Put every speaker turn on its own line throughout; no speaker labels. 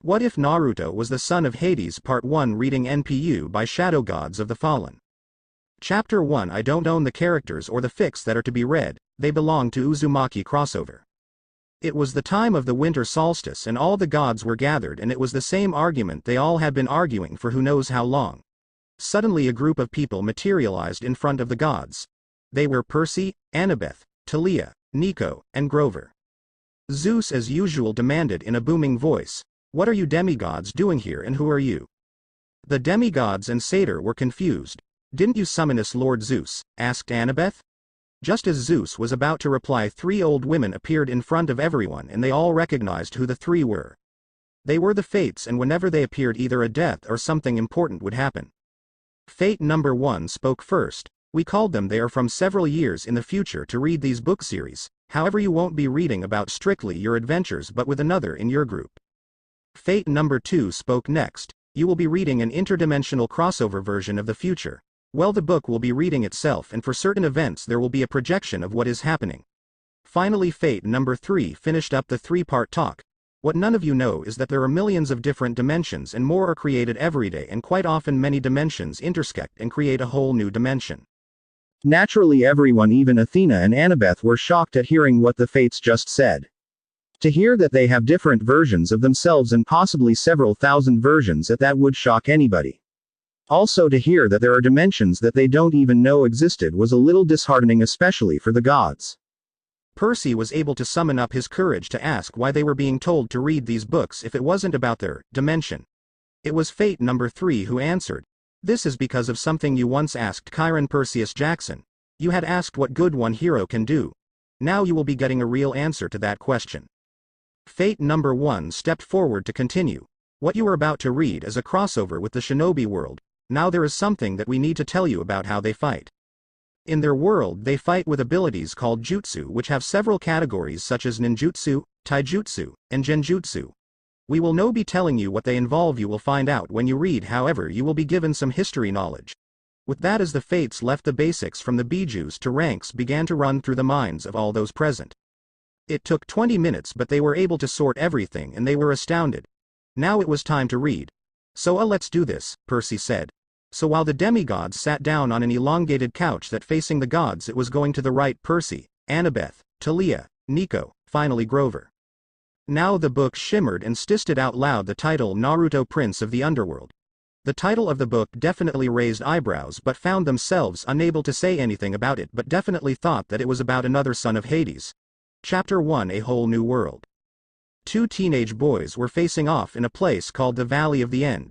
What if Naruto was the son of Hades? Part 1 Reading NPU by Shadow Gods of the Fallen. Chapter 1 I don't own the characters or the fics that are to be read, they belong to Uzumaki crossover. It was the time of the winter solstice and all the gods were gathered and it was the same argument they all had been arguing for who knows how long. Suddenly a group of people materialized in front of the gods. They were Percy, Annabeth, Talia, Nico, and Grover. Zeus as usual demanded in a booming voice, "What are you demigods doing here and who are you?" The demigods and satyr were confused. "Didn't you summon us, Lord Zeus?" asked Annabeth. Just as Zeus was about to reply, three old women appeared in front of everyone and they all recognized who the three were. They were the Fates and whenever they appeared either a death or something important would happen. Fate number 1 spoke first. "We called them, they are from several years in the future to read these book series, however you won't be reading about strictly your adventures but with another in your group." Fate number 2 spoke next. "You will be reading an interdimensional crossover version of the future. Well, the book will be reading itself and for certain events there will be a projection of what is happening." Finally Fate number 3 finished up the three-part talk. "What none of you know is that there are millions of different dimensions and more are created every day and quite often many dimensions intersect and create a whole new dimension." Naturally everyone, even Athena and Annabeth, were shocked at hearing what the Fates just said. To hear that they have different versions of themselves and possibly several thousand versions that would shock anybody. Also to hear that there are dimensions that they don't even know existed was a little disheartening, especially for the gods. Percy was able to summon up his courage to ask why they were being told to read these books if it wasn't about their dimension. It was Fate number 3 who answered. "This is because of something you once asked Kyron Perseus Jackson. You had asked what good one hero can do. Now you will be getting a real answer to that question." Fate number 1 stepped forward to continue. "What you are about to read is a crossover with the shinobi world. Now there is something that we need to tell you about how they fight. In their world they fight with abilities called jutsu which have several categories such as ninjutsu, taijutsu, and genjutsu. We will no be telling you what they involve, you will find out when you read, however you will be given some history knowledge." With that, as the Fates left, the basics from the bijus to ranks began to run through the minds of all those present. It took 20 minutes but they were able to sort everything and they were astounded. Now it was time to read. "So let's do this," Percy said. So while the demigods sat down on an elongated couch that facing the gods, it was going to the right Percy, Annabeth, Talia, Nico, finally Grover. Now the book shimmered and stisted out loud the title Naruto Prince of the Underworld. The title of the book definitely raised eyebrows but found themselves unable to say anything about it, but definitely thought that it was about another son of Hades. Chapter 1 A Whole New World. Two teenage boys were facing off in a place called the Valley of the End.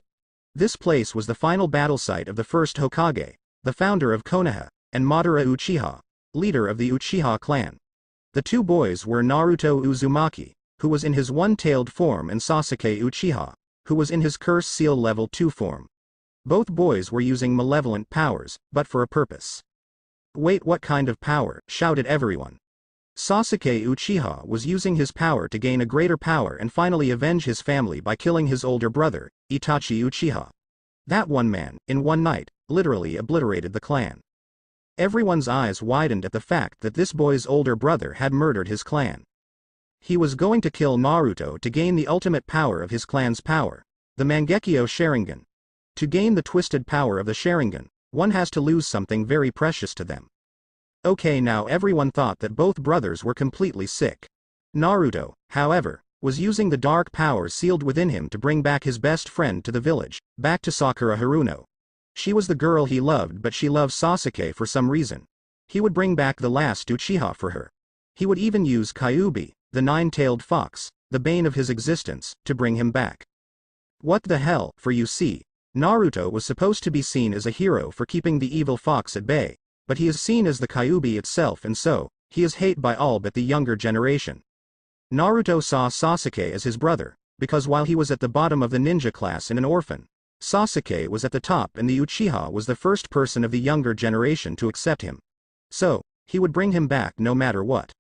This place was the final battle site of the first Hokage, the founder of Konoha, and Madara Uchiha, leader of the Uchiha clan. The two boys were Naruto Uzumaki, who was in his one-tailed form, and Sasuke Uchiha, who was in his Curse Seal level 2 form. Both boys were using malevolent powers, but for a purpose. "Wait, what kind of power?" shouted everyone. Sasuke Uchiha was using his power to gain a greater power and finally avenge his family by killing his older brother, Itachi Uchiha. That one man, in one night, literally obliterated the clan. Everyone's eyes widened at the fact that this boy's older brother had murdered his clan. He was going to kill Naruto to gain the ultimate power of his clan's power, the Mangekyo Sharingan. To gain the twisted power of the Sharingan, one has to lose something very precious to them. Okay, now everyone thought that both brothers were completely sick. Naruto, however, was using the dark power sealed within him to bring back his best friend to the village, back to Sakura Haruno. She was the girl he loved, but she loved Sasuke for some reason. He would bring back the last Uchiha for her. He would even use Kyuubi, the nine-tailed fox, the bane of his existence, to bring him back. What the hell, for you see, Naruto was supposed to be seen as a hero for keeping the evil fox at bay. But he is seen as the Kyuubi itself, and so, he is hated by all but the younger generation. Naruto saw Sasuke as his brother, because while he was at the bottom of the ninja class and an orphan, Sasuke was at the top and the Uchiha was the first person of the younger generation to accept him. So, he would bring him back no matter what.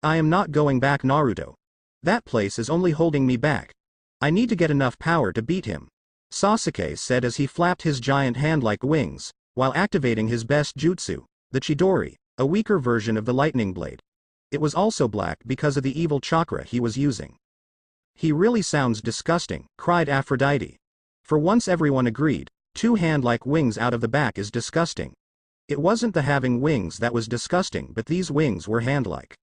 "I am not going back, Naruto. That place is only holding me back. I need to get enough power to beat him," Sasuke said as he flapped his giant hand like wings, while activating his best jutsu, the Chidori, a weaker version of the lightning blade. It was also black because of the evil chakra he was using. He really sounds disgusting, cried Aphrodite. For once everyone agreed, 2 hand-like wings out of the back is disgusting. It wasn't the having wings that was disgusting, but these wings were hand-like.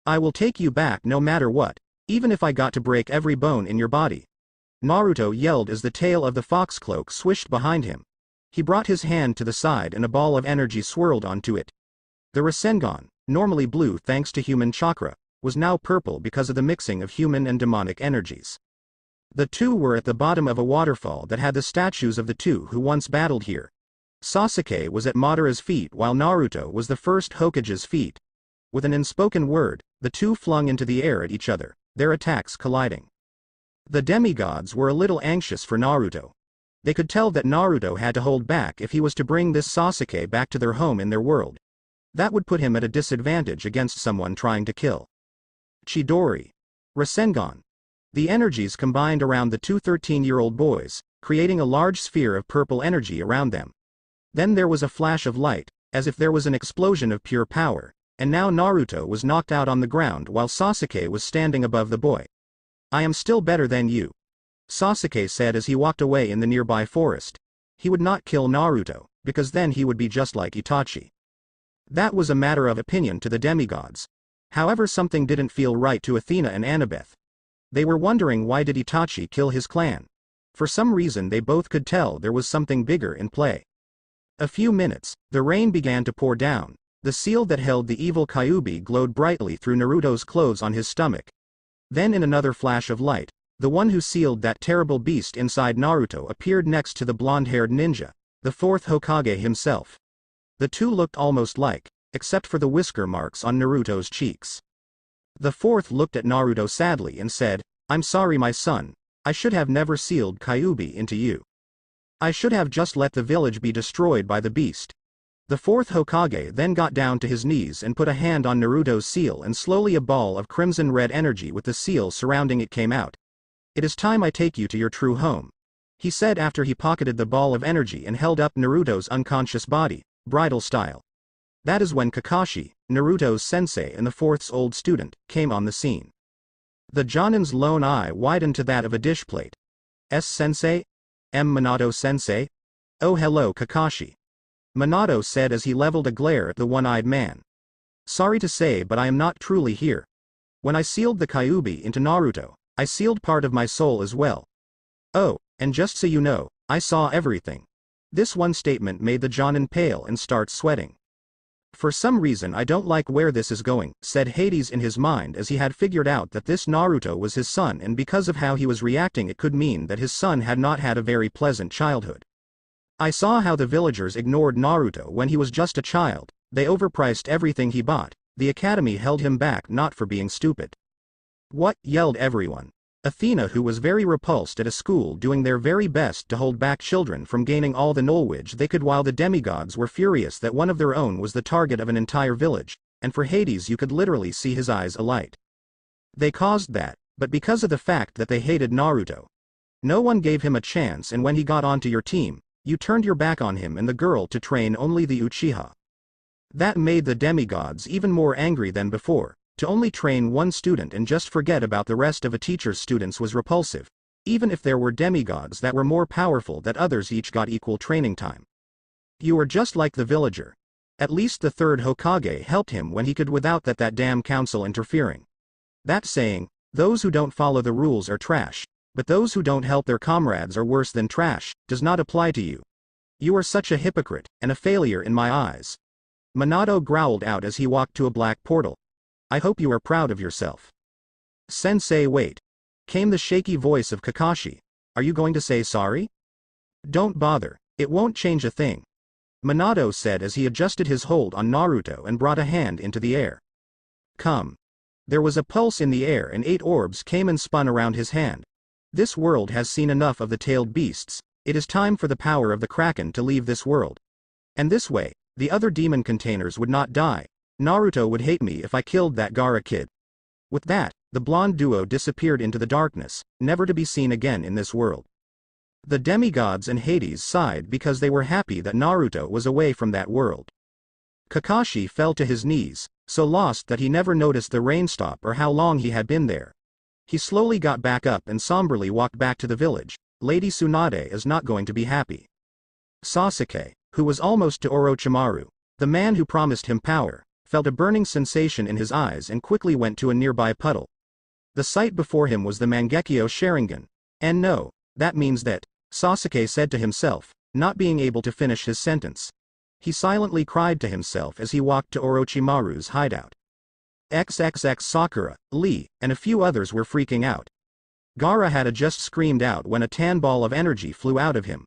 I will take you back no matter what, even if I got to break every bone in your body. Naruto yelled as the tail of the fox cloak swished behind him. He brought his hand to the side and a ball of energy swirled onto it. The Rasengan, normally blue thanks to human chakra, was now purple because of the mixing of human and demonic energies. The two were at the bottom of a waterfall that had the statues of the two who once battled here. Sasuke was at Madara's feet while Naruto was the first Hokage's feet. With an unspoken word, the two flung into the air at each other, their attacks colliding. The demigods were a little anxious for Naruto. They could tell that Naruto had to hold back if he was to bring this Sasuke back to their home in their world. That would put him at a disadvantage against someone trying to kill. Chidori. Rasengan. The energies combined around the two 13-year-old boys, creating a large sphere of purple energy around them. Then there was a flash of light, as if there was an explosion of pure power, and now Naruto was knocked out on the ground while Sasuke was standing above the boy. I am still better than you, Sasuke said as he walked away in the nearby forest. He would not kill Naruto, because then he would be just like Itachi. That was a matter of opinion to the demigods. However, something didn't feel right to Athena and Annabeth. They were wondering why did Itachi kill his clan. For some reason they both could tell there was something bigger in play. A few minutes, the rain began to pour down. The seal that held the evil Kyuubi glowed brightly through Naruto's clothes on his stomach. Then in another flash of light, the one who sealed that terrible beast inside Naruto appeared next to the blonde-haired ninja, the fourth Hokage himself. The two looked almost alike, except for the whisker marks on Naruto's cheeks. The fourth looked at Naruto sadly and said, I'm sorry my son, I should have never sealed Kyuubi into you. I should have just let the village be destroyed by the beast. The fourth Hokage then got down to his knees and put a hand on Naruto's seal, and slowly a ball of crimson-red energy with the seal surrounding it came out. It is time I take you to your true home, he said after he pocketed the ball of energy and held up Naruto's unconscious body, bridal style. That is when Kakashi, Naruto's sensei and the fourth's old student, came on the scene. The Jonin's lone eye widened to that of a dish plate. Sensei? Minato sensei? Oh hello Kakashi. Minato said as he leveled a glare at the one-eyed man. Sorry to say but I am not truly here. When I sealed the Kyuubi into Naruto, I sealed part of my soul as well. Oh, and just so you know, I saw everything. This one statement made the Jonin pale and start sweating. For some reason I don't like where this is going, said Hades in his mind as he had figured out that this Naruto was his son, and because of how he was reacting it could mean that his son had not had a very pleasant childhood. I saw how the villagers ignored Naruto when he was just a child. They overpriced everything he bought. The academy held him back not for being stupid. What? Yelled everyone. Athena, who was very repulsed at a school doing their very best to hold back children from gaining all the knowledge they could, while the demigods were furious that one of their own was the target of an entire village, and for Hades you could literally see his eyes alight. They caused that, but because of the fact that they hated Naruto. No one gave him a chance, and when he got onto your team, you turned your back on him and the girl to train only the Uchiha. That made the demigods even more angry than before. To only train one student and just forget about the rest of a teacher's students was repulsive, even if there were demigods that were more powerful than others each got equal training time. You are just like the villager. At least the third Hokage helped him when he could without that damn council interfering. That saying, those who don't follow the rules are trash, but those who don't help their comrades are worse than trash, does not apply to you. You are such a hypocrite, and a failure in my eyes. Minato growled out as he walked to a black portal. I hope you are proud of yourself. Sensei, wait. Came the shaky voice of Kakashi. Are you going to say sorry? Don't bother, it won't change a thing. Minato said as he adjusted his hold on Naruto and brought a hand into the air. Come. There was a pulse in the air and 8 orbs came and spun around his hand. This world has seen enough of the tailed beasts. It is time for the power of the Kraken to leave this world. And this way, the other demon containers would not die. Naruto would hate me if I killed that Gaara kid. With that, the blonde duo disappeared into the darkness, never to be seen again in this world. The demigods and Hades sighed because they were happy that Naruto was away from that world. Kakashi fell to his knees, so lost that he never noticed the rain stop or how long he had been there. He slowly got back up and somberly walked back to the village. Lady Tsunade is not going to be happy. Sasuke, who was almost to Orochimaru, the man who promised him power, felt a burning sensation in his eyes and quickly went to a nearby puddle. The sight before him was the Mangekyo Sharingan. And no, that means that, Sasuke said to himself, not being able to finish his sentence. He silently cried to himself as he walked to Orochimaru's hideout. XXX Sakura, Lee, and a few others were freaking out. Gaara had just screamed out when a tan ball of energy flew out of him.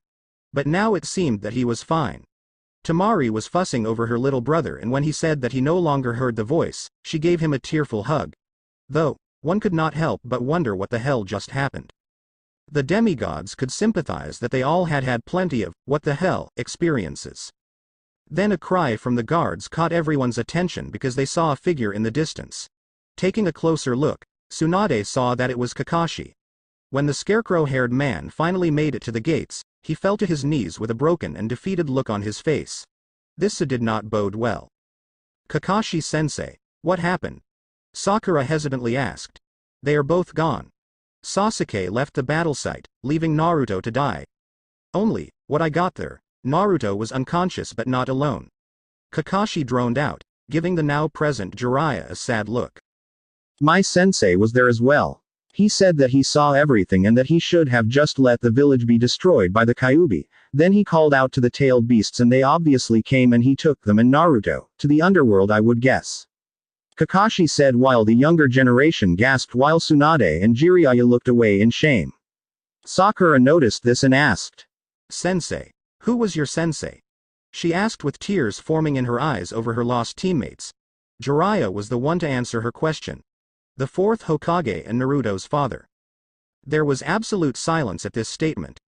But now it seemed that he was fine. Tamari was fussing over her little brother, and when he said that he no longer heard the voice, she gave him a tearful hug. Though, one could not help but wonder what the hell just happened. The demigods could sympathize that they all had plenty of, what the hell, experiences. Then a cry from the guards caught everyone's attention because they saw a figure in the distance. Taking a closer look, Tsunade saw that it was Kakashi. When the scarecrow-haired man finally made it to the gates, he fell to his knees with a broken and defeated look on his face. This did not bode well. Kakashi-sensei, what happened? Sakura hesitantly asked. They are both gone. Sasuke left the battle site, leaving Naruto to die. Only, what I got there, Naruto was unconscious but not alone. Kakashi droned out, giving the now present Jiraiya a sad look.
My sensei was there as well. He said that he saw everything and that he should have just let the village be destroyed by the Kyuubi. Then he called out to the tailed beasts and they obviously came and he took them and Naruto, to the underworld I would guess. Kakashi said while the younger generation gasped while Tsunade and Jiraiya looked away in shame. Sakura noticed this and asked.
Sensei, who was your sensei? She asked with tears forming in her eyes over her lost teammates. Jiraiya was the one to answer her question. The fourth Hokage and Naruto's father. There was absolute silence at this statement.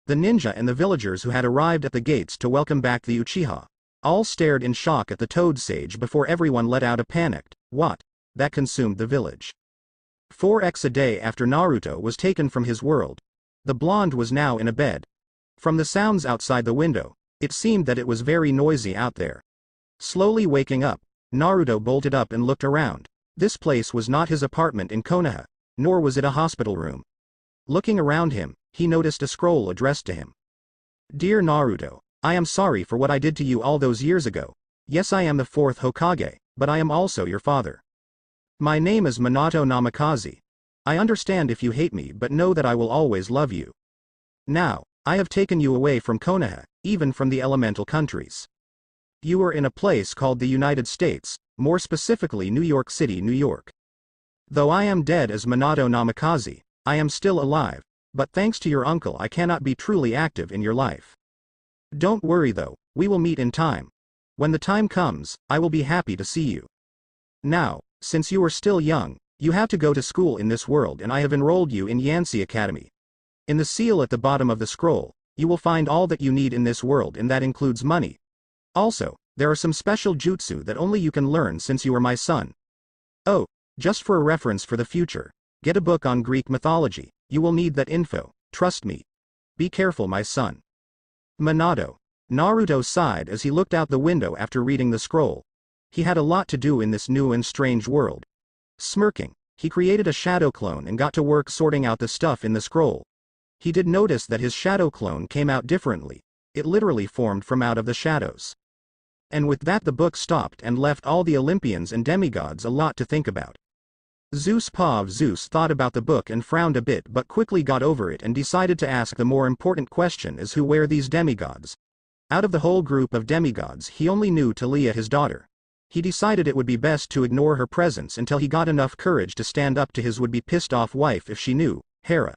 The ninja and the villagers who had arrived at the gates to welcome back the Uchiha all stared in shock at the Toad Sage before everyone let out a panicked, "What?" that consumed the village. 4x a day after Naruto was taken from his world. The blonde was now in a bed. From the sounds outside the window, it seemed that it was very noisy out there. Slowly waking up, Naruto bolted up and looked around. This place was not his apartment in Konoha, nor was it a hospital room. Looking around him, he noticed a scroll addressed to him. Dear Naruto, I am sorry for what I did to you all those years ago. Yes, I am the fourth Hokage, but I am also your father. My name is Minato Namikaze. I understand if you hate me, but know that I will always love you. Now, I have taken you away from Konoha, even from the elemental countries. You are in a place called the United States, more specifically New York City, New York. Though I am dead as Minato Namikaze, I am still alive, but thanks to your uncle I cannot be truly active in your life. Don't worry though, we will meet in time. When the time comes, I will be happy to see you. Now, since you are still young, you have to go to school in this world and I have enrolled you in Yancy Academy. In the seal at the bottom of the scroll, you will find all that you need in this world and that includes money. Also, there are some special jutsu that only you can learn since you are my son. Oh, just for a reference for the future, get a book on Greek mythology, you will need that info, trust me. Be careful my son. Minato. Naruto sighed as he looked out the window after reading the scroll. He had a lot to do in this new and strange world. Smirking, he created a shadow clone and got to work sorting out the stuff in the scroll. He did notice that his shadow clone came out differently, it literally formed from out of the shadows. And with that the book stopped and left all the Olympians and demigods a lot to think about. Zeus thought about the book and frowned a bit but quickly got over it and decided to ask the more important question is who were these demigods? Out of the whole group of demigods he only knew Talia his daughter. He decided it would be best to ignore her presence until he got enough courage to stand up to his would-be pissed-off wife if she knew, Hera.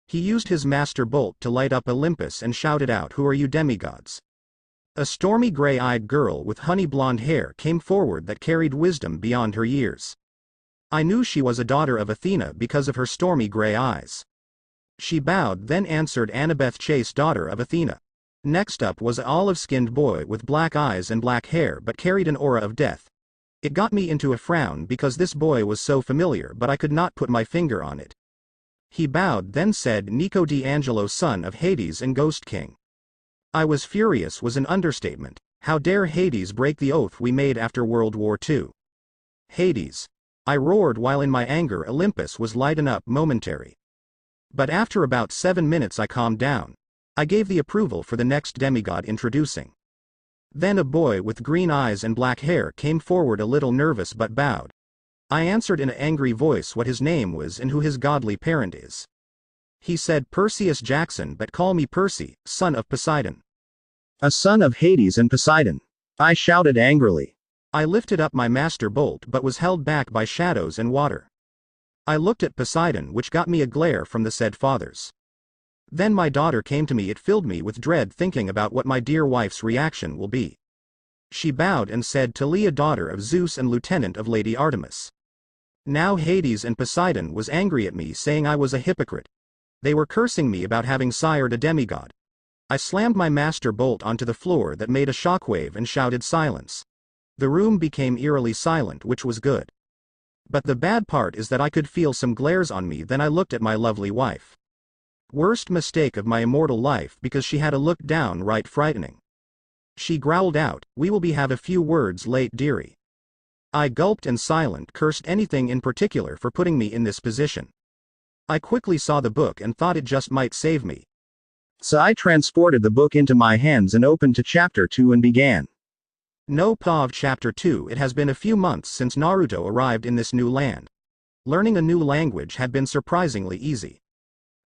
He used his master bolt to light up Olympus and shouted out, "Who are you demigods?" A stormy gray-eyed girl with honey blonde hair came forward that carried wisdom beyond her years. I knew she was a daughter of Athena because of her stormy gray eyes. She bowed then answered, Annabeth Chase, daughter of Athena. Next up was an olive-skinned boy with black eyes and black hair but carried an aura of death. It got me into a frown because this boy was so familiar but I could not put my finger on it. He bowed then said, Nico D'Angelo, son of Hades and Ghost King. I was furious was an understatement. How dare Hades break the oath we made after World War II? Hades. I roared while in my anger Olympus was lighten up momentary. But after about 7 minutes I calmed down. I gave the approval for the next demigod introducing. Then a boy with green eyes and black hair came forward a little nervous but bowed. I answered in an angry voice what his name was and who his godly parent is. He said Perseus Jackson, but call me Percy, son of Poseidon.
A son of Hades and Poseidon. I shouted angrily.
I lifted up my master bolt but was held back by shadows and water. I looked at Poseidon, which got me a glare from the said fathers. Then my daughter came to me. It filled me with dread thinking about what my dear wife's reaction will be. She bowed and said, Talia, daughter of Zeus and lieutenant of Lady Artemis. Now Hades and Poseidon was angry at me, saying I was a hypocrite. They were cursing me about having sired a demigod. I slammed my master bolt onto the floor that made a shockwave and shouted silence. The room became eerily silent, which was good. But the bad part is that I could feel some glares on me. Then I looked at my lovely wife. Worst mistake of my immortal life, because she had a look downright frightening. She growled out, we will have a few words late, dearie. I gulped and silent cursed anything in particular for putting me in this position. I quickly saw the book and thought it just might save me.
So I transported the book into my hands and opened to chapter 2 and began.
No POV chapter 2. It has been a few months since Naruto arrived in this new land. Learning a new language had been surprisingly easy.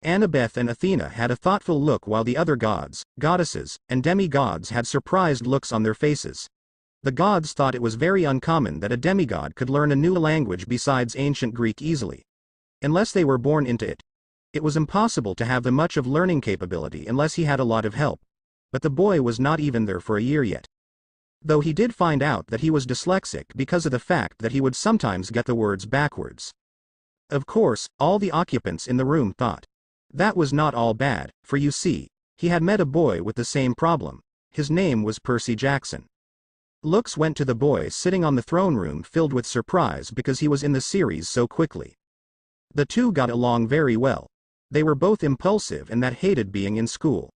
Annabeth and Athena had a thoughtful look while the other gods, goddesses, and demigods had surprised looks on their faces. The gods thought it was very uncommon that a demigod could learn a new language besides ancient Greek easily. Unless they were born into it. It was impossible to have the much of learning capability unless he had a lot of help. But the boy was not even there for a year yet. Though he did find out that he was dyslexic because of the fact that he would sometimes get the words backwards. Of course, all the occupants in the room thought that was not all bad, for you see, he had met a boy with the same problem. His name was Percy Jackson. Looks went to the boy sitting on the throne room filled with surprise because he was in the series so quickly. The two got along very well. They were both impulsive and that hated being in school.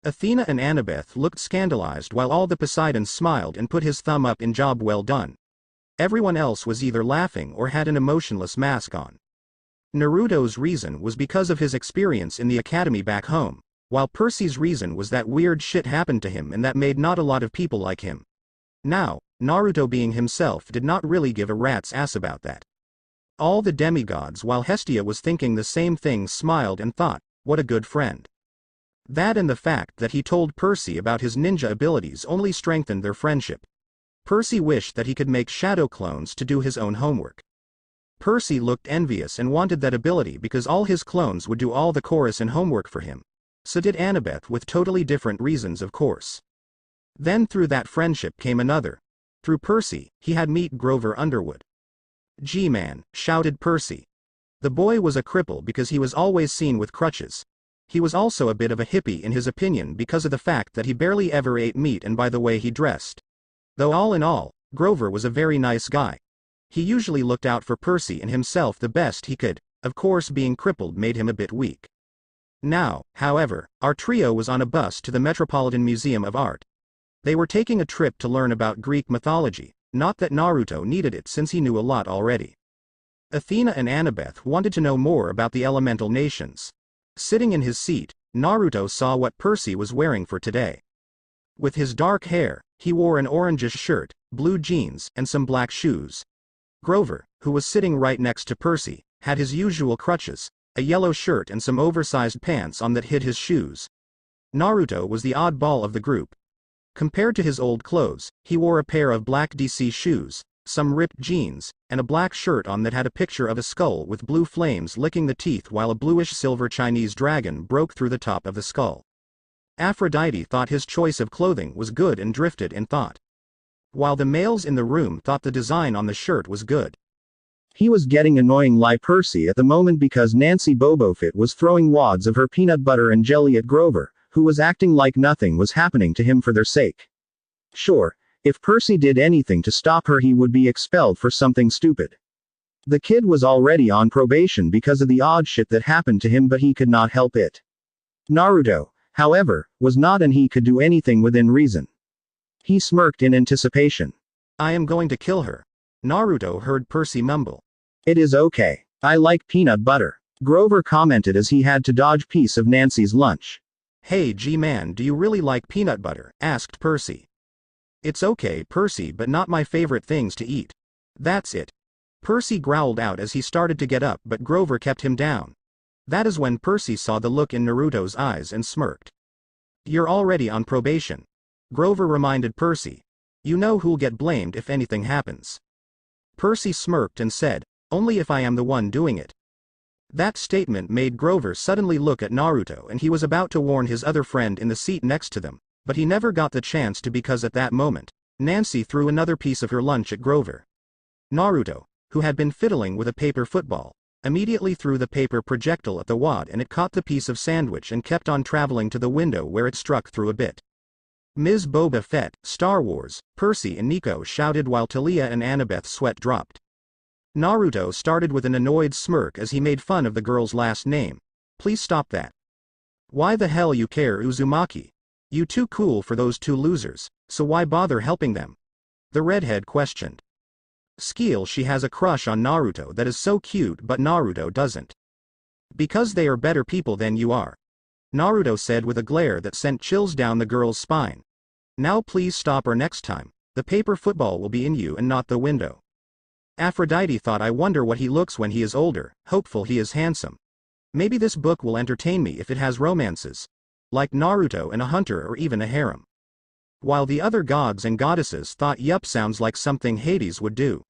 Athena and Annabeth looked scandalized while all the Poseidons smiled and put his thumb up in job well done. Everyone else was either laughing or had an emotionless mask on. Naruto's reason was because of his experience in the academy back home, while Percy's reason was that weird shit happened to him and that made not a lot of people like him. Now, Naruto being himself did not really give a rat's ass about that. All the demigods, while Hestia was thinking the same thing, smiled and thought, what a good friend. That and the fact that he told Percy about his ninja abilities only strengthened their friendship. Percy wished that he could make shadow clones to do his own homework. Percy looked envious and wanted that ability because all his clones would do all the chorus and homework for him. So did Annabeth, with totally different reasons, of course. Then through that friendship came another. Through Percy, he had met Grover Underwood. G-Man, shouted Percy. The boy was a cripple because he was always seen with crutches. He was also a bit of a hippie in his opinion because of the fact that he barely ever ate meat and by the way he dressed. Though all in all, Grover was a very nice guy. He usually looked out for Percy and himself the best he could, of course being crippled made him a bit weak. Now, however, our trio was on a bus to the Metropolitan Museum of Art. They were taking a trip to learn about Greek mythology, not that Naruto needed it since he knew a lot already. Athena and Annabeth wanted to know more about the elemental nations. Sitting in his seat, Naruto saw what Percy was wearing for today. With his dark hair, he wore an orangish shirt, blue jeans, and some black shoes. Grover, who was sitting right next to Percy, had his usual crutches, a yellow shirt and some oversized pants on that hid his shoes. Naruto was the oddball of the group. Compared to his old clothes, he wore a pair of black DC shoes, some ripped jeans, and a black shirt on that had a picture of a skull with blue flames licking the teeth while a bluish-silver Chinese dragon broke through the top of the skull. Aphrodite thought his choice of clothing was good and drifted in thought. While the males in the room thought the design on the shirt was good.
He was getting annoying like Percy at the moment because Nancy Bobofit was throwing wads of her peanut butter and jelly at Grover, who was acting like nothing was happening to him for their sake. Sure, if Percy did anything to stop her he would be expelled for something stupid. The kid was already on probation because of the odd shit that happened to him but he could not help it. Naruto, however, was not and he could do anything within reason. He smirked in anticipation.
I am going to kill her. Naruto heard Percy mumble.
It is okay. I like peanut butter. Grover commented as he had to dodge piece of Nancy's lunch.
Hey G-man, do you really like peanut butter? Asked Percy. It's okay, Percy, but not my favorite things to eat. That's it. Percy growled out as he started to get up, but Grover kept him down. That is when Percy saw the look in Naruto's eyes and smirked. You're already on probation. Grover reminded Percy. You know who'll get blamed if anything happens. Percy smirked and said, only if I am the one doing it. That statement made Grover suddenly look at Naruto, and he was about to warn his other friend in the seat next to them, but he never got the chance to because at that moment, Nancy threw another piece of her lunch at Grover. Naruto, who had been fiddling with a paper football, immediately threw the paper projectile at the wad, and it caught the piece of sandwich and kept on traveling to the window where it struck through a bit. Ms. Boba Fett, Star Wars, Percy and Nico shouted while Talia and Annabeth's sweat dropped. Naruto started with an annoyed smirk as he made fun of the girl's last name. Please stop that. Why the hell you care, Uzumaki? You too cool for those two losers, so why bother helping them? The redhead questioned. Skeel, she has a crush on Naruto that is so cute, but Naruto doesn't. Because they are better people than you are. Naruto said with a glare that sent chills down the girl's spine. Now please stop, or next time, the paper football will be in you and not the window. Aphrodite thought, I wonder what he looks when he is older, hopeful he is handsome. Maybe this book will entertain me if it has romances. Like Naruto and a hunter or even a harem. While the other gods and goddesses thought yup, sounds like something Hades would do.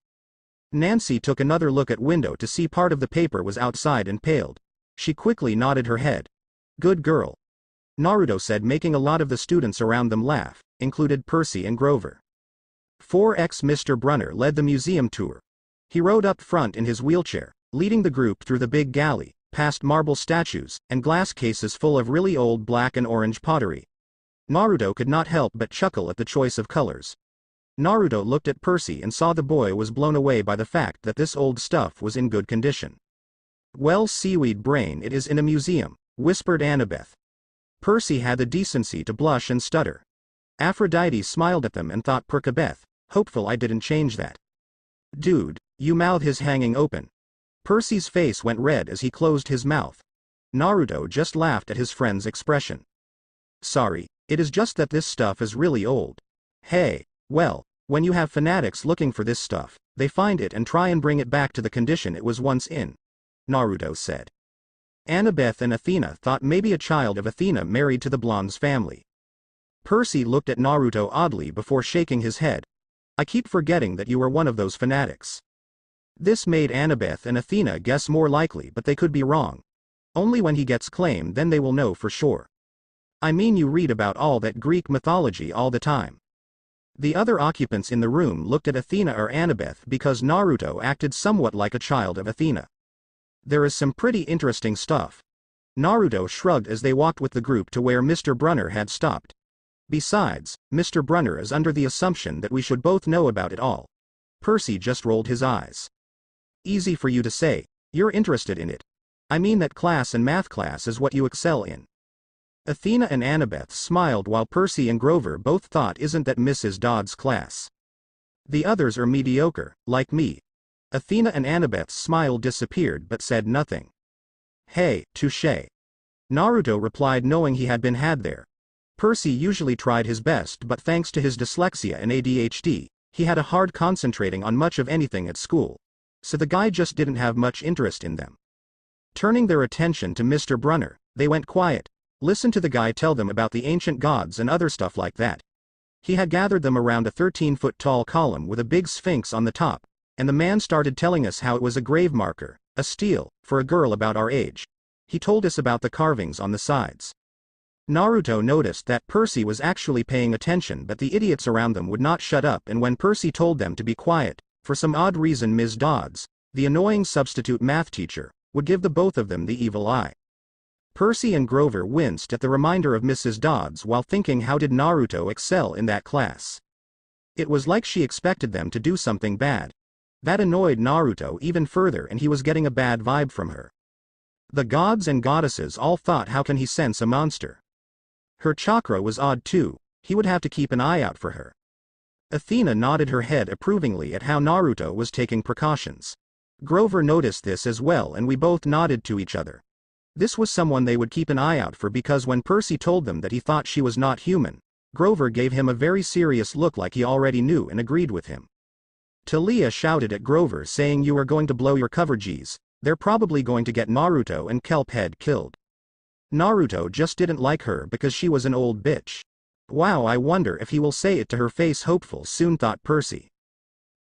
Nancy took another look at window to see part of the paper was outside and paled. She quickly nodded her head. Good girl. Naruto said, making a lot of the students around them laugh, included Percy and Grover. 4x Mr. Brunner led the museum tour. He rode up front in his wheelchair, leading the group through the big galley, past marble statues, and glass cases full of really old black and orange pottery. Naruto could not help but chuckle at the choice of colors. Naruto looked at Percy and saw the boy was blown away by the fact that this old stuff was in good condition. Well, seaweed brain, it is in a museum, whispered Annabeth. Percy had the decency to blush and stutter. Aphrodite smiled at them and thought, Perkabeth, hopeful I didn't change that. Dude, you mouth is hanging open. Percy's face went red as he closed his mouth. Naruto just laughed at his friend's expression. Sorry, it is just that this stuff is really old. Hey, well, when you have fanatics looking for this stuff, they find it and try and bring it back to the condition it was once in. Naruto said. Annabeth and Athena thought maybe a child of Athena married to the blonde's family. Percy looked at Naruto oddly before shaking his head. I keep forgetting that you are one of those fanatics. This made Annabeth and Athena guess more likely, but they could be wrong. Only when he gets claimed then they will know for sure. I mean, you read about all that Greek mythology all the time. The other occupants in the room looked at Athena or Annabeth because Naruto acted somewhat like a child of Athena. There is some pretty interesting stuff. Naruto shrugged as they walked with the group to where Mr. Brunner had stopped. Besides, Mr. Brunner is under the assumption that we should both know about it all. Percy just rolled his eyes. Easy for you to say, you're interested in it. I mean that class and math class is what you excel in. Athena and Annabeth smiled while Percy and Grover both thought, isn't that Mrs. Dodd's class? The others are mediocre, like me. Athena and Annabeth's smile disappeared but said nothing. Hey, touché. Naruto replied, knowing he had been had there. Percy usually tried his best, but thanks to his dyslexia and ADHD, he had a hard concentrating on much of anything at school. So the guy just didn't have much interest in them. Turning their attention to Mr. Brunner, they went quiet. Listen to the guy tell them about the ancient gods and other stuff like that. He had gathered them around a 13-foot-tall column with a big sphinx on the top, and the man started telling us how it was a grave marker, a steal, for a girl about our age. He told us about the carvings on the sides. Naruto noticed that Percy was actually paying attention, but the idiots around them would not shut up, and when Percy told them to be quiet, for some odd reason Ms. Dodds, the annoying substitute math teacher, would give the both of them the evil eye. Percy and Grover winced at the reminder of Mrs. Dodds while thinking, how did Naruto excel in that class? It was like she expected them to do something bad. That annoyed Naruto even further, and he was getting a bad vibe from her. The gods and goddesses all thought, how can he sense a monster? Her chakra was odd too, he would have to keep an eye out for her. Athena nodded her head approvingly at how Naruto was taking precautions. Grover noticed this as well and we both nodded to each other. This was someone they would keep an eye out for because when Percy told them that he thought she was not human, Grover gave him a very serious look like he already knew and agreed with him. Talia shouted at Grover saying you are going to blow your cover G's, they're probably going to get Naruto and Kelphead killed. Naruto just didn't like her because she was an old bitch. Wow, I wonder if he will say it to her face. Hopeful soon, thought Percy.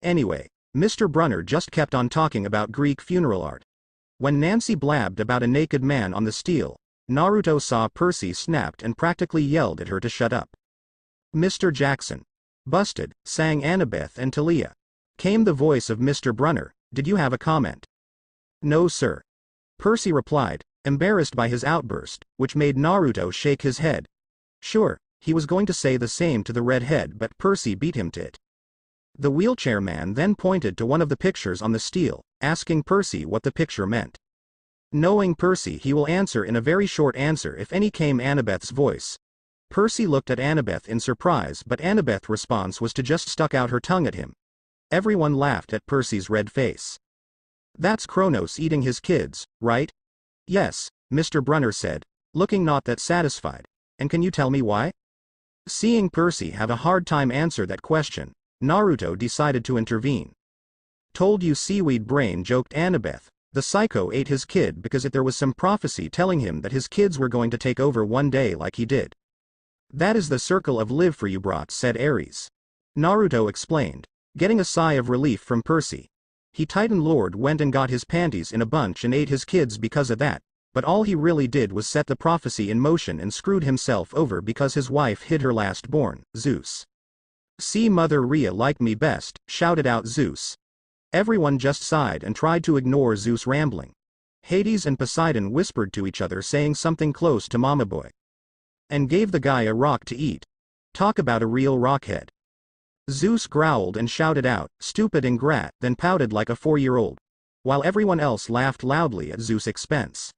Anyway, Mr. Brunner just kept on talking about Greek funeral art. When Nancy blabbed about a naked man on the steel, Naruto saw Percy snapped and practically yelled at her to shut up. Mr. Jackson. Busted, sang Annabeth and Talia. Came the voice of Mr. Brunner, did you have a comment? No sir. Percy replied, embarrassed by his outburst, which made Naruto shake his head. Sure, he was going to say the same to the redhead but Percy beat him to it. The wheelchair man then pointed to one of the pictures on the steel, asking Percy what the picture meant. Knowing Percy, he will answer in a very short answer if any came Annabeth's voice. Percy looked at Annabeth in surprise but Annabeth's response was to just stuck out her tongue at him. Everyone laughed at Percy's red face. That's Kronos eating his kids, right? Yes, Mr. Brunner said, looking not that satisfied. And can you tell me why? Seeing Percy have a hard time answer that question, Naruto decided to intervene. Told you seaweed brain, joked Annabeth. The psycho ate his kid because there was some prophecy telling him that his kids were going to take over one day like he did. That is the circle of live for you brought, said Ares. Naruto explained, getting a sigh of relief from Percy. He Titan Lord went and got his panties in a bunch and ate his kids because of that, but all he really did was set the prophecy in motion and screwed himself over because his wife hid her last born, Zeus. See Mother Rhea like me best, shouted out Zeus. Everyone just sighed and tried to ignore Zeus rambling. Hades and Poseidon whispered to each other saying something close to Mama Boy. And gave the guy a rock to eat. Talk about a real rockhead. Zeus growled and shouted out, stupid ingrat, then pouted like a 4-year-old. While everyone else laughed loudly at Zeus' expense.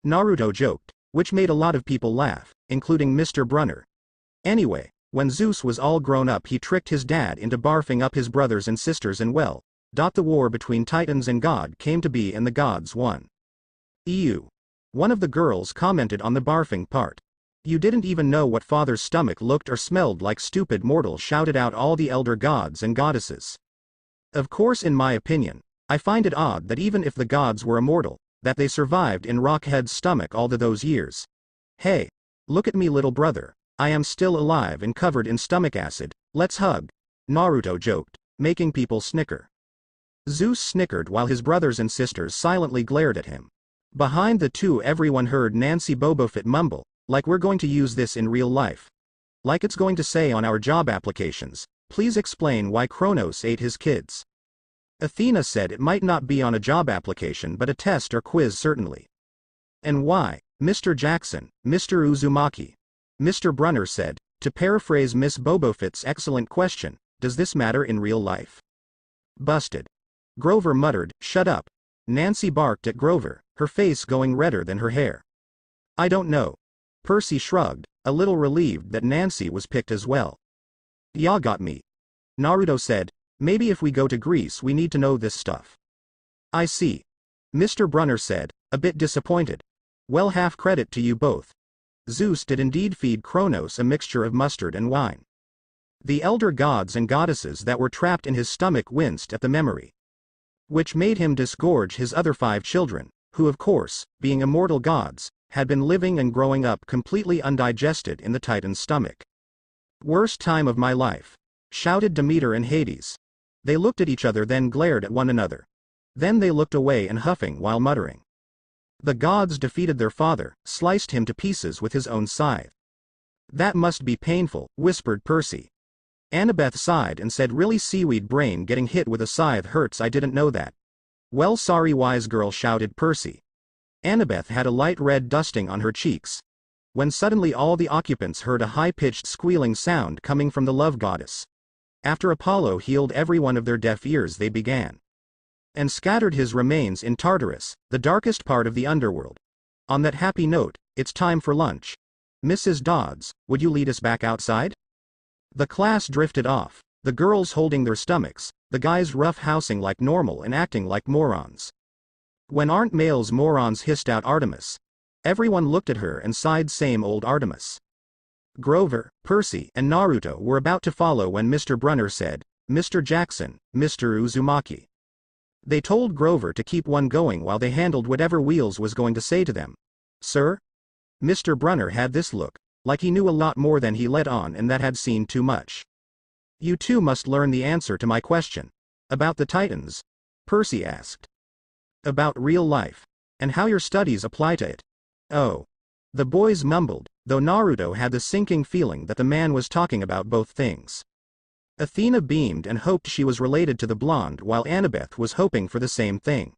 Naruto joked, which made a lot of people laugh, including Mr. Brunner. Anyway, when Zeus was all grown up he tricked his dad into barfing up his brothers and sisters and well, the war between Titans and God came to be and the gods won. Ew. One of the girls commented on the barfing part. You didn't even know what father's stomach looked or smelled like, stupid mortal, shouted out all the elder gods and goddesses. Of course, in my opinion, I find it odd that even if the gods were immortal, that they survived in Rockhead's stomach all those years. Hey, look at me little brother, I am still alive and covered in stomach acid, let's hug. Naruto joked, making people snicker. Zeus snickered while his brothers and sisters silently glared at him. Behind the two everyone heard Nancy Bobofit mumble, like we're going to use this in real life. Like it's going to say on our job applications, please explain why Kronos ate his kids. Athena said it might not be on a job application but a test or quiz certainly. And why, Mr. Jackson, Mr. Uzumaki? Mr. Brunner said, to paraphrase Miss Bobofit's excellent question, does this matter in real life? Busted. Grover muttered, shut up. Nancy barked at Grover, her face going redder than her hair. I don't know. Percy shrugged, a little relieved that Nancy was picked as well. Ya got me. Naruto said, maybe if we go to Greece we need to know this stuff. I see. Mr. Brunner said, a bit disappointed. Well, half credit to you both. Zeus did indeed feed Kronos a mixture of mustard and wine. The elder gods and goddesses that were trapped in his stomach winced at the memory. Which made him disgorge his other 5 children, who of course, being immortal gods, had been living and growing up completely undigested in the Titan's stomach. Worst time of my life, shouted Demeter and Hades. They looked at each other then glared at one another. Then they looked away and huffing while muttering. The gods defeated their father, sliced him to pieces with his own scythe. That must be painful, whispered Percy. Annabeth sighed and said, really, seaweed brain, getting hit with a scythe hurts, I didn't know that. Well, sorry wise girl, shouted Percy. Annabeth had a light red dusting on her cheeks. When suddenly all the occupants heard a high-pitched squealing sound coming from the love goddess. After Apollo healed every one of their deaf ears they began. And scattered his remains in Tartarus, the darkest part of the underworld. On that happy note, it's time for lunch. Mrs. Dodds, would you lead us back outside? The class drifted off. The girls holding their stomachs, the guys rough-housing like normal and acting like morons. When aren't males morons, hissed out Artemis. Everyone looked at her and sighed, same old Artemis. Grover, Percy, and Naruto were about to follow when Mr. Brunner said, "Mr. Jackson, Mr. Uzumaki." They told Grover to keep one going while they handled whatever Wheels was going to say to them. "Sir?" Mr. Brunner had this look, like he knew a lot more than he let on and that had seen too much. "You two must learn the answer to my question. About the Titans?" Percy asked. "About real life. And how your studies apply to it." "Oh." The boys mumbled, though Naruto had the sinking feeling that the man was talking about both things. Athena beamed and hoped she was related to the blonde, while Annabeth was hoping for the same thing.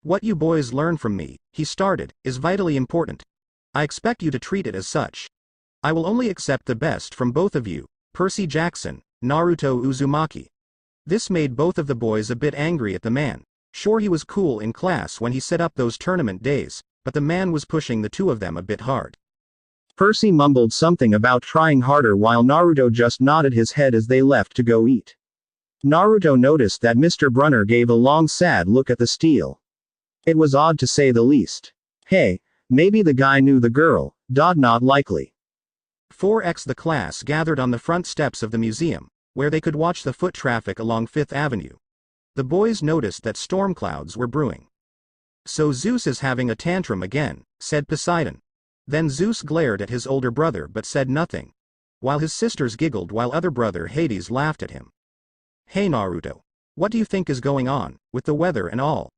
"What you boys learn from me," he started, "is vitally important. I expect you to treat it as such. I will only accept the best from both of you, Percy Jackson, Naruto Uzumaki." This made both of the boys a bit angry at the man. Sure, he was cool in class when he set up those tournament days, but the man was pushing the two of them a bit hard.
Percy mumbled something about trying harder while Naruto just nodded his head as they left to go eat. Naruto noticed that Mr. Brunner gave a long sad look at the steel. It was odd to say the least. Hey, maybe the guy knew the girl, not likely.
4x the class gathered on the front steps of the museum, where they could watch the foot traffic along Fifth Avenue. The boys noticed that storm clouds were brewing. "So Zeus is having a tantrum again," said Poseidon. Then Zeus glared at his older brother but said nothing, while his sisters giggled while other brother Hades laughed at him. "Hey Naruto. What do you think is going on, with the weather and all?"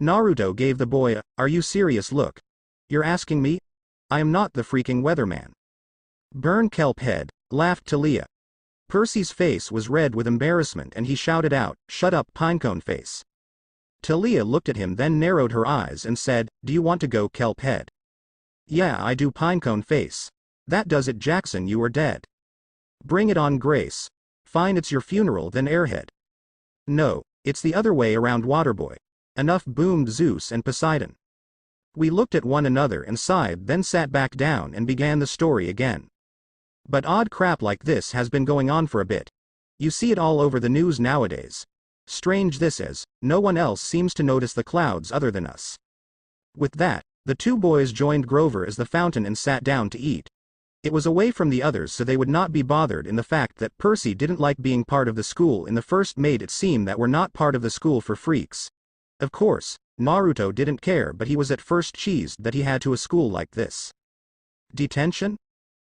Naruto gave the boy a, "Are you serious look. You're asking me? I am not the freaking weatherman." "Burn kelp head," laughed Talia. Percy's face was red with embarrassment and he shouted out, "Shut up, pinecone face." Talia looked at him, then narrowed her eyes and said, "Do you want to go, kelp head?" "Yeah, I do, pinecone face. That does it, Jackson, you are dead." "Bring it on, Grace." "Fine, it's your funeral then, airhead." "No, it's the other way around, Waterboy." "Enough," boomed Zeus and Poseidon. We looked at one another and sighed, then sat back down and began the story again. But odd crap like this has been going on for a bit. You see it all over the news nowadays. Strange this is, no one else seems to notice the clouds other than us. With that, the two boys joined Grover as the fountain and sat down to eat. It was away from the others so they would not be bothered in the fact that Percy didn't like being part of the school in the first made it seem that we're not part of the school for freaks. Of course, Naruto didn't care, but he was at first cheesed that he had to a school like this. "Detention?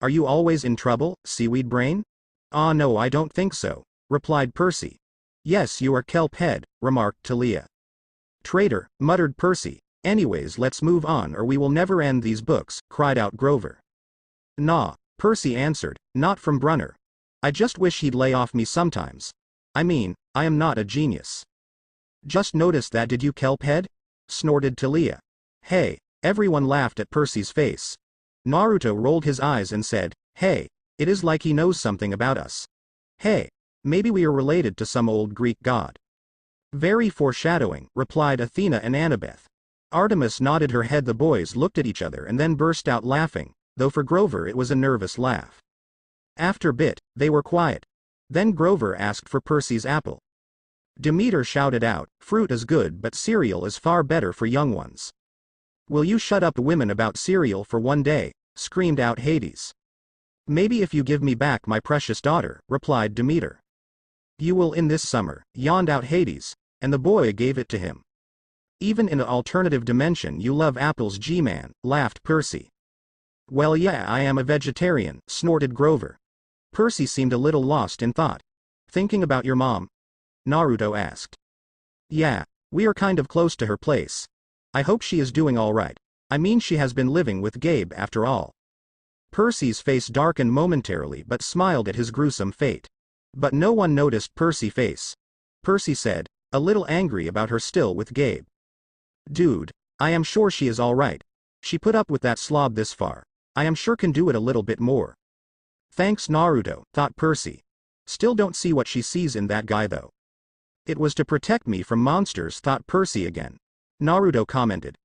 Are you always in trouble, seaweed brain?" "Ah no, I don't think so," replied Percy. "Yes, you are kelp head," remarked Talia. "Traitor," muttered Percy. "Anyways, let's move on or we will never end these books," cried out Grover. "Nah," Percy answered, "not from Brunner. I just wish he'd lay off me sometimes. I mean, I am not a genius." "Just noticed that, did you, kelp head?" snorted Talia. "Hey." Everyone laughed at Percy's face. Naruto rolled his eyes and said, "Hey, it is like he knows something about us. Hey, maybe we are related to some old Greek god." "Very foreshadowing," replied Athena and Annabeth. Artemis nodded her head. The boys looked at each other and then burst out laughing, though for Grover it was a nervous laugh. After a bit, they were quiet. Then Grover asked for Percy's apple. Demeter shouted out, "Fruit is good but cereal is far better for young ones." "Will you shut up, women, about cereal for one day?" screamed out Hades. "Maybe if you give me back my precious daughter," replied Demeter. "You will in this summer," yawned out Hades, and the boy gave it to him. "Even in an alternative dimension you love apples, G-man," laughed Percy. "Well yeah, I am a vegetarian," snorted Grover. Percy seemed a little lost in thought. "Thinking about your mom?" Naruto asked. "Yeah, we are kind of close to her place. I hope she is doing all right. I mean, she has been living with Gabe after all." Percy's face darkened momentarily but smiled at his gruesome fate. But no one noticed Percy's face. Percy said, a little angry about her still with Gabe. "Dude, I am sure she is all right. She put up with that slob this far. I am sure can do it a little bit more." "Thanks Naruto," thought Percy. "Still don't see what she sees in that guy though." "It was to protect me from monsters," thought Percy again. Naruto commented.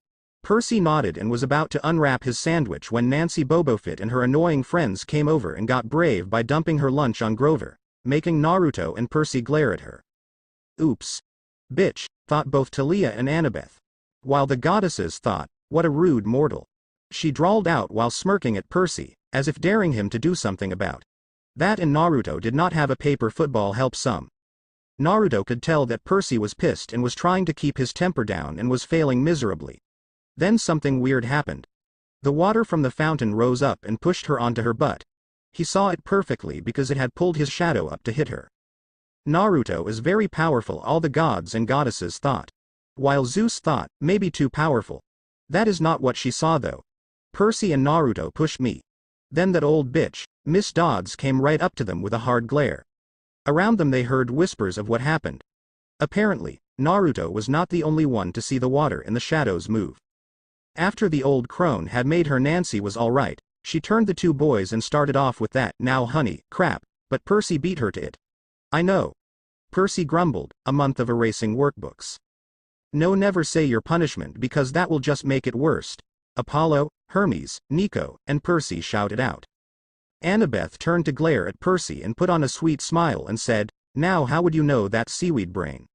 Percy nodded and was about to unwrap his sandwich when Nancy Bobofit and her annoying friends came over and got brave by dumping her lunch on Grover. making Naruto and Percy glare at her. Oops. Bitch, thought both Talia and Annabeth. While the goddesses thought, what a rude mortal. She drawled out while smirking at Percy, as if daring him to do something about that, and Naruto did not have a paper football help some. Naruto could tell that Percy was pissed and was trying to keep his temper down and was failing miserably. Then something weird happened. The water from the fountain rose up and pushed her onto her butt. He saw it perfectly because it had pulled his shadow up to hit her. Naruto is very powerful, all the gods and goddesses thought. While Zeus thought, maybe too powerful. That is not what she saw though. Percy and Naruto pushed me. Then that old bitch, Miss Dodds, came right up to them with a hard glare. Around them they heard whispers of what happened. Apparently, Naruto was not the only one to see the water and the shadows move. After the old crone had made her Nancy was alright, she turned the two boys and started off with that "now honey" crap, but Percy beat her to it. I know. Percy grumbled, a month of erasing workbooks. No, never say your punishment because that will just make it worse. Apollo, Hermes, Nico, and Percy shouted out. Annabeth turned to glare at Percy and put on a sweet smile and said, now how would you know that, seaweed brain?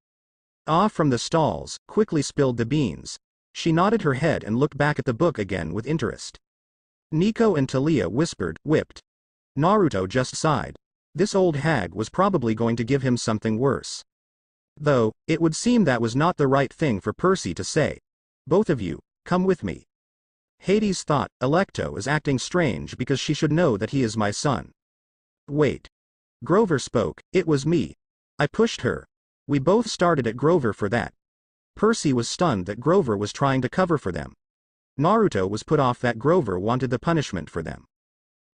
Ah, from the stalls, quickly spilled the beans. She nodded her head and looked back at the book again with interest. Nico and Talia whispered, whipped. Naruto just sighed. This old hag was probably going to give him something worse. Though, it would seem that was not the right thing for Percy to say. Both of you, come with me. Hades thought, Electo is acting strange because she should know that he is my son. Wait. Grover spoke, it was me. I pushed her. We both started at Grover for that. Percy was stunned that Grover was trying to cover for them. Naruto was put off that Grover wanted the punishment for them.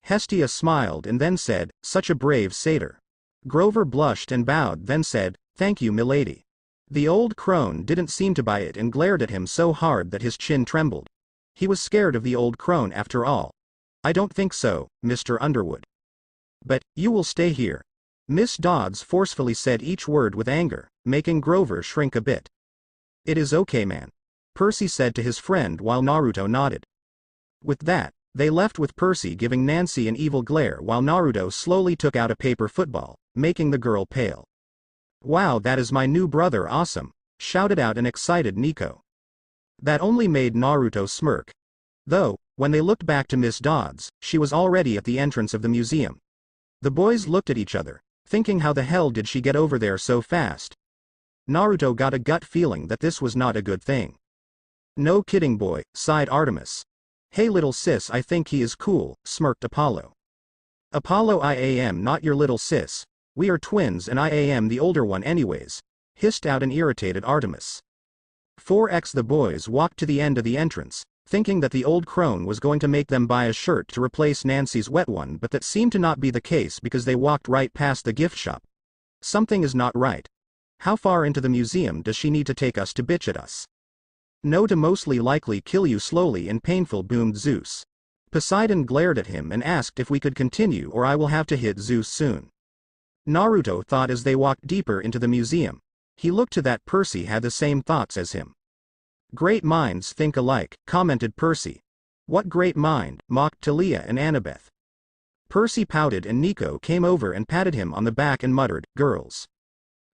Hestia smiled and then said, such a brave satyr. Grover blushed and bowed, then said, thank you, milady. The old crone didn't seem to buy it and glared at him so hard that his chin trembled. He was scared of the old crone after all. I don't think so, Mr. Underwood. But, you will stay here. Miss Dodds forcefully said each word with anger, making Grover shrink a bit. It is okay, man. Percy said to his friend while Naruto nodded. With that, they left with Percy giving Nancy an evil glare while Naruto slowly took out a paper football, making the girl pale. Wow, that is my new brother, awesome, shouted out an excited Nico. That only made Naruto smirk. Though, when they looked back to Miss Dodds, she was already at the entrance of the museum. The boys looked at each other, thinking how the hell did she get over there so fast? Naruto got a gut feeling that this was not a good thing. No kidding, boy, sighed Artemis. Hey little sis, I think he is cool, smirked Apollo. Apollo, I am not your little sis. We are twins and I am the older one anyways, hissed out an irritated Artemis. 4x the boys walked to the end of the entrance, thinking that the old crone was going to make them buy a shirt to replace Nancy's wet one, but that seemed to not be the case because they walked right past the gift shop. Something is not right. How far into the museum does she need to take us to bitch at us? No, to mostly likely kill you slowly and painful, boomed Zeus. Poseidon glared at him and asked if we could continue or I will have to hit Zeus soon. Naruto thought as they walked deeper into the museum. He looked to that Percy had the same thoughts as him. Great minds think alike, commented Percy. What great mind, mocked Talia and Annabeth. Percy pouted and Nico came over and patted him on the back and muttered, girls.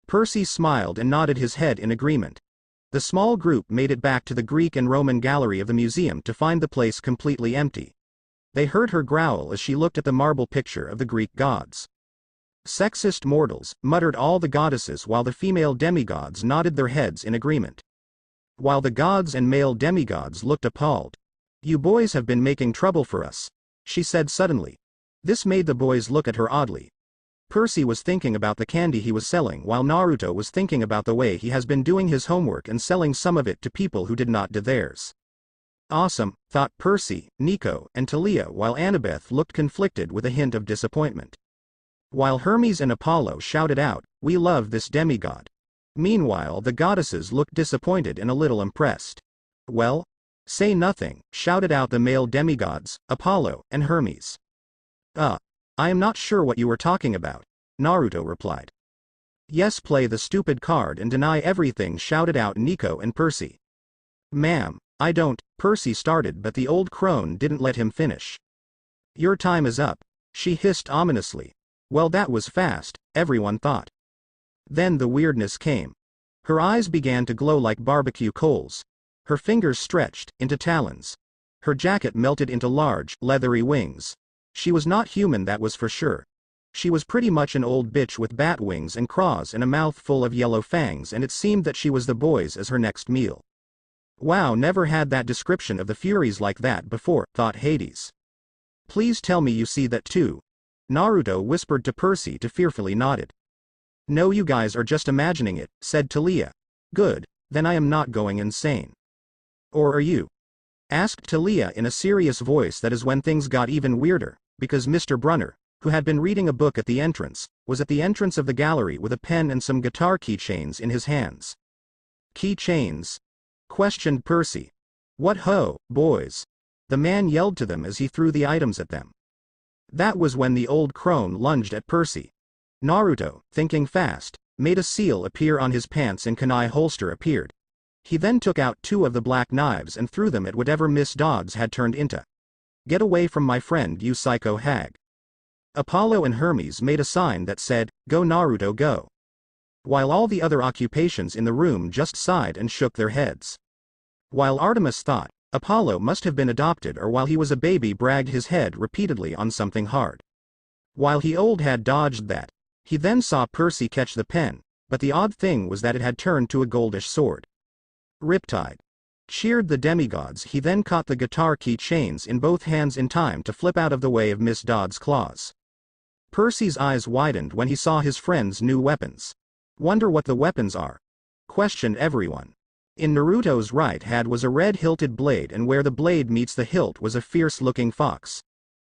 Percy smiled and nodded his head in agreement. The small group made it back to the Greek and Roman gallery of the museum to find the place completely empty. They heard her growl as she looked at the marble picture of the Greek gods. Sexist mortals, muttered all the goddesses while the female demigods nodded their heads in agreement. While the gods and male demigods looked appalled. You boys have been making trouble for us, she said suddenly. This made the boys look at her oddly. Percy was thinking about the candy he was selling while Naruto was thinking about the way he has been doing his homework and selling some of it to people who did not do theirs. Awesome, thought Percy, Nico, and Talia while Annabeth looked conflicted with a hint of disappointment. While Hermes and Apollo shouted out, we love this demigod. Meanwhile the goddesses looked disappointed and a little impressed. Well? Say nothing, shouted out the male demigods, Apollo and Hermes. I am not sure what you are talking about, Naruto replied. Yes, play the stupid card and deny everything, shouted out Nico and Percy. Ma'am, I don't, Percy started but the old crone didn't let him finish. Your time is up, she hissed ominously. Well, that was fast, everyone thought. Then the weirdness came. Her eyes began to glow like barbecue coals. Her fingers stretched into talons. Her jacket melted into large, leathery wings. She was not human, that was for sure. She was pretty much an old bitch with bat wings and claws and a mouth full of yellow fangs, and it seemed that she was the boys as her next meal. Wow, never had that description of the Furies like that before, thought Hades. Please tell me you see that too. Naruto whispered to Percy to fearfully nodded. No, you guys are just imagining it, said Talia. Good, then I am not going insane. Or are you? Asked Talia in a serious voice. That is when things got even weirder, because Mr. Brunner, who had been reading a book at the entrance, was at the entrance of the gallery with a pen and some guitar keychains in his hands. Keychains? Questioned Percy. What ho, boys? The man yelled to them as he threw the items at them. That was when the old crone lunged at Percy. Naruto, thinking fast, made a seal appear on his pants and kunai holster appeared. He then took out 2 of the black knives and threw them at whatever Miss Dodds had turned into. Get away from my friend, you psycho hag. Apollo and Hermes made a sign that said, Go Naruto go. While all the other occupations in the room just sighed and shook their heads. While Artemis thought, Apollo must have been adopted, or while he was a baby bragged his head repeatedly on something hard. While he had dodged that. He then saw Percy catch the pen, but the odd thing was that it had turned to a goldish sword. Riptide. Cheered the demigods. He then caught the guitar key chains in both hands in time to flip out of the way of Miss Dodd's claws. Percy's eyes widened when he saw his friend's new weapons. Wonder what the weapons are? Questioned everyone. In Naruto's right hand was a red-hilted blade, and where the blade meets the hilt was a fierce-looking fox.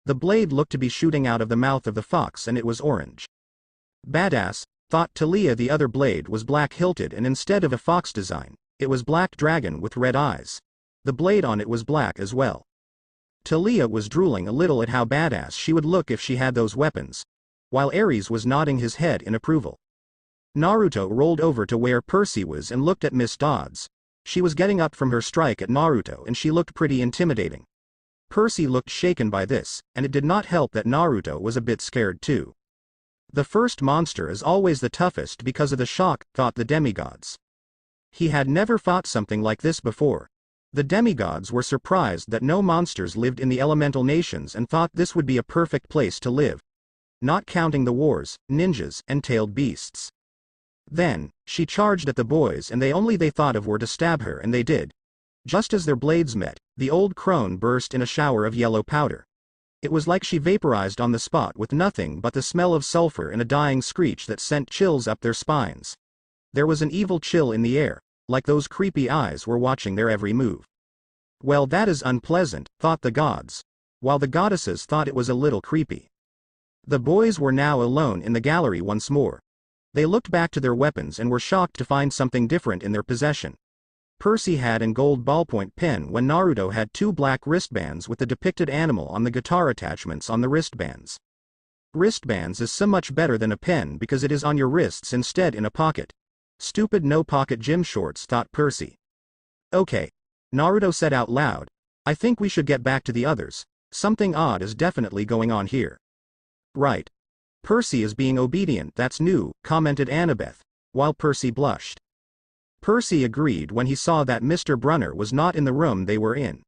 The blade looked to be shooting out of the mouth of the fox, and it was orange. Badass, thought Talia. The other blade was black-hilted, and instead of a fox design, it was black dragon with red eyes. The blade on it was black as well. Talia was drooling a little at how badass she would look if she had those weapons, while Ares was nodding his head in approval. Naruto rolled over to where Percy was and looked at Miss Dodds. She was getting up from her strike at Naruto, and she looked pretty intimidating. Percy looked shaken by this, and it did not help that Naruto was a bit scared too. The first monster is always the toughest because of the shock, thought the demigods. He had never fought something like this before. The demigods were surprised that no monsters lived in the elemental nations and thought this would be a perfect place to live. Not counting the wars, ninjas, and tailed beasts. Then, she charged at the boys, and they thought of were to stab her, and they did. Just as their blades met, the old crone burst in a shower of yellow powder. It was like she vaporized on the spot with nothing but the smell of sulfur and a dying screech that sent chills up their spines. There was an evil chill in the air, like those creepy eyes were watching their every move. Well, that is unpleasant, thought the gods, while the goddesses thought it was a little creepy. The boys were now alone in the gallery once more. They looked back to their weapons and were shocked to find something different in their possession. Percy had a gold ballpoint pen when Naruto had 2 black wristbands with the depicted animal on the guitar attachments on the wristbands. Wristbands is so much better than a pen because it is on your wrists instead in a pocket. Stupid no-pocket gym shorts, thought Percy. Okay. Naruto said out loud. I think we should get back to the others. Something odd is definitely going on here. Right. Percy is being obedient, that's new, commented Annabeth, while Percy blushed. Percy agreed when he saw that Mr. Brunner was not in the room they were in.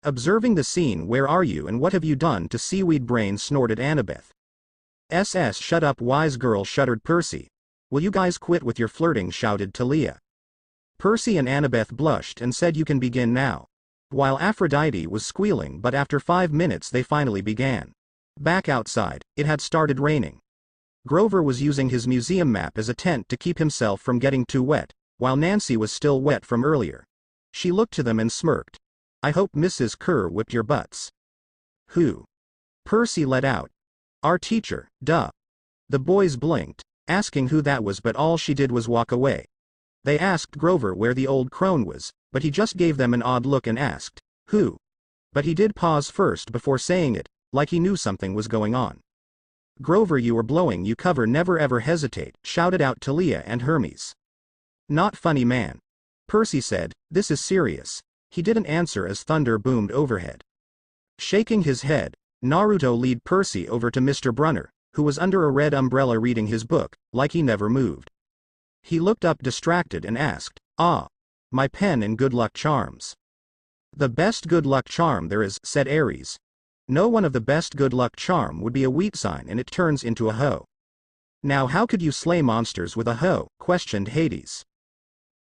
Observing the scene, where are you and what have you done to Seaweed Brain, snorted Annabeth. Shut up, wise girl, shuddered Percy. Will you guys quit with your flirting, shouted Talia. Percy and Annabeth blushed and said you can begin now. While Aphrodite was squealing, but after 5 minutes they finally began. Back outside, it had started raining. Grover was using his museum map as a tent to keep himself from getting too wet, while Nancy was still wet from earlier. She looked to them and smirked. I hope Mrs. Kerr whipped your butts. Who? Percy let out. Our teacher, duh. The boys blinked, asking who that was, but all she did was walk away. They asked Grover where the old crone was, but he just gave them an odd look and asked, who? But he did pause first before saying it, like he knew something was going on. Grover, you are blowing, you cover, never ever hesitate, shouted out Talia and Hermes. Not funny, man. Percy said, this is serious. He didn't answer as thunder boomed overhead. Shaking his head, Naruto led Percy over to Mr. Brunner, who was under a red umbrella reading his book, like he never moved. He looked up distracted and asked, "Ah, my pen and good luck charms." "The best good luck charm there is," said Ares. "No one of the best good luck charm would be a wheat sign and it turns into a hoe." "Now how could you slay monsters with a hoe?" questioned Hades.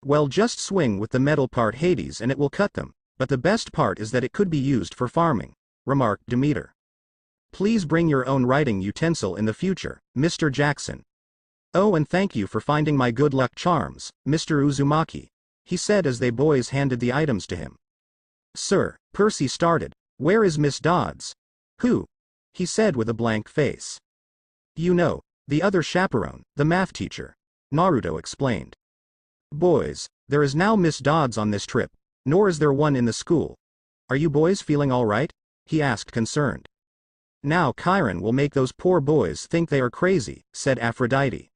"Well, just swing with the metal part, Hades, and it will cut them, but the best part is that it could be used for farming," remarked Demeter. "Please bring your own writing utensil in the future, Mr. Jackson." "Oh, and thank you for finding my good luck charms, Mr. Uzumaki," he said as they boys handed the items to him. "Sir," Percy started, "where is Miss Dodds?" "Who?" he said with a blank face. "You know, the other chaperone, the math teacher," Naruto explained. "Boys, there is now Miss Dodds on this trip, nor is there one in the school. Are you boys feeling all right?" he asked concerned. "Now Chiron will make those poor boys think they are crazy," said Aphrodite.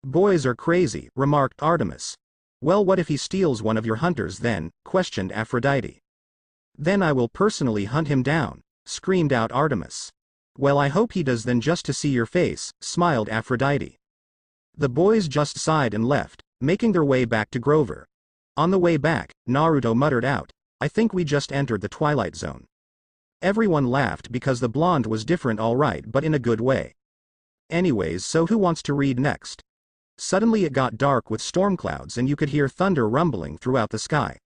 "Boys are crazy," remarked Artemis. "Well, what if he steals one of your hunters then?" questioned Aphrodite. "Then I will personally hunt him down," screamed out Artemis. "Well, I hope he does then, just to see your face," smiled Aphrodite. The boys just sighed and left, making their way back to Grover. On the way back, Naruto muttered out, "I think we just entered the Twilight Zone." Everyone laughed because the blonde was different, all right, but in a good way. Anyways, so who wants to read next? Suddenly it got dark with storm clouds and you could hear thunder rumbling throughout the sky.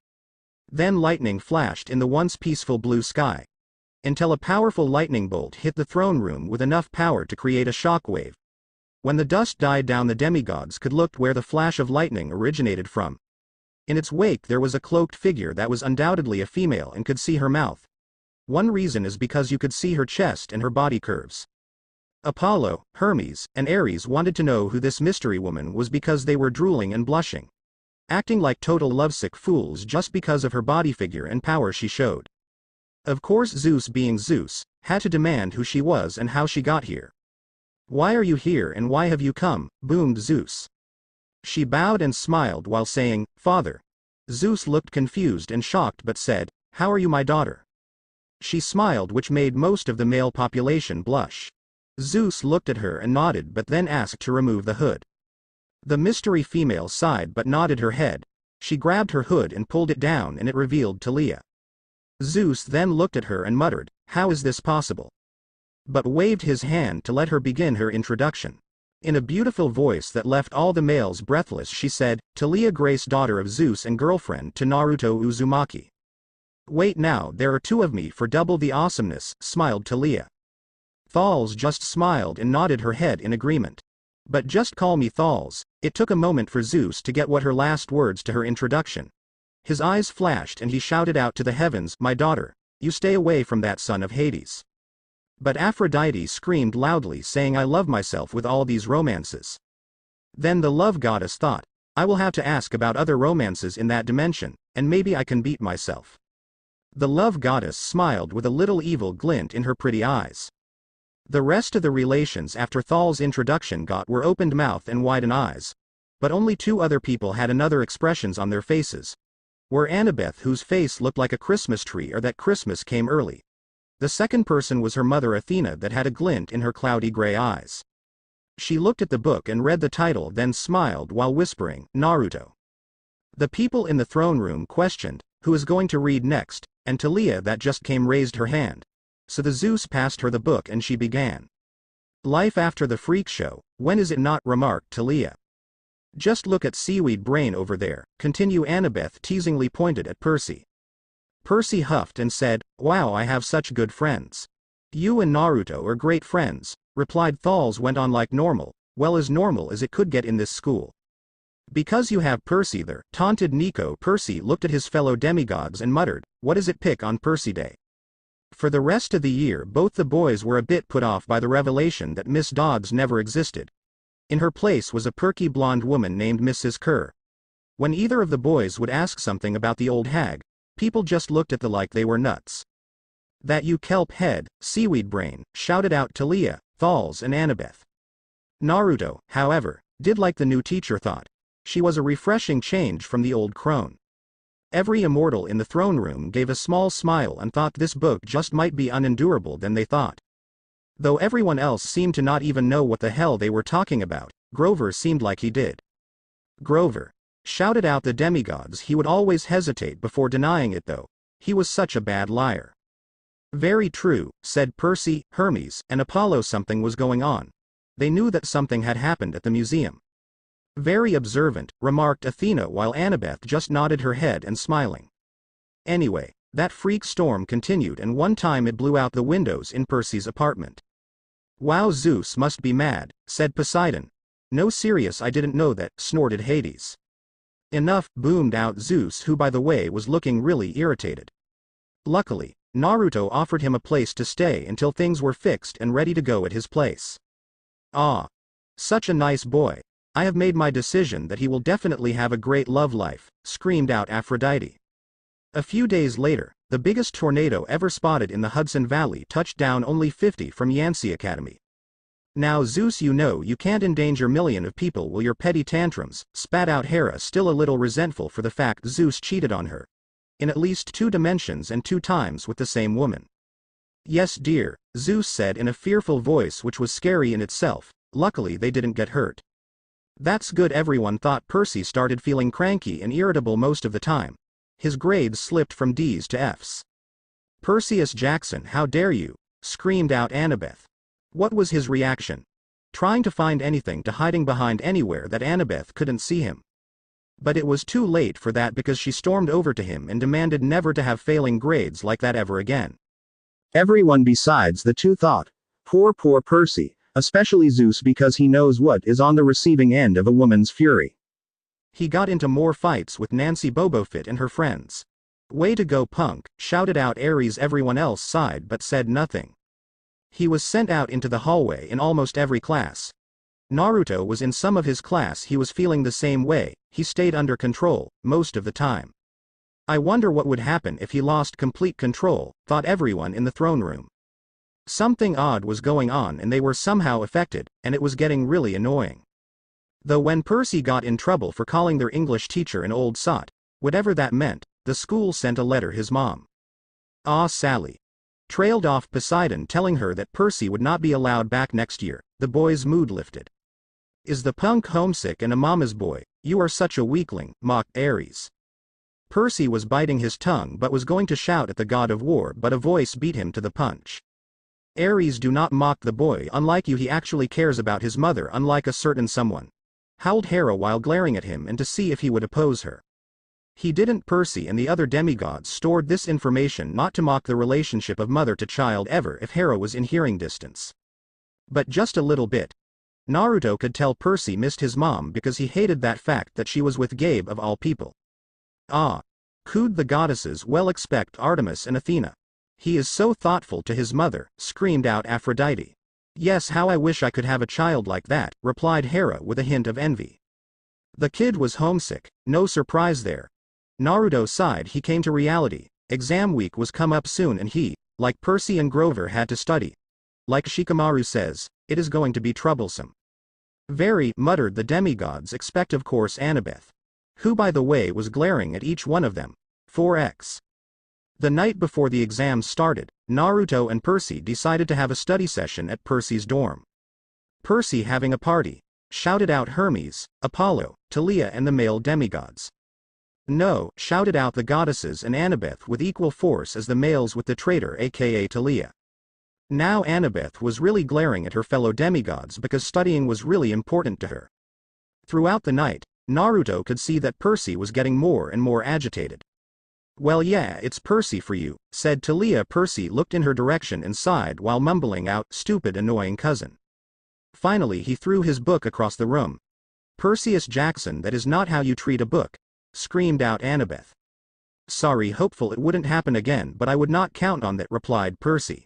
Then lightning flashed in the once peaceful blue sky. Until a powerful lightning bolt hit the throne room with enough power to create a shockwave. When the dust died down, the demigods could look where the flash of lightning originated from. In its wake there was a cloaked figure that was undoubtedly a female and could see her mouth. One reason is because you could see her chest and her body curves. Apollo, Hermes, and Ares wanted to know who this mystery woman was because they were drooling and blushing, acting like total lovesick fools just because of her body figure and power she showed. Of course, Zeus, being Zeus, had to demand who she was and how she got here. "Why are you here and why have you come?" boomed Zeus. She bowed and smiled while saying, "Father." Zeus looked confused and shocked but said, "How are you, my daughter?" She smiled, which made most of the male population blush. Zeus looked at her and nodded but then asked to remove the hood. The mystery female sighed but nodded her head. She grabbed her hood and pulled it down and it revealed Talia. Zeus then looked at her and muttered, "How is this possible?" but waved his hand to let her begin her introduction. In a beautiful voice that left all the males breathless, she said, "Talia Grace, daughter of Zeus and girlfriend to Naruto Uzumaki." "Wait, now there are two of me for double the awesomeness," smiled Talia. Thals just smiled and nodded her head in agreement. "But just call me Thals." It took a moment for Zeus to get what her last words to her introduction. His eyes flashed and he shouted out to the heavens, "My daughter, you stay away from that son of Hades." But Aphrodite screamed loudly, saying, "I love myself with all these romances." Then the love goddess thought, "I will have to ask about other romances in that dimension, and maybe I can beat myself." The love goddess smiled with a little evil glint in her pretty eyes. The rest of the relations after Thal's introduction were opened mouth and widened eyes. But only two other people had another expressions on their faces. Were Annabeth, whose face looked like a Christmas tree or that Christmas came early. The second person was her mother Athena, that had a glint in her cloudy gray eyes. She looked at the book and read the title, then smiled while whispering, "Naruto." The people in the throne room questioned, "Who is going to read next?" and Talia, that just came, raised her hand. So the Zeus passed her the book and she began. "Life after the freak show, when is it not?" remarked Talia. "Just look at Seaweed Brain over there," continue Annabeth teasingly pointed at Percy. Percy huffed and said, "Wow, I have such good friends." "You and Naruto are great friends," replied Thals, went on like normal, "well, as normal as it could get in this school." "Because you have Percy there," taunted Nico. Percy looked at his fellow demigods and muttered, "What does it pick on Percy Day?" For the rest of the year both the boys were a bit put off by the revelation that Miss Dodds never existed. In her place was a perky blonde woman named Mrs. Kerr. When either of the boys would ask something about the old hag, people just looked at them like they were nuts. "That you kelp head, Seaweed Brain," shouted out Talia, Thals and Annabeth. Naruto, however, did like the new teacher thought. She was a refreshing change from the old crone. Every immortal in the throne room gave a small smile and thought this book just might be unendurable than they thought. Though everyone else seemed to not even know what the hell they were talking about, Grover seemed like he did. Grover! Shouted out the demigods. He would always hesitate before denying it though. He was such a bad liar. Very true, said Percy, Hermes, and Apollo. Something was going on. They knew that something had happened at the museum. Very observant, remarked Athena while Annabeth just nodded her head and smiling. Anyway, that freak storm continued and one time it blew out the windows in Percy's apartment. Wow, Zeus must be mad, said Poseidon. No, serious, I didn't know that, snorted Hades. Enough, boomed out Zeus, who by the way was looking really irritated. Luckily, Naruto offered him a place to stay until things were fixed and ready to go at his place. Ah. Such a nice boy. I have made my decision that he will definitely have a great love life, screamed out Aphrodite. A few days later, the biggest tornado ever spotted in the Hudson Valley touched down only 50 from Yancey Academy. Now Zeus, you know you can't endanger millions of people with your petty tantrums, spat out Hera, still a little resentful for the fact Zeus cheated on her. In at least 2 dimensions and 2 times with the same woman. Yes dear, Zeus said in a fearful voice which was scary in itself. Luckily they didn't get hurt. That's good. Everyone thought Percy started feeling cranky and irritable most of the time. His grades slipped from D's to F's. Perseus Jackson, how dare you, screamed out Annabeth. What was his reaction? Trying to find anything to hiding behind anywhere that Annabeth couldn't see him. But it was too late for that because she stormed over to him and demanded never to have failing grades like that ever again.
Everyone besides the two thought, poor Percy, especially Zeus, because he knows what is on the receiving end of a woman's fury.
He got into more fights with Nancy Bobofit and her friends. Way to go, punk, shouted out Ares. Everyone else sighed but said nothing. He was sent out into the hallway in almost every class. Naruto was in some of his class. He was feeling the same way. He stayed under control most of the time. I wonder what would happen if he lost complete control, thought everyone in the throne room. Something odd was going on and they were somehow affected, and it was getting really annoying. Though when Percy got in trouble for calling their English teacher an old sot, whatever that meant, the school sent a letter his mom. Sally. Trailed off Poseidon telling her that Percy would not be allowed back next year. The boy's mood lifted. Is the punk homesick and a mama's boy? You are such a weakling, mocked Ares. Percy was biting his tongue but was going to shout at the god of war, but a voice beat him to the punch. Ares, do not mock the boy. Unlike you, he actually cares about his mother, unlike a certain someone. Howled Hera while glaring at him and to see if he would oppose her. He didn't. Percy and the other demigods stored this information not to mock the relationship of mother to child ever if Hera was in hearing distance. But just a little bit. Naruto could tell Percy missed his mom because he hated that fact that she was with Gabe of all people. Cooed the goddesses. Well, expect Artemis and Athena. He is so thoughtful to his mother, screamed out Aphrodite. Yes, how I wish I could have a child like that, replied Hera with a hint of envy. The kid was homesick, no surprise there. Naruto sighed. He came to reality. Exam week was come up soon and he, like Percy and Grover, had to study. Like Shikamaru says, it is going to be troublesome. Very, muttered the demigods. Expect of course Annabeth. Who by the way was glaring at each one of them. 4x. The night before the exams started, Naruto and Percy decided to have a study session at Percy's dorm. Percy having a party, shouted out Hermes, Apollo, Talia and the male demigods. No, shouted out the goddesses and Annabeth with equal force as the males with the traitor aka Talia. Now Annabeth was really glaring at her fellow demigods because studying was really important to her. Throughout the night, Naruto could see that Percy was getting more and more agitated. Well, yeah, it's Percy for you, said Talia. Percy looked in her direction and sighed while mumbling out, stupid annoying cousin. Finally he threw his book across the room. Perseus Jackson, that is not how you treat a book, screamed out Annabeth. Sorry, hopeful it wouldn't happen again, but I would not count on that, replied Percy.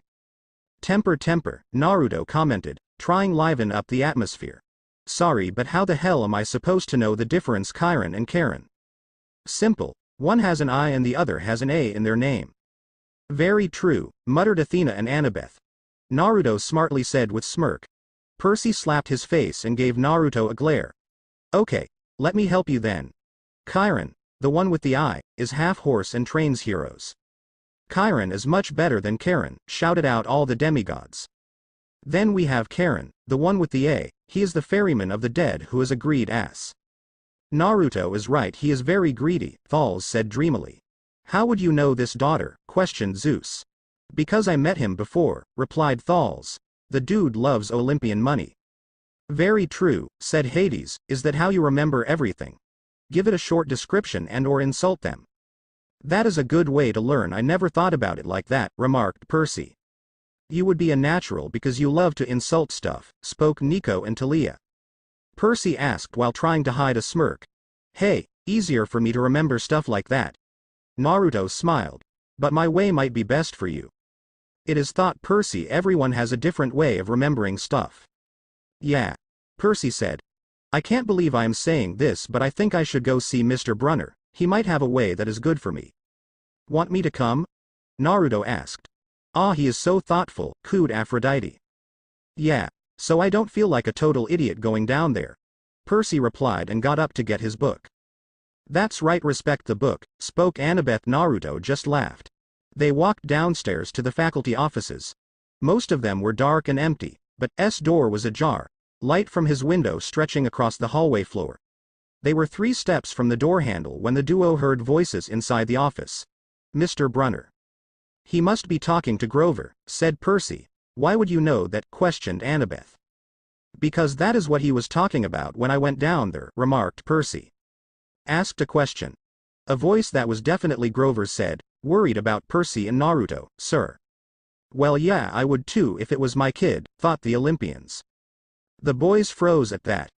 Temper, Naruto commented, trying liven up the atmosphere. Sorry, but how the hell am I supposed to know the difference? Chiron and Karen. Simple. One has an I and the other has an A in their name. Very true, muttered Athena and Annabeth. Naruto smartly said with smirk. Percy slapped his face and gave Naruto a glare. Okay, let me help you then. Chiron, the one with the I, is half horse and trains heroes. Chiron is much better than Karen, shouted out all the demigods. Then we have Karen, the one with the A, he is the ferryman of the dead who is a greed ass. Naruto is right, he is very greedy, Thalz said dreamily. How would you know this daughter? Questioned Zeus. Because I met him before, replied Thalz. The dude loves Olympian money. Very true, said Hades, is that how you remember everything? Give it a short description and or insult them. That is a good way to learn, I never thought about it like that, remarked Percy. You would be a natural because you love to insult stuff, spoke Nico and Talia. Percy asked while trying to hide a smirk. Hey, easier for me to remember stuff like that. Naruto smiled. But my way might be best for you. It is thought, Percy, everyone has a different way of remembering stuff. Yeah. Percy said. I can't believe I am saying this, but I think I should go see Mr. Brunner, he might have a way that is good for me. Want me to come? Naruto asked. Ah, he is so thoughtful, cooed Aphrodite. Yeah. So I don't feel like a total idiot going down there. Percy replied and got up to get his book. That's right, respect the book, spoke Annabeth. Naruto just laughed. They walked downstairs to the faculty offices. Most of them were dark and empty, but S door was ajar, light from his window stretching across the hallway floor. They were 3 steps from the door handle when the duo heard voices inside the office. Mr. Brunner. He must be talking to Grover, said Percy. Why would you know that? Questioned Annabeth. Because that is what he was talking about when I went down there, remarked Percy. Asked a question. A voice that was definitely Grover's said, worried about Percy and Naruto, sir. Well, yeah, I would too if it was my kid, thought the Olympians. The boys froze at that.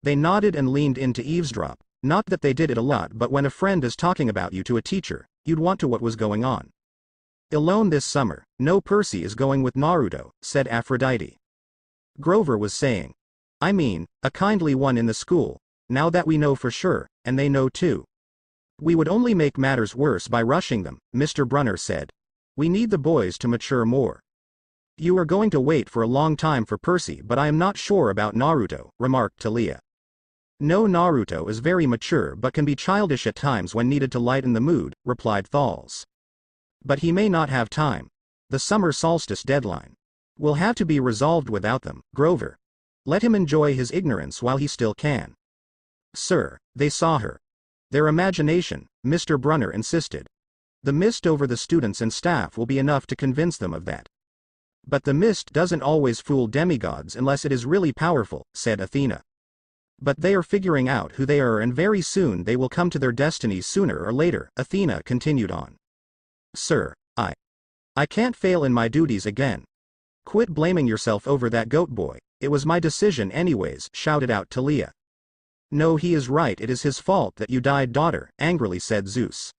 They nodded and leaned in to eavesdrop, not that they did it a lot, but when a friend is talking about you to a teacher, you'd want to know what was going on. Alone this summer, no, Percy is going with Naruto, said Aphrodite. Grover was saying. I mean, a kindly one in the school, now that we know for sure, and they know too. We would only make matters worse by rushing them, Mr. Brunner said. We need the boys to mature more. You are going to wait for a long time for Percy, but I am not sure about Naruto, remarked Talia. No, Naruto is very mature but can be childish at times when needed to lighten the mood, replied Thalz. But he may not have time. The summer solstice deadline will have to be resolved without them, Grover. Let him enjoy his ignorance while he still can. Sir, they saw her. Their imagination, Mr. Brunner insisted. The mist over the students and staff will be enough to convince them of that. But the mist doesn't always fool demigods unless it is really powerful, said Athena. But they are figuring out who they are and very soon they will come to their destinies sooner or later, Athena continued on. Sir, I can't fail in my duties again. Quit blaming yourself over that goat boy, it was my decision anyways, shouted out Talia. No, he is right, it is his fault that you died, daughter, angrily said Zeus.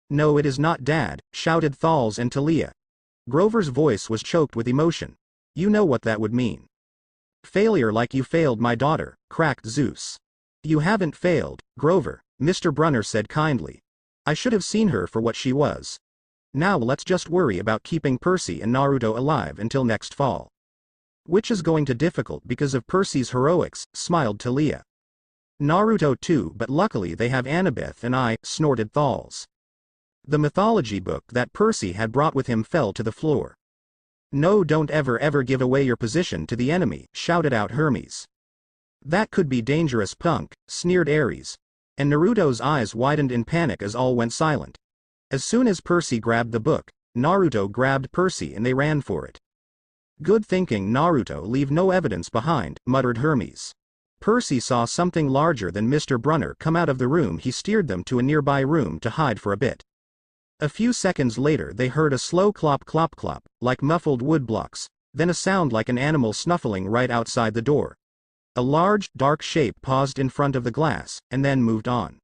No, it is not, Dad, shouted Thalz and Talia. Grover's voice was choked with emotion. You know what that would mean. Failure like you failed my daughter, cracked Zeus. You haven't failed, Grover, Mr. Brunner said kindly. I should have seen her for what she was. Now let's just worry about keeping Percy and Naruto alive until next fall. Which is going to be difficult because of Percy's heroics, smiled Talia. Naruto too, but luckily they have Annabeth and I, snorted Thalz. The mythology book that Percy had brought with him fell to the floor. No, don't ever give away your position to the enemy, shouted out Hermes. That could be dangerous, punk, sneered Ares. And Naruto's eyes widened in panic as all went silent. As soon as Percy grabbed the book, Naruto grabbed Percy and they ran for it. Good thinking, Naruto, leave no evidence behind, muttered Hermes. Percy saw something larger than Mr. Brunner come out of the room. He steered them to a nearby room to hide for a bit. A few seconds later they heard a slow clop clop clop, like muffled wood blocks, then a sound like an animal snuffling right outside the door. A large, dark shape paused in front of the glass, and then moved on.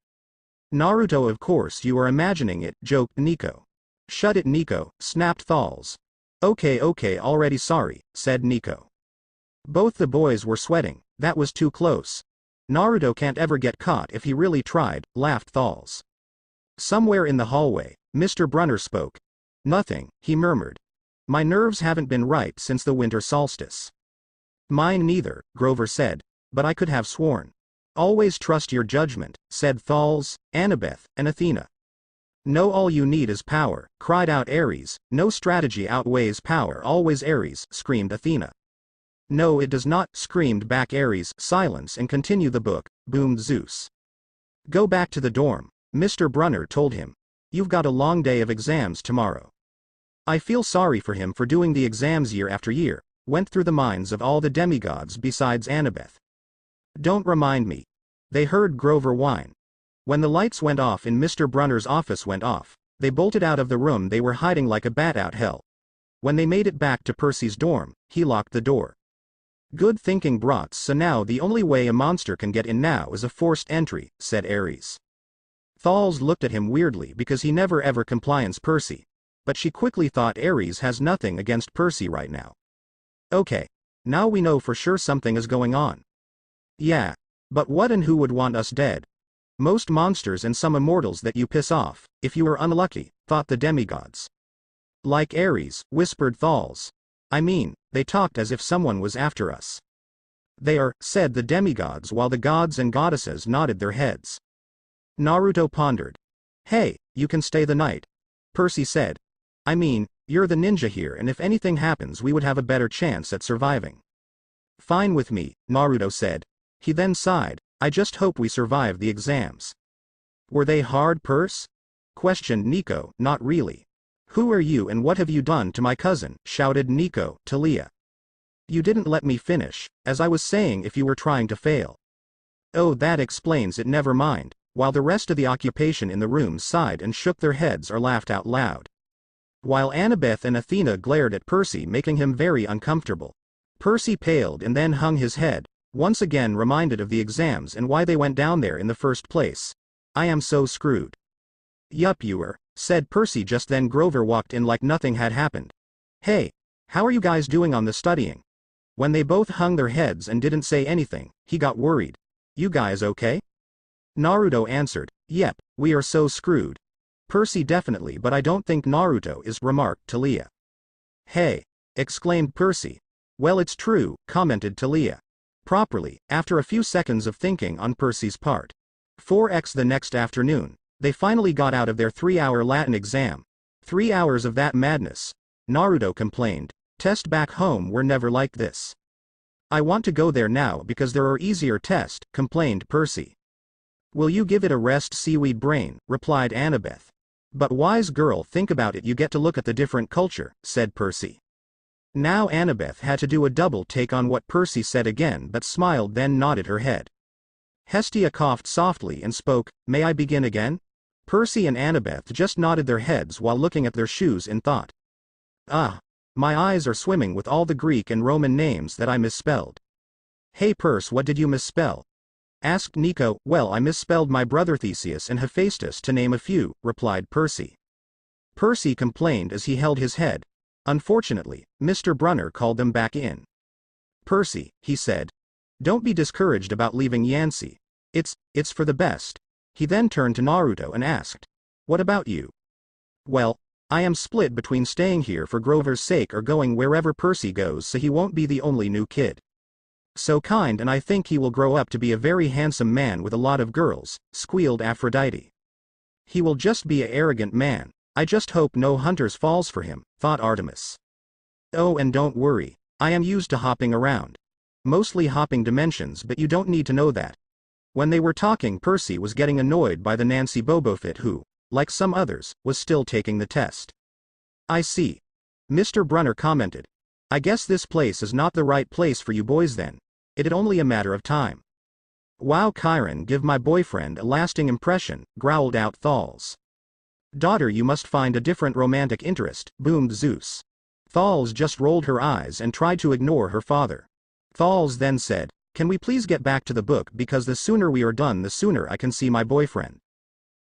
Naruto, of course you are imagining it, joked Nico. Shut it, Nico, snapped Thalz. Okay, already sorry, said Nico. Both the boys were sweating, that was too close. Naruto can't ever get caught if he really tried, laughed Thalz. Somewhere in the hallway, Mr. Brunner spoke. Nothing, he murmured. My nerves haven't been right since the winter solstice. Mine neither, Grover said, but I could have sworn. Always trust your judgment, said Thalz, Annabeth, and Athena. No, all you need is power, cried out Ares. No strategy outweighs power always, Ares, screamed Athena. No, it does not, screamed back Ares. Silence and continue the book, boomed Zeus. Go back to the dorm, Mr. Brunner told him. You've got a long day of exams tomorrow. I feel sorry for him for doing the exams year after year, went through the minds of all the demigods besides Annabeth. Don't remind me. They heard Grover whine. When the lights went off in Mr. Brunner's office went off, they bolted out of the room they were hiding like a bat out hell. When they made it back to Percy's dorm, he locked the door. Good thinking, brats. So now the only way a monster can get in now is a forced entry, said Ares. Thalls looked at him weirdly because he never ever compliance Percy. But she quickly thought Ares has nothing against Percy right now. Okay. Now we know for sure something is going on. Yeah. But what and who would want us dead? Most monsters and some immortals that you piss off, if you are unlucky, thought the demigods. Like Ares, whispered Thalls. I mean, they talked as if someone was after us. They are, said the demigods while the gods and goddesses nodded their heads. Naruto pondered. Hey, you can stay the night. Percy said. I mean, you're the ninja here and if anything happens we would have a better chance at surviving. Fine with me, Naruto said. He then sighed, I just hope we survive the exams. Were they hard, Percy? Questioned Nico. Not really. Who are you and what have you done to my cousin? Shouted Nico to Leah. You didn't let me finish, as I was saying if you were trying to fail. Oh, that explains it, never mind, while the rest of the occupation in the room sighed and shook their heads or laughed out loud. While Annabeth and Athena glared at Percy, making him very uncomfortable. Percy paled and then hung his head, once again reminded of the exams and why they went down there in the first place. I am so screwed. Yup, you are, said Percy. Just then Grover walked in like nothing had happened. Hey, how are you guys doing on the studying? When they both hung their heads and didn't say anything, he got worried. You guys okay? Naruto answered, yep, we are so screwed. Percy definitely, but I don't think Naruto is, remarked Talia. Hey, exclaimed Percy. Well, it's true, commented Talia. Properly, after a few seconds of thinking on Percy's part. 4x the next afternoon, they finally got out of their 3-hour Latin exam. 3 hours of that madness. Naruto complained. Tests back home were never like this. I want to go there now because there are easier tests, complained Percy. Will you give it a rest, seaweed brain, replied Annabeth. But wise girl, think about it, you get to look at the different culture, said Percy. Now Annabeth had to do a double take on what Percy said again but smiled then nodded her head. Hestia coughed softly and spoke, may I begin again? Percy and Annabeth just nodded their heads while looking at their shoes in thought. Ah. My eyes are swimming with all the Greek and Roman names that I misspelled. Hey Percy, what did you misspell? Asked Nico. Well, I misspelled my brother Theseus and Hephaestus to name a few, replied Percy. Percy complained as he held his head. Unfortunately, Mr. Brunner called them back in. Percy, he said. Don't be discouraged about leaving Yancey. It's for the best. He then turned to Naruto and asked. What about you? Well, I am split between staying here for Grover's sake or going wherever Percy goes so he won't be the only new kid. So kind, and I think he will grow up to be a very handsome man with a lot of girls, squealed Aphrodite. He will just be a arrogant man. I just hope no hunters falls for him, thought Artemis. Oh, and don't worry, I am used to hopping around. Mostly hopping dimensions, but you don't need to know that. When they were talking, Percy was getting annoyed by the Nancy Bobofit who, like some others, was still taking the test. I see. Mr. Brunner commented. I guess this place is not the right place for you boys then. It's only a matter of time. Wow, Chiron, give my boyfriend a lasting impression, growled out Thalls. Daughter, you must find a different romantic interest, boomed Zeus. Thalls just rolled her eyes and tried to ignore her father. Thalls then said, can we please get back to the book because the sooner we are done the sooner I can see my boyfriend.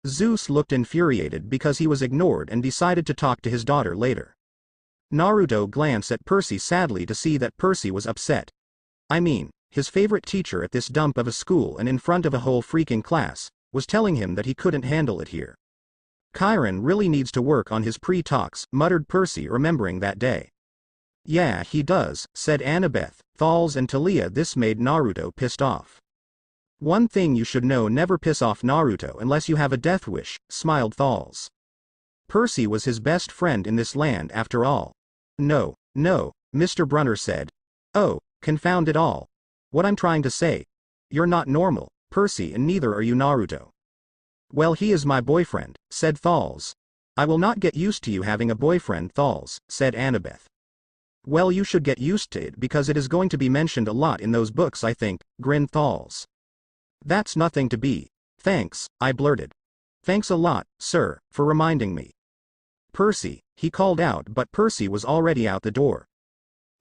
Zeus looked infuriated because he was ignored and decided to talk to his daughter later. Naruto glanced at Percy sadly to see that Percy was upset. I mean, his favorite teacher at this dump of a school and in front of a whole freaking class, was telling him that he couldn't handle it here. Chiron really needs to work on his pre-talks, muttered Percy remembering that day. Yeah, he does, said Annabeth, Thalls and Talia. This made Naruto pissed off. One thing you should know, never piss off Naruto unless you have a death wish, smiled Thalls. Percy was his best friend in this land after all. No, Mr. Brunner said. Oh, Confound it all. What I'm trying to say. You're not normal, Percy, and neither are you Naruto. Well, he is my boyfriend, said Thalz. I will not get used to you having a boyfriend, Thalz, said Annabeth. Well, you should get used to it because it is going to be mentioned a lot in those books, I think, grinned Thalz. That's nothing to be. Thanks, I blurted. Thanks a lot, sir, for reminding me. Percy, he called out, but Percy was already out the door.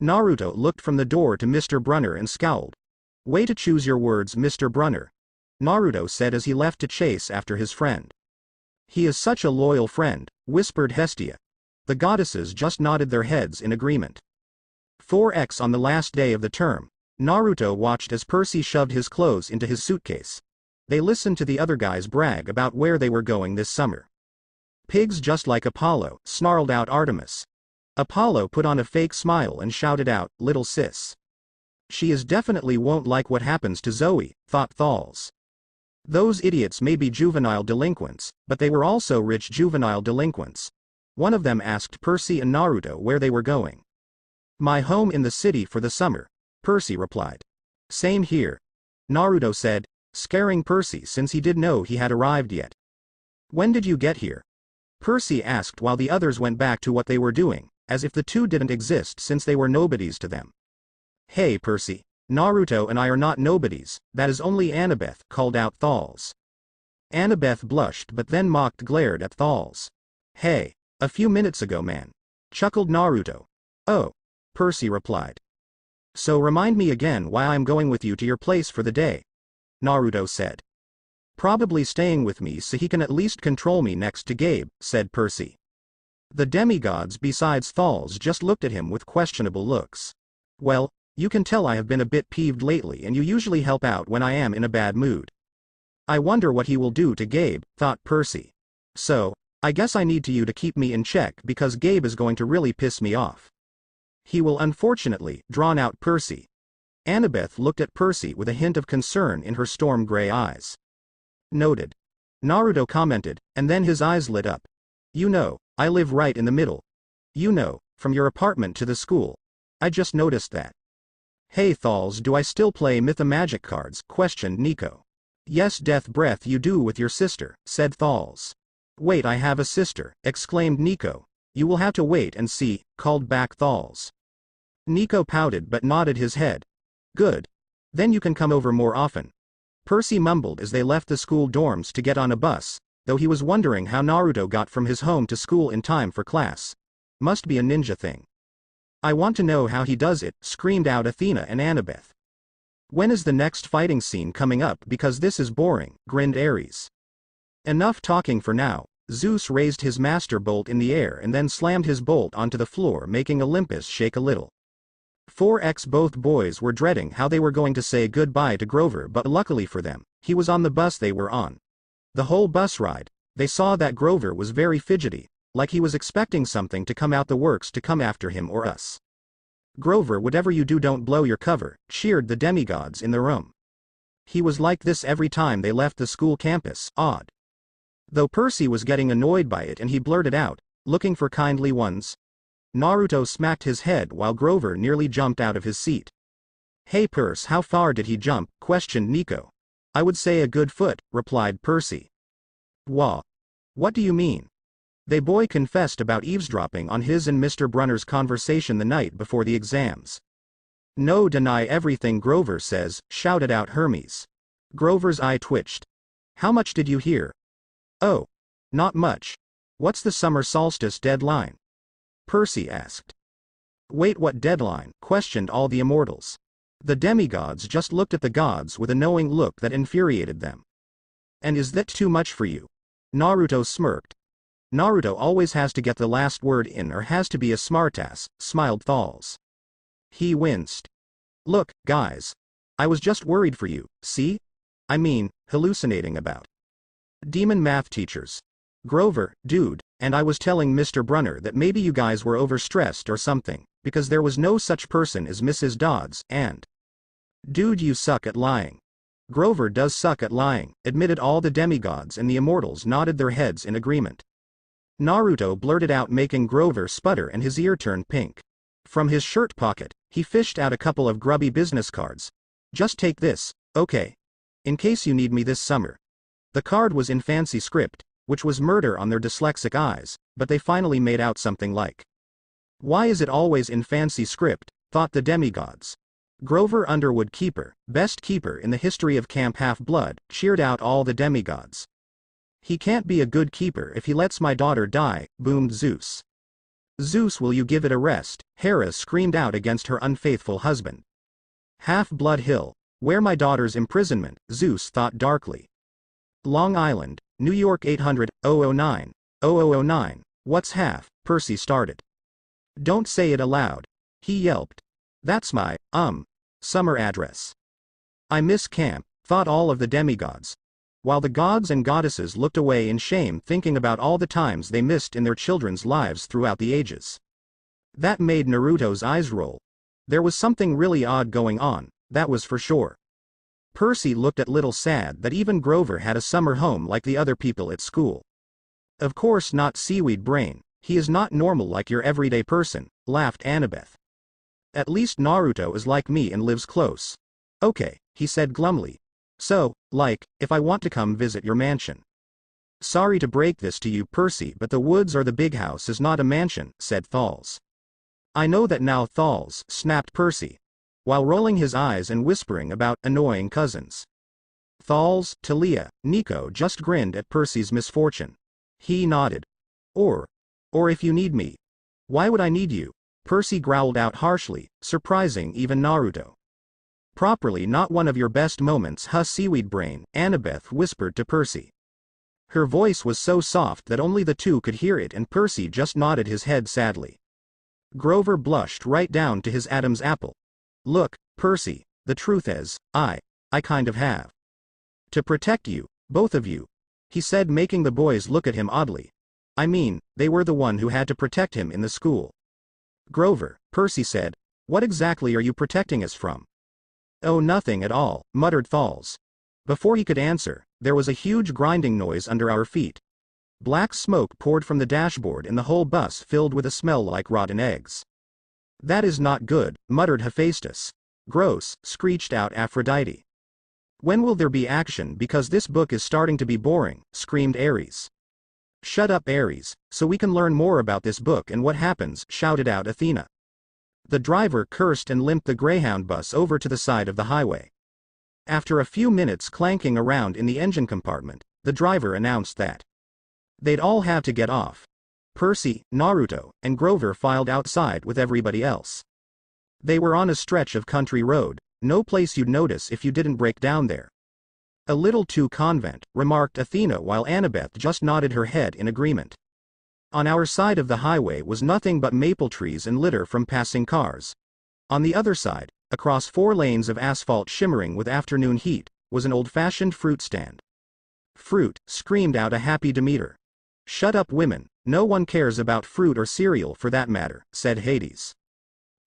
Naruto looked from the door to Mr. Brunner and scowled. Way to choose your words, Mr. Brunner, Naruto said as he left to chase after his friend. He is such a loyal friend, whispered Hestia. The goddesses just nodded their heads in agreement. 4x on the last day of the term, Naruto watched as Percy shoved his clothes into his suitcase. They listened to the other guys brag about where they were going this summer. Pigs just like Apollo, snarled out Artemis. Apollo put on a fake smile and shouted out, little sis. She is definitely won't like what happens to Zoe, thought Thalz. Those idiots may be juvenile delinquents, but they were also rich juvenile delinquents. One of them asked Percy and Naruto where they were going. My home in the city for the summer, Percy replied. Same here, Naruto said, scaring Percy since he didn't know he had arrived yet. When did you get here? Percy asked while the others went back to what they were doing, as if the two didn't exist since they were nobodies to them. Hey Percy, Naruto and I are not nobodies, that is only Annabeth, called out Thalz. Annabeth blushed but then glared at Thalz. Hey, a few minutes ago man, chuckled Naruto. Oh, Percy replied. So remind me again why I'm going with you to your place for the day, Naruto said. Probably staying with me so he can at least control me next to Gabe, said Percy. The demigods besides Thalz just looked at him with questionable looks. Well, you can tell I have been a bit peeved lately and you usually help out when I am in a bad mood. I wonder what he will do to Gabe, thought Percy. So, I guess I need you to keep me in check because Gabe is going to really piss me off. He will unfortunately, drawn out Percy. Annabeth looked at Percy with a hint of concern in her storm gray eyes. Noted. Naruto commented, and then his eyes lit up. You know, I live right in the middle. You know, from your apartment to the school. I just noticed that. Hey Thalz, do I still play Mythomagic cards? Questioned Nico. Yes, Death Breath, you do with your sister, said Thalz. Wait, I have a sister, exclaimed Nico. You will have to wait and see, called back Thalz. Nico pouted but nodded his head. Good. Then you can come over more often. Percy mumbled as they left the school dorms to get on a bus, though he was wondering how Naruto got from his home to school in time for class. Must be a ninja thing. I want to know how he does it, screamed out Athena and Annabeth. When is the next fighting scene coming up because this is boring, grinned Ares. Enough talking for now. Zeus raised his master bolt in the air and then slammed his bolt onto the floor, making Olympus shake a little. 4x both boys were dreading how they were going to say goodbye to Grover, but luckily for them, he was on the bus they were on. The whole bus ride, they saw that Grover was very fidgety, like he was expecting something to come out the works to come after him or us. Grover, whatever you do, don't blow your cover, cheered the demigods in the room. He was like this every time they left the school campus, odd. Though Percy was getting annoyed by it and he blurted out, looking for kindly ones. Naruto smacked his head while Grover nearly jumped out of his seat. Hey Percy, how far did he jump? Questioned Nico. I would say a good foot, replied Percy. Wah. What do you mean? The boy confessed about eavesdropping on his and Mr. Brunner's conversation the night before the exams. No, deny everything Grover says, shouted out Hermes. Grover's eye twitched. How much did you hear? Oh. Not much. What's the summer solstice deadline? Percy asked. Wait, what deadline? Questioned all the immortals. The demigods just looked at the gods with a knowing look that infuriated them. And is that too much for you? Naruto smirked. Naruto always has to get the last word in or has to be a smartass, smiled Thalz. He winced. Look, guys. I was just worried for you, see? I mean, hallucinating about demon math teachers. Grover, dude, and I was telling Mr. Brunner that maybe you guys were overstressed or something, because there was no such person as Mrs. Dodds, and dude, you suck at lying. Grover does suck at lying, admitted all the demigods, and the immortals nodded their heads in agreement. Naruto blurted out, making Grover sputter and his ear turn pink. From his shirt pocket, he fished out a couple of grubby business cards. Just take this, okay? In case you need me this summer. The card was in fancy script, which was murder on their dyslexic eyes, but they finally made out something like. Why is it always in fancy script, thought the demigods. Grover Underwood, keeper, best keeper in the history of Camp Half-Blood, cheered out all the demigods. He can't be a good keeper if he lets my daughter die, boomed Zeus. Zeus, will you give it a rest? Hera screamed out against her unfaithful husband. Half-Blood Hill, where my daughter's imprisonment, Zeus thought darkly. Long Island, New York 800-009, 0009, what's half? Percy started. Don't say it aloud. He yelped. That's my, summer address. I miss camp, thought all of the demigods. While the gods and goddesses looked away in shame, thinking about all the times they missed in their children's lives throughout the ages. That made Naruto's eyes roll. There was something really odd going on, that was for sure. Percy looked a little sad that even Grover had a summer home like the other people at school. Of course not, Seaweed Brain, he is not normal like your everyday person, laughed Annabeth. At least Naruto is like me and lives close. Okay, he said glumly. So, like, if I want to come visit your mansion. Sorry to break this to you, Percy, but the woods or the big house is not a mansion, said Thalls. I know that now, Thalls, snapped Percy, while rolling his eyes and whispering about annoying cousins. Thalls, Talia, Nico just grinned at Percy's misfortune. He nodded. Or if you need me. Why would I need you? Percy growled out harshly, surprising even Naruto. Properly not one of your best moments, huh, Seaweed Brain, Annabeth whispered to Percy. Her voice was so soft that only the two could hear it, and Percy just nodded his head sadly. Grover blushed right down to his Adam's apple. Look, Percy, the truth is, I kind of have to protect you, both of you, he said, making the boys look at him oddly. I mean, they were the one who had to protect him in the school. Grover, Percy said, what exactly are you protecting us from? Oh, nothing at all, muttered Thalls. Before he could answer, there was a huge grinding noise under our feet. Black smoke poured from the dashboard and the whole bus filled with a smell like rotten eggs. That is not good, muttered Hephaestus. Gross, screeched out Aphrodite. When will there be action, because this book is starting to be boring, screamed Ares. Shut up, Ares, so we can learn more about this book and what happens, shouted out Athena. The driver cursed and limped the Greyhound bus over to the side of the highway. After a few minutes clanking around in the engine compartment, the driver announced that they'd all have to get off. Percy, Naruto, and Grover filed outside with everybody else. They were on a stretch of country road, no place you'd notice if you didn't break down there. A little too convent, remarked Athena, while Annabeth just nodded her head in agreement. On our side of the highway was nothing but maple trees and litter from passing cars. On the other side, across 4 lanes of asphalt shimmering with afternoon heat, was an old-fashioned fruit stand. Fruit, screamed out a happy Demeter. Shut up, women, no one cares about fruit or cereal for that matter, said Hades.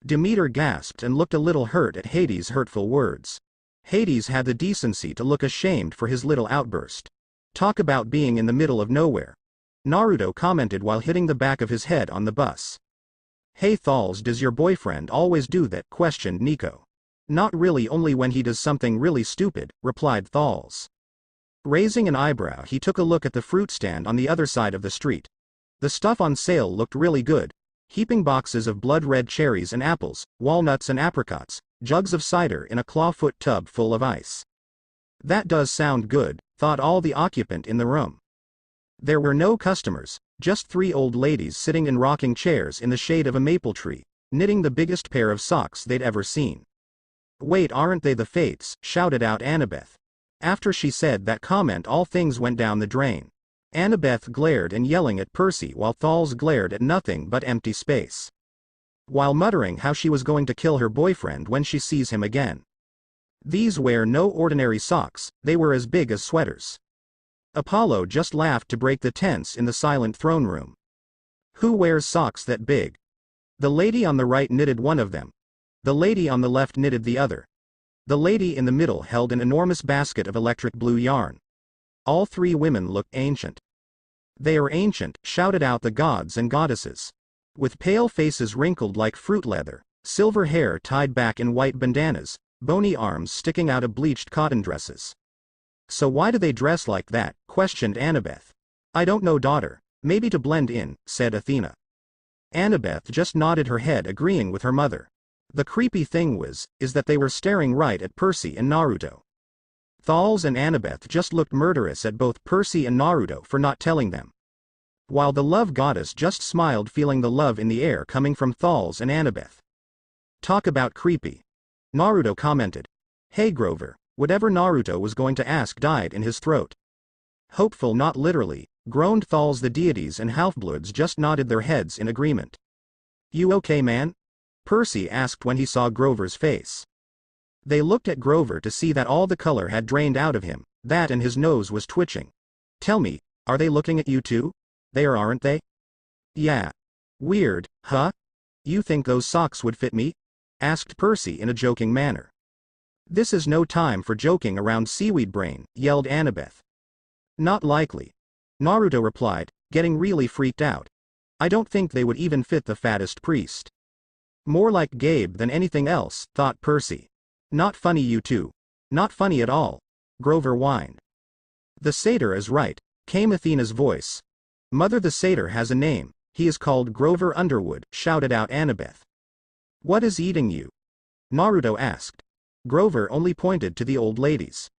Demeter gasped and looked a little hurt at Hades' hurtful words. Hades had the decency to look ashamed for his little outburst. Talk about being in the middle of nowhere, Naruto commented while hitting the back of his head on the bus. Hey Thalls, does your boyfriend always do that? Questioned Nico. Not really, only when he does something really stupid, replied Thalls. Raising an eyebrow, he took a look at the fruit stand on the other side of the street. The stuff on sale looked really good. Heaping boxes of blood-red cherries and apples, walnuts and apricots, jugs of cider in a clawfoot tub full of ice. That does sound good, thought all the occupant in the room. There were no customers, just 3 old ladies sitting in rocking chairs in the shade of a maple tree, knitting the biggest pair of socks they'd ever seen. Wait, aren't they the Fates? Shouted out Annabeth. After she said that comment, all things went down the drain. Annabeth glared and yelling at Percy while Thalls glared at nothing but empty space, while muttering how she was going to kill her boyfriend when she sees him again. These were no ordinary socks, they were as big as sweaters. Apollo just laughed to break the tense in the silent throne room. Who wears socks that big? The lady on the right knitted one of them. The lady on the left knitted the other. The lady in the middle held an enormous basket of electric blue yarn. All 3 women looked ancient. They are ancient, shouted out the gods and goddesses. with pale faces wrinkled like fruit leather, silver hair tied back in white bandanas, bony arms sticking out of bleached cotton dresses. "So why do they dress like that?" questioned Annabeth. "I don't know, daughter. Maybe to blend in," said Athena. Annabeth just nodded her head, agreeing with her mother. The creepy thing is that they were staring right at Percy and Naruto. Thals and Annabeth just looked murderous at both Percy and Naruto for not telling them. While the love goddess just smiled, feeling the love in the air coming from Thals and Annabeth. "Talk about creepy," Naruto commented. "Hey Grover," whatever Naruto was going to ask died in his throat. "Hopeful not literally," groaned Thals. The deities and half-bloods just nodded their heads in agreement. "You okay, man?" Percy asked when he saw Grover's face. They looked at Grover to see that all the color had drained out of him, that and his nose was twitching. "Tell me, are they looking at you too? They are, aren't they?" "Yeah. Weird, huh? You think those socks would fit me?" asked Percy in a joking manner. "This is no time for joking around, seaweed brain," yelled Annabeth. "Not likely," Naruto replied, getting really freaked out. "I don't think they would even fit the fattest priest." "More like Gabe than anything else," thought Percy. "Not funny, you two. Not funny at all," Grover whined. "The satyr is right," came Athena's voice. "Mother, the satyr has a name. He is called Grover Underwood," shouted out Annabeth. "What is eating you?" Naruto asked. Grover only pointed to the old ladies.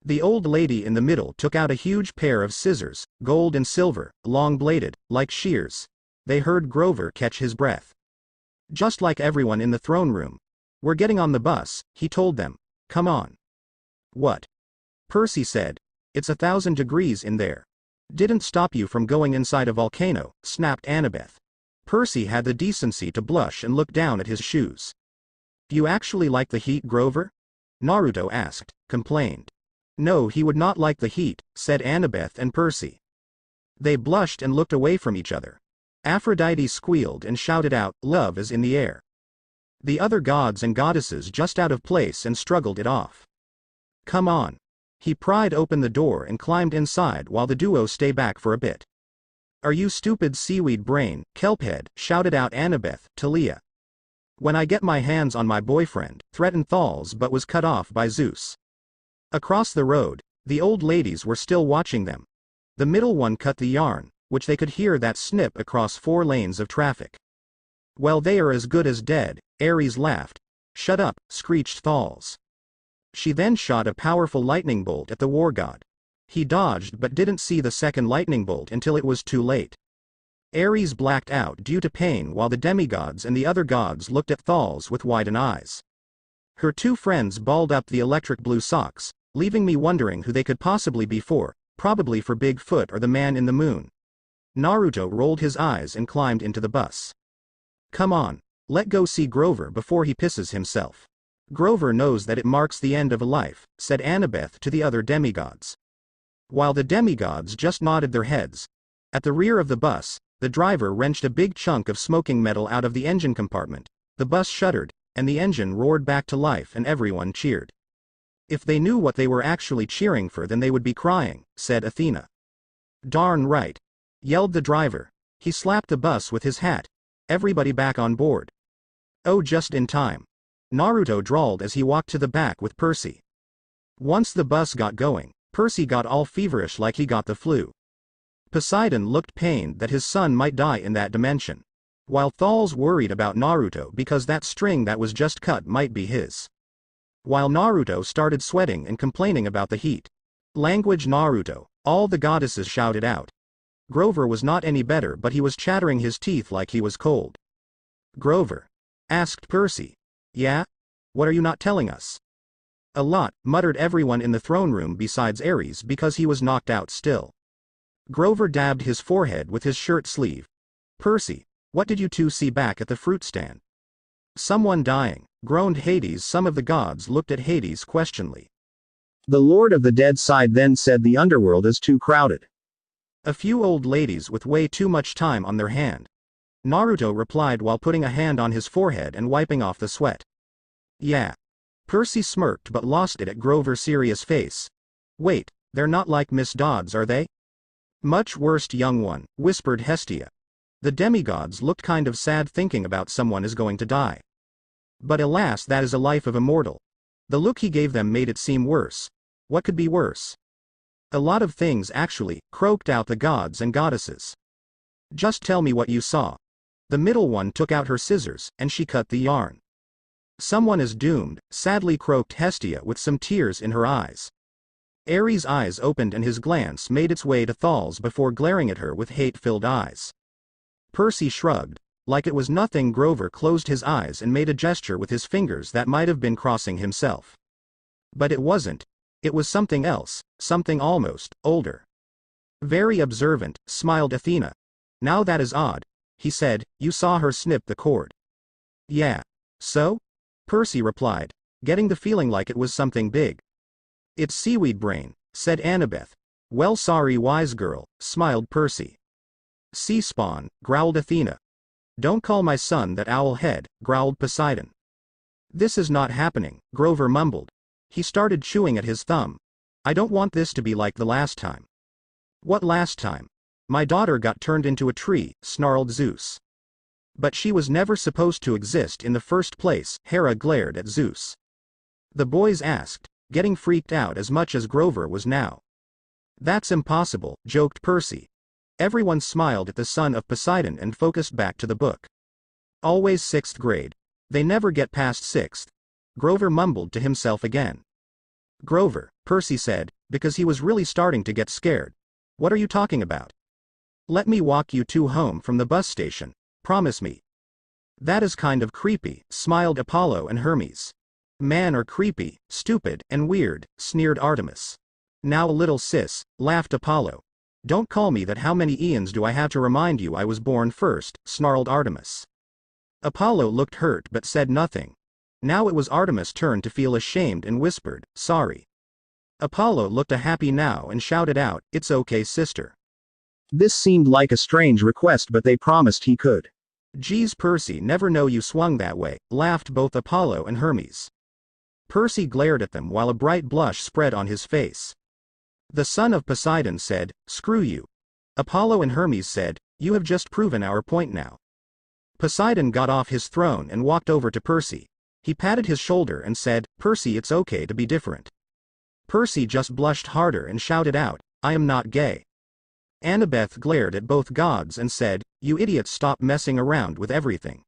The old lady in the middle took out a huge pair of scissors, gold and silver, long-bladed, like shears. They heard Grover catch his breath. "Just like everyone in the throne room. We're getting on the bus," he told them. "Come on." "What?" Percy said. "It's 1,000 degrees in there." "Didn't stop you from going inside a volcano," snapped Annabeth. Percy had the decency to blush and look down at his shoes. "You actually like the heat, Grover?" Naruto asked, complained. "No, he would not like the heat," said Annabeth and Percy. They blushed and looked away from each other. Aphrodite squealed and shouted out, "Love is in the air." The other gods and goddesses just out of place and struggled it off. "Come on." He pried open the door and climbed inside while the duo stay back for a bit. "Are you stupid, seaweed brain, kelphead?" shouted out Annabeth to Leah. "When I get my hands on my boyfriend," threatened Thals, but was cut off by Zeus. Across the road, the old ladies were still watching them. The middle one cut the yarn, which they could hear that snip across 4 lanes of traffic. "Well, they are as good as dead," Ares laughed. "Shut up," screeched Thals. She then shot a powerful lightning bolt at the war god. He dodged but didn't see the second lightning bolt until it was too late. Ares blacked out due to pain while the demigods and the other gods looked at Thals with widened eyes. Her 2 friends balled up the electric blue socks, leaving me wondering who they could possibly be for, probably for Bigfoot or the man in the moon. Naruto rolled his eyes and climbed into the bus. "Come on, let go see Grover before he pisses himself." "Grover knows that it marks the end of a life," said Annabeth to the other demigods. While the demigods just nodded their heads. At the rear of the bus, the driver wrenched a big chunk of smoking metal out of the engine compartment. The bus shuddered, and the engine roared back to life and everyone cheered. "If they knew what they were actually cheering for, then they would be crying," said Athena. "Darn right," yelled the driver. He slapped the bus with his hat. "Everybody back on board." "Oh, just in time," Naruto drawled as he walked to the back with Percy. Once the bus got going, Percy got all feverish like he got the flu. Poseidon looked pained that his son might die in that dimension, while Thals worried about Naruto because that string that was just cut might be his. While Naruto started sweating and complaining about the heat. "Language, Naruto," all the goddesses shouted out. Grover was not any better, but he was chattering his teeth like he was cold. "Grover?" asked Percy. "Yeah? What are you not telling us?" "A lot," muttered everyone in the throne room besides Ares because he was knocked out still. Grover dabbed his forehead with his shirt sleeve. "Percy, what did you two see back at the fruit stand?" "Someone dying," groaned Hades. Some of the gods looked at Hades questioningly.
The Lord of the Dead sighed, then said, "The underworld is too crowded."
"A few old ladies with way too much time on their hand," Naruto replied while putting a hand on his forehead and wiping off the sweat. "Yeah." Percy smirked but lost it at Grover's serious face. "Wait, they're not like Miss Dodds, are they?" "Much worse, young one," whispered Hestia. The demigods looked kind of sad thinking about someone is going to die. But alas, that is a life of a mortal. The look he gave them made it seem worse. What could be worse? A lot of things actually, croaked out the gods and goddesses. Just tell me what you saw. The middle one took out her scissors, and she cut the yarn. Someone is doomed, sadly croaked Hestia with some tears in her eyes. Ares' eyes opened and his glance made its way to Thal's before glaring at her with hate-filled eyes. Percy shrugged. Like it was nothing. Grover closed his eyes and made a gesture with his fingers that might have been crossing himself. But it wasn't. It was something else, something almost older. Very observant, smiled Athena. Now that is odd, he said. You saw her snip the cord. Yeah. So? Percy replied, getting the feeling like it was something big. It's seaweed brain, said Annabeth. Well, sorry, wise girl, smiled Percy. Sea spawn, growled Athena. Don't call my son that, owl head, growled Poseidon. This is not happening, Grover mumbled. He started chewing at his thumb. I don't want this to be like the last time. What last time? My daughter got turned into a tree, snarled Zeus. But she was never supposed to exist in the first place, Hera glared at Zeus. The boys asked, getting freaked out as much as Grover was now. That's impossible, joked Percy. Everyone smiled at the son of Poseidon and focused back to the book. Always 6th grade. They never get past 6th. Grover mumbled to himself again. Grover, Percy said, because he was really starting to get scared. What are you talking about? Let me walk you two home from the bus station. Promise me. That is kind of creepy, smiled Apollo and Hermes. Man are creepy, stupid, and weird, sneered Artemis. Now a little sis, laughed Apollo. Don't call me that. How many eons do I have to remind you I was born first, snarled Artemis. Apollo looked hurt but said nothing. Now it was Artemis' turn to feel ashamed and whispered, sorry. Apollo looked happy now and shouted out, it's okay, sister.
This seemed like a strange request, but they promised he could.
Geez, Percy, never know you swung that way, laughed both Apollo and Hermes. Percy glared at them while a bright blush spread on his face. The son of Poseidon said, screw you. Apollo and Hermes said, you have just proven our point now. Poseidon got off his throne and walked over to Percy. He patted his shoulder and said, Percy, it's okay to be different. Percy just blushed harder and shouted out, I am not gay. Annabeth glared at both gods and said, you idiots, stop messing around with everything.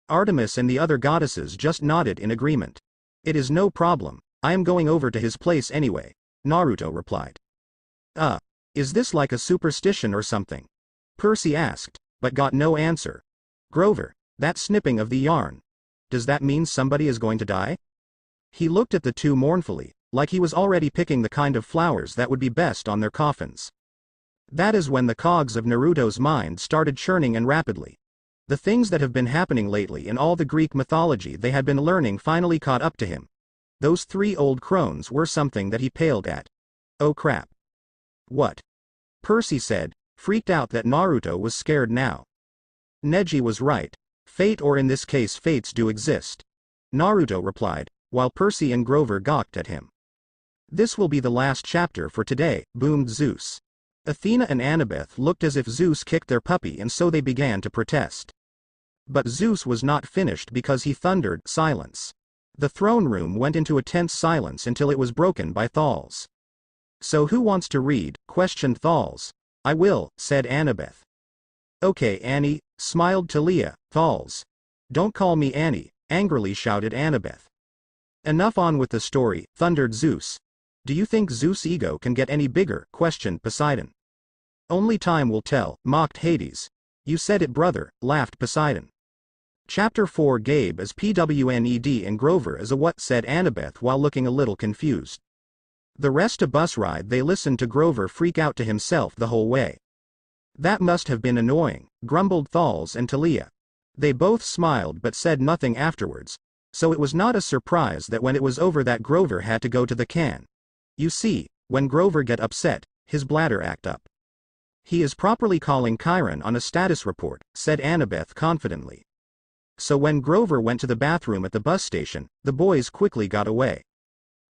Artemis and the other goddesses just nodded in agreement. It is no problem, I am going over to his place anyway, Naruto replied. Is this like a superstition or something? Percy asked, but got no answer. Grover, that snipping of the yarn. Does that mean somebody is going to die? He looked at the two mournfully, like he was already picking the kind of flowers that would be best on their coffins. That is when the cogs of Naruto's mind started churning and rapidly. The things that have been happening lately in all the Greek mythology they had been learning finally caught up to him. Those 3 old crones were something that he paled at. Oh crap. What? Percy said, freaked out that Naruto was scared now. Neji was right. Fate, or in this case fates, do exist. Naruto replied, while Percy and Grover gawked at him. This will be the last chapter for today, boomed Zeus. Athena and Annabeth looked as if Zeus kicked their puppy, and so they began to protest. But Zeus was not finished because he thundered, silence. The throne room went into a tense silence until it was broken by Thals. So who wants to read? Questioned Thals. I will, said Annabeth. Okay, Annie, smiled Talia. Thals. Don't call me Annie, angrily shouted Annabeth. Enough, on with the story, thundered Zeus. Do you think Zeus' ego can get any bigger? Questioned Poseidon. Only time will tell, mocked Hades. You said it, brother, laughed Poseidon. Chapter 4. Gabe as PWNED and Grover as a what? Said Annabeth while looking a little confused. The rest of bus ride they listened to Grover freak out to himself the whole way. That must have been annoying, grumbled Thals and Talia. They both smiled but said nothing afterwards, so it was not a surprise that when it was over that Grover had to go to the can. You see, when Grover get upset, his bladder act up. He is properly calling Chiron on a status report, said Annabeth confidently. So when Grover went to the bathroom at the bus station, the boys quickly got away.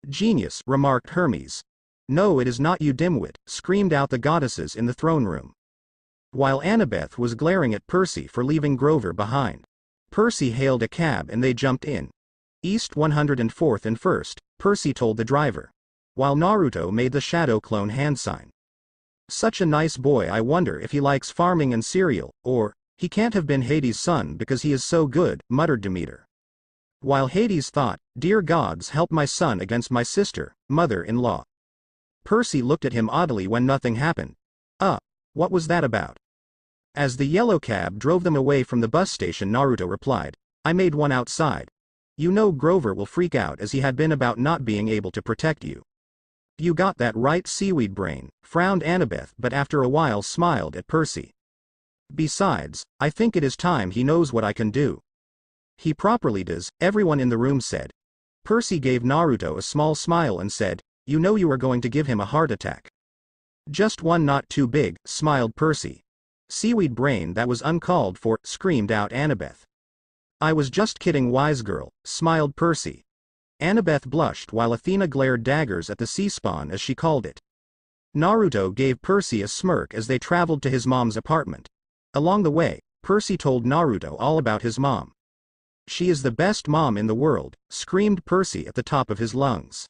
Genius, remarked Hermes. No, it is not, you dimwit, screamed out the goddesses in the throne room. while Annabeth was glaring at Percy for leaving Grover behind. Percy hailed a cab and they jumped in. East 104th and 1st, Percy told the driver, while Naruto made the shadow clone hand sign. Such a nice boy. I wonder if he likes farming and cereal, or, he can't have been Hades' son because he is so good, muttered Demeter. While Hades thought, dear gods, help my son against my sister, mother-in-law. Percy looked at him oddly when nothing happened. What was that about? As the yellow cab drove them away from the bus station, Naruto replied, I made one outside. You know Grover will freak out as he had been about not being able to protect you. You got that right, seaweed brain, frowned Annabeth, but after a while smiled at Percy. Besides, I think it is time he knows what I can do. He properly does, everyone in the room said. Percy gave Naruto a small smile and said, you know you are going to give him a heart attack. Just one, not too big, smiled Percy. Seaweed brain, that was uncalled for, screamed out Annabeth. I was just kidding, wise girl, smiled Percy. Annabeth blushed while Athena glared daggers at the sea spawn as she called it. Naruto gave Percy a smirk as they traveled to his mom's apartment. Along the way, Percy told Naruto all about his mom. She is the best mom in the world, screamed Percy at the top of his lungs.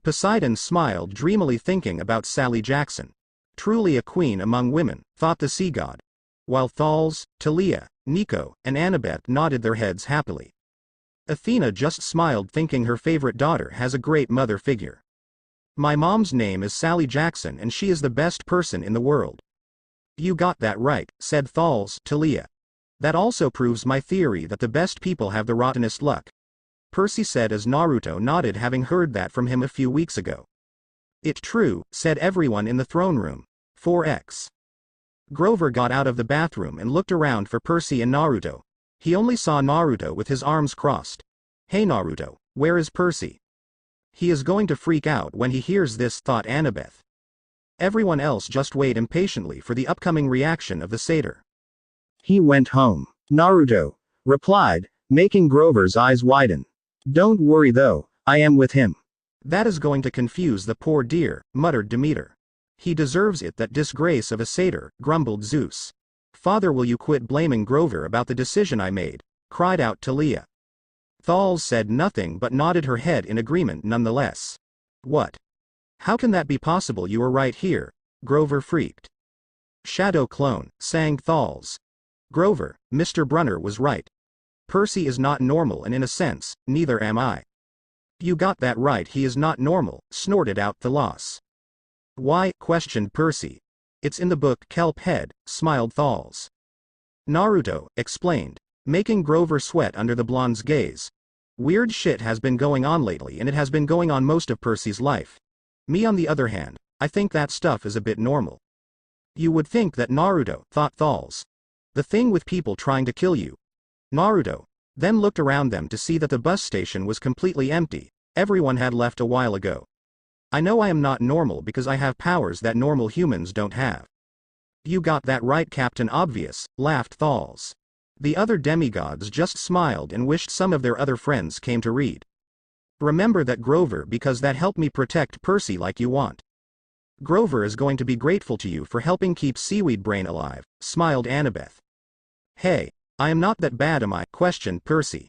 Poseidon smiled dreamily thinking about Sally Jackson. Truly a queen among women, thought the sea god. While Thales, Talia, Nico, and Annabeth nodded their heads happily. Athena just smiled thinking her favorite daughter has a great mother figure. My mom's name is Sally Jackson and she is the best person in the world. You got that right, said Thales, Talia. That also proves my theory that the best people have the rottenest luck. Percy said as Naruto nodded, having heard that from him a few weeks ago. It true, said everyone in the throne room. 4x. Grover got out of the bathroom and looked around for Percy and Naruto. He only saw Naruto with his arms crossed. Hey Naruto, where is Percy? He is going to freak out when he hears this, thought Annabeth. Everyone else just wait impatiently for the upcoming reaction of the satyr.
He went home, Naruto replied, making Grover's eyes widen. Don't worry though, I am with him.
That is going to confuse the poor dear, muttered Demeter. He deserves it, that disgrace of a satyr, grumbled Zeus. Father, will you quit blaming Grover about the decision I made? Cried out Talia. Thales said nothing but nodded her head in agreement nonetheless. What? How can that be possible? You were right here, Grover freaked. Shadow clone, sang Thales. Grover, Mr. Brunner was right. Percy is not normal, and in a sense, neither am I. You got that right, he is not normal, snorted out Thalos. Why? Questioned Percy. It's in the book Kelp Head, smiled Thales. Naruto explained, making Grover sweat under the blonde's gaze. Weird shit has been going on lately, and it has been going on most of Percy's life. Me on the other hand, I think that stuff is a bit normal. You would think that, Naruto, thought Thales. The thing with people trying to kill you. Naruto then looked around them to see that the bus station was completely empty. Everyone had left a while ago. I know I am not normal because I have powers that normal humans don't have. You got that right, Captain Obvious, laughed Thales. The other demigods just smiled and wished some of their other friends came to read. Remember that, Grover, because that helped me protect Percy like you want. Grover is going to be grateful to you for helping keep Seaweed Brain alive, smiled Annabeth. Hey, I am not that bad, am I? Questioned Percy.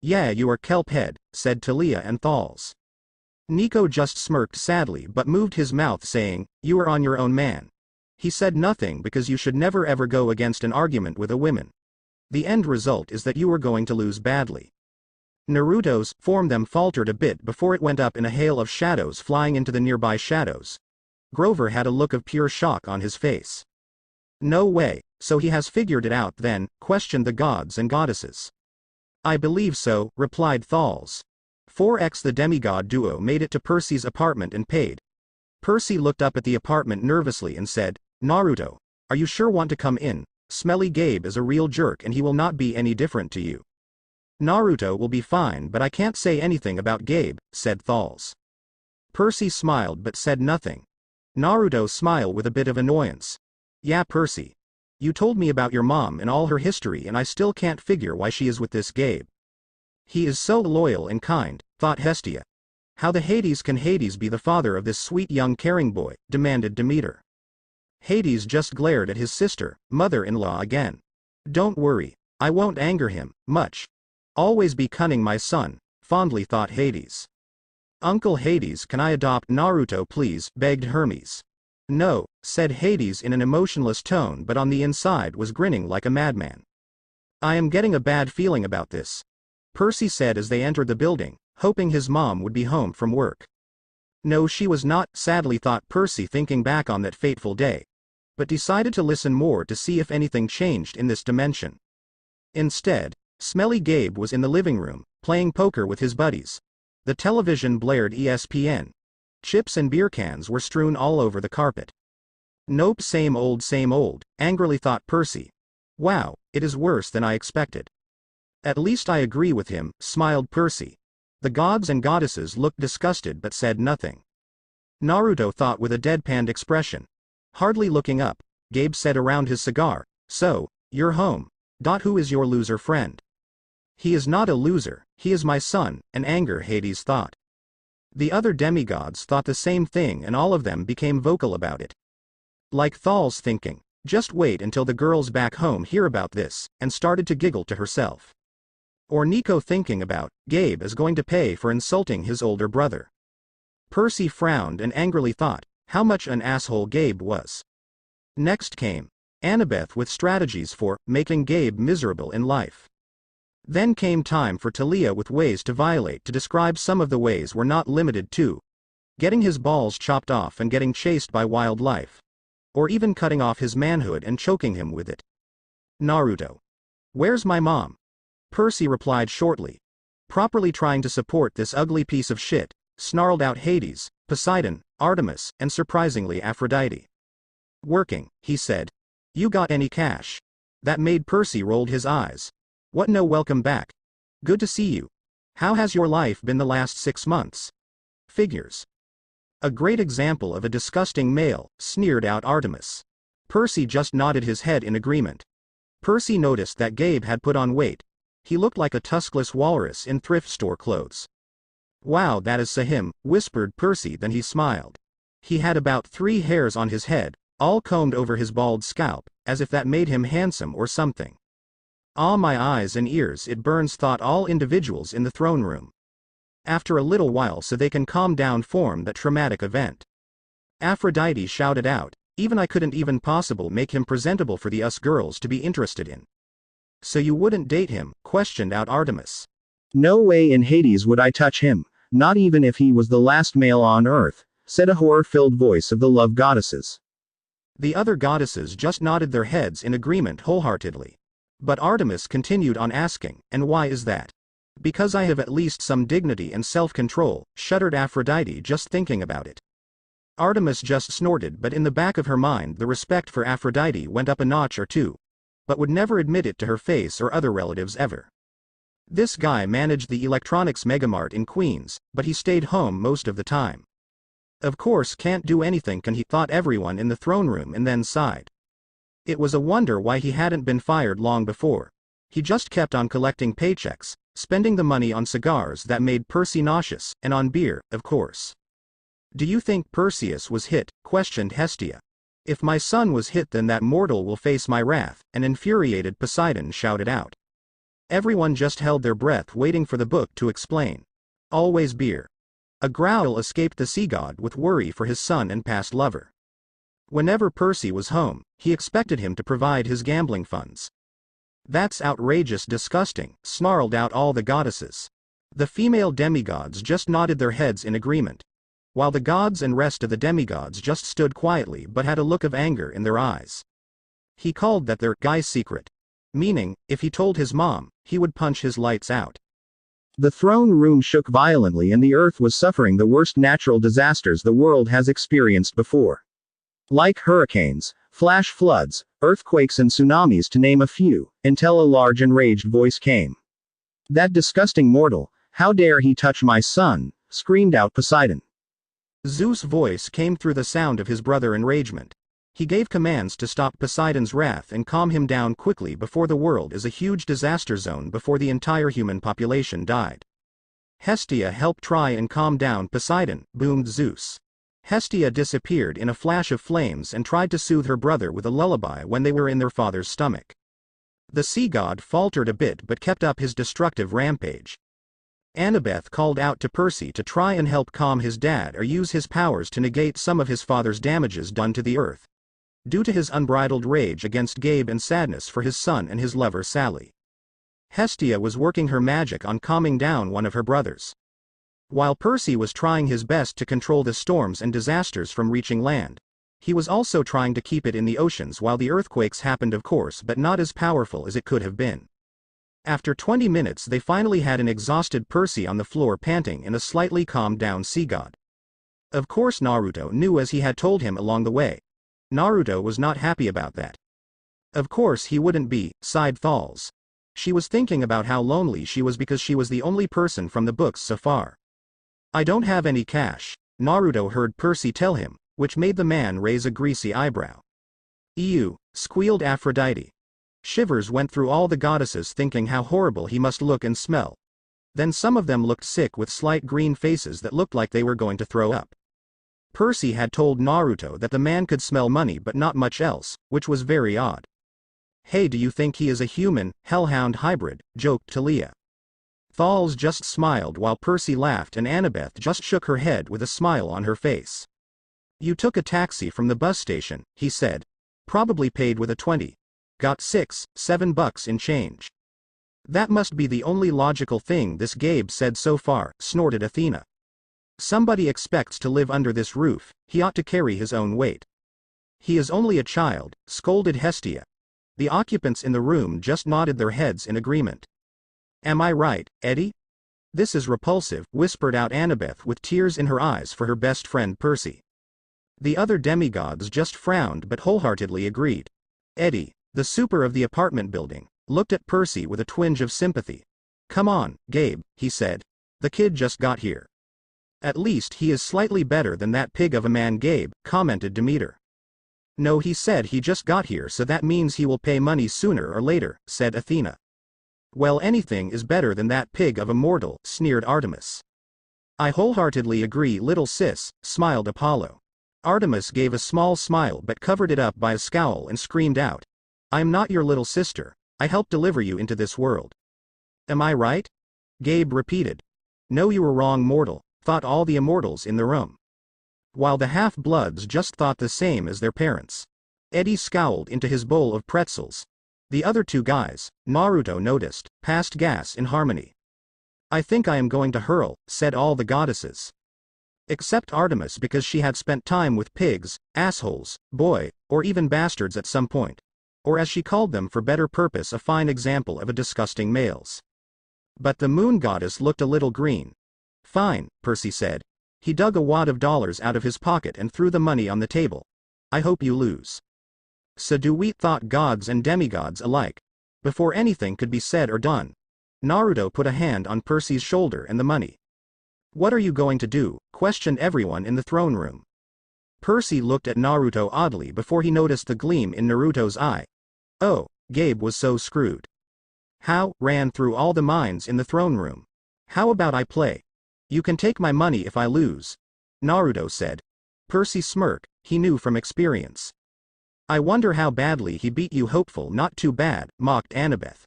Yeah, you are Kelp Head, said Talia and Thales. Nico just smirked sadly but moved his mouth, saying, you are on your own, man. He said nothing because you should never ever go against an argument with a woman. The end result is that you are going to lose badly. Naruto's form them faltered a bit before it went up in a hail of shadows flying into the nearby shadows. Grover had a look of pure shock on his face. No way, so he has figured it out then, questioned the gods and goddesses. I believe so, replied Thales. 4x. The demigod duo made it to Percy's apartment and paid. Percy looked up at the apartment nervously and said, Naruto, are you sure want to come in? Smelly Gabe is a real jerk and he will not be any different to you. Naruto will be fine, but I can't say anything about Gabe, said Thales. Percy smiled but said nothing. Naruto smiled with a bit of annoyance. Yeah, Percy. You told me about your mom and all her history and I still can't figure why she is with this Gabe. He is so loyal and kind, thought Hestia. How the Hades can Hades be the father of this sweet young caring boy, demanded Demeter. Hades just glared at his sister, mother-in-law again. Don't worry. I won't anger him much. Always be cunning, my son, fondly thought Hades. Uncle Hades, can I adopt Naruto please? Begged Hermes. No, said Hades in an emotionless tone, but on the inside was grinning like a madman. I am getting a bad feeling about this, Percy said as they entered the building, hoping his mom would be home from work. No, she was not, sadly thought Percy, thinking back on that fateful day, but decided to listen more to see if anything changed in this dimension. Instead, Smelly Gabe was in the living room, playing poker with his buddies. The television blared ESPN. Chips and beer cans were strewn all over the carpet. Nope, same old, angrily thought Percy. Wow, it is worse than I expected. At least I agree with him, smiled Percy. The gods and goddesses looked disgusted but said nothing. Naruto thought with a deadpanned expression. Hardly looking up, Gabe said around his cigar, so, you're home. Who is your loser friend? He is not a loser, he is my son, an anger, Hades thought. The other demigods thought the same thing and all of them became vocal about it. Like Thal's thinking, just wait until the girls back home hear about this, and started to giggle to herself. Or Nico thinking about, Gabe is going to pay for insulting his older brother. Percy frowned and angrily thought, how much an asshole Gabe was. Next came Annabeth with strategies for making Gabe miserable in life. Then came time for Talia with ways to violate. To describe some of the ways were not limited to getting his balls chopped off and getting chased by wildlife, or even cutting off his manhood and choking him with it. Naruto. Where's my mom? Percy replied shortly. Properly trying to support this ugly piece of shit, snarled out Hades, Poseidon, Artemis, and surprisingly Aphrodite. Working, he said. You got any cash? That made Percy rolled his eyes. What, no, welcome back. Good to see you. How has your life been the last 6 months? Figures. A great example of a disgusting male, sneered out Artemis. Percy just nodded his head in agreement. Percy noticed that Gabe had put on weight. He looked like a tuskless walrus in thrift store clothes. Wow, that is Sahim, whispered Percy, then he smiled. He had about 3 hairs on his head, all combed over his bald scalp, as if that made him handsome or something. Ah, my eyes and ears, it burns, thought all individuals in the throne room. After a little while, so they can calm down from that traumatic event. Aphrodite shouted out, even I couldn't even possible make him presentable for the us girls to be interested in. So you wouldn't date him? Questioned out Artemis.
No way in Hades would I touch him, not even if he was the last male on earth, said a horror-filled voice of the love goddesses.
The other goddesses just nodded their heads in agreement wholeheartedly. But Artemis continued on asking, and why is that? Because I have at least some dignity and self-control, shuddered Aphrodite just thinking about it. Artemis just snorted, but in the back of her mind the respect for Aphrodite went up a notch or two, but would never admit it to her face or other relatives ever. This guy managed the electronics megamart in Queens, but he stayed home most of the time. Of course can't do anything, can he, thought everyone in the throne room, and then sighed. It was a wonder why he hadn't been fired long before. He just kept on collecting paychecks, spending the money on cigars that made Percy nauseous, and on beer, of course. Do you think Perseus was hit? Questioned Hestia. If my son was hit, then that mortal will face my wrath, an infuriated Poseidon shouted out. Everyone just held their breath waiting for the book to explain. Always beer. A growl escaped the sea god with worry for his son and past lover. Whenever Percy was home, he expected him to provide his gambling funds. That's outrageous, disgusting, snarled out all the goddesses. The female demigods just nodded their heads in agreement, while the gods and rest of the demigods just stood quietly but had a look of anger in their eyes. He called that their guy's secret, meaning, if he told his mom, he would punch his lights out.
The throne room shook violently and the earth was suffering the worst natural disasters the world has experienced before. Like hurricanes, flash floods, earthquakes and tsunamis to name a few, until a large enraged voice came. That disgusting mortal, how dare he touch my son, screamed out Poseidon.
Zeus' voice came through the sound of his brother enragement. He gave commands to stop Poseidon's wrath and calm him down quickly before the world is a huge disaster zone before the entire human population died. Hestia helped try and calm down Poseidon, boomed Zeus. Hestia disappeared in a flash of flames and tried to soothe her brother with a lullaby when they were in their father's stomach. The sea god faltered a bit but kept up his destructive rampage. Annabeth called out to Percy to try and help calm his dad or use his powers to negate some of his father's damages done to the earth, due to his unbridled rage against Gabe and sadness for his son and his lover Sally. Hestia was working her magic on calming down one of her brothers, while Percy was trying his best to control the storms and disasters from reaching land. He was also trying to keep it in the oceans while the earthquakes happened, of course, but not as powerful as it could have been. After 20 minutes they finally had an exhausted Percy on the floor panting and a slightly calmed down sea god. Of course Naruto knew, as he had told him along the way. Naruto was not happy about that. Of course he wouldn't be, sighed Thalls. She was thinking about how lonely she was because she was the only person from the books so far. I don't have any cash, Naruto heard Percy tell him, which made the man raise a greasy eyebrow. Ew, squealed Aphrodite. Shivers went through all the goddesses, thinking how horrible he must look and smell. Then some of them looked sick with slight green faces that looked like they were going to throw up. Percy had told Naruto that the man could smell money but not much else, which was very odd. Hey, do you think he is a human, hellhound hybrid, joked Talia. Thalls just smiled while Percy laughed and Annabeth just shook her head with a smile on her face. You took a taxi from the bus station, he said. Probably paid with a 20. Got $6-7 in change. That must be the only logical thing this Gabe said so far, snorted Athena. Somebody expects to live under this roof, he ought to carry his own weight. He is only a child, scolded Hestia. The occupants in the room just nodded their heads in agreement. Am I right, Eddie? This is repulsive, whispered out Annabeth with tears in her eyes for her best friend Percy. The other demigods just frowned but wholeheartedly agreed. Eddie, the super of the apartment building, looked at Percy with a twinge of sympathy. Come on, Gabe, he said. The kid just got here. At least he is slightly better than that pig of a man, Gabe, commented Demeter. No, he said he just got here, so that means he will pay money sooner or later, said Athena. Well, anything is better than that pig of a mortal, sneered Artemis. I wholeheartedly agree, little sis, smiled Apollo. Artemis gave a small smile but covered it up by a scowl and screamed out. I am not your little sister, I helped deliver you into this world. Am I right? Gabe repeated. No, you were wrong, mortal, thought all the immortals in the room. While the half-bloods just thought the same as their parents. Eddie scowled into his bowl of pretzels. The other two guys, Naruto noticed, passed gas in harmony. I think I am going to hurl, said all the goddesses. Except Artemis, because she had spent time with pigs, assholes, boy, or even bastards at some point. Or as she called them for better purpose, a fine example of a disgusting males. But the moon goddess looked a little green. Fine, Percy said. He dug a wad of dollars out of his pocket and threw the money on the table. I hope you lose. So do we, thought gods and demigods alike. Before anything could be said or done, Naruto put a hand on Percy's shoulder and the money. What are you going to do? Questioned everyone in the throne room. Percy looked at Naruto oddly before he noticed the gleam in Naruto's eye. Oh, Gabe was so screwed. How, ran through all the minds in the throne room. How about I play? You can take my money if I lose, Naruto said. Percy smirked, he knew from experience. I wonder how badly he beat you. Hopeful not too bad, mocked Annabeth.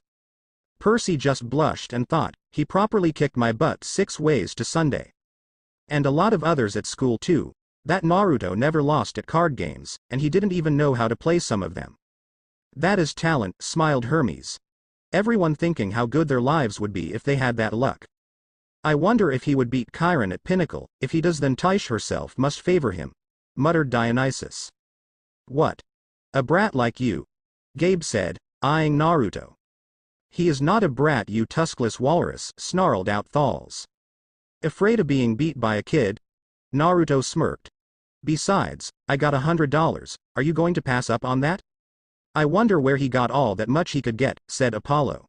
Percy just blushed and thought, he properly kicked my butt 6 ways to Sunday. And a lot of others at school too. That Naruto never lost at card games, and he didn't even know how to play some of them. That is talent, smiled Hermes. Everyone thinking how good their lives would be if they had that luck. I wonder if he would beat Chiron at Pinnacle. If he does, then Tyche herself must favor him, muttered Dionysus. What? A brat like you? Gabe said, eyeing Naruto. He is not a brat, you tuskless walrus, snarled out Thalls. Afraid of being beat by a kid? Naruto smirked. Besides, I got $100, are you going to pass up on that? I wonder where he got all that much he could get, said Apollo.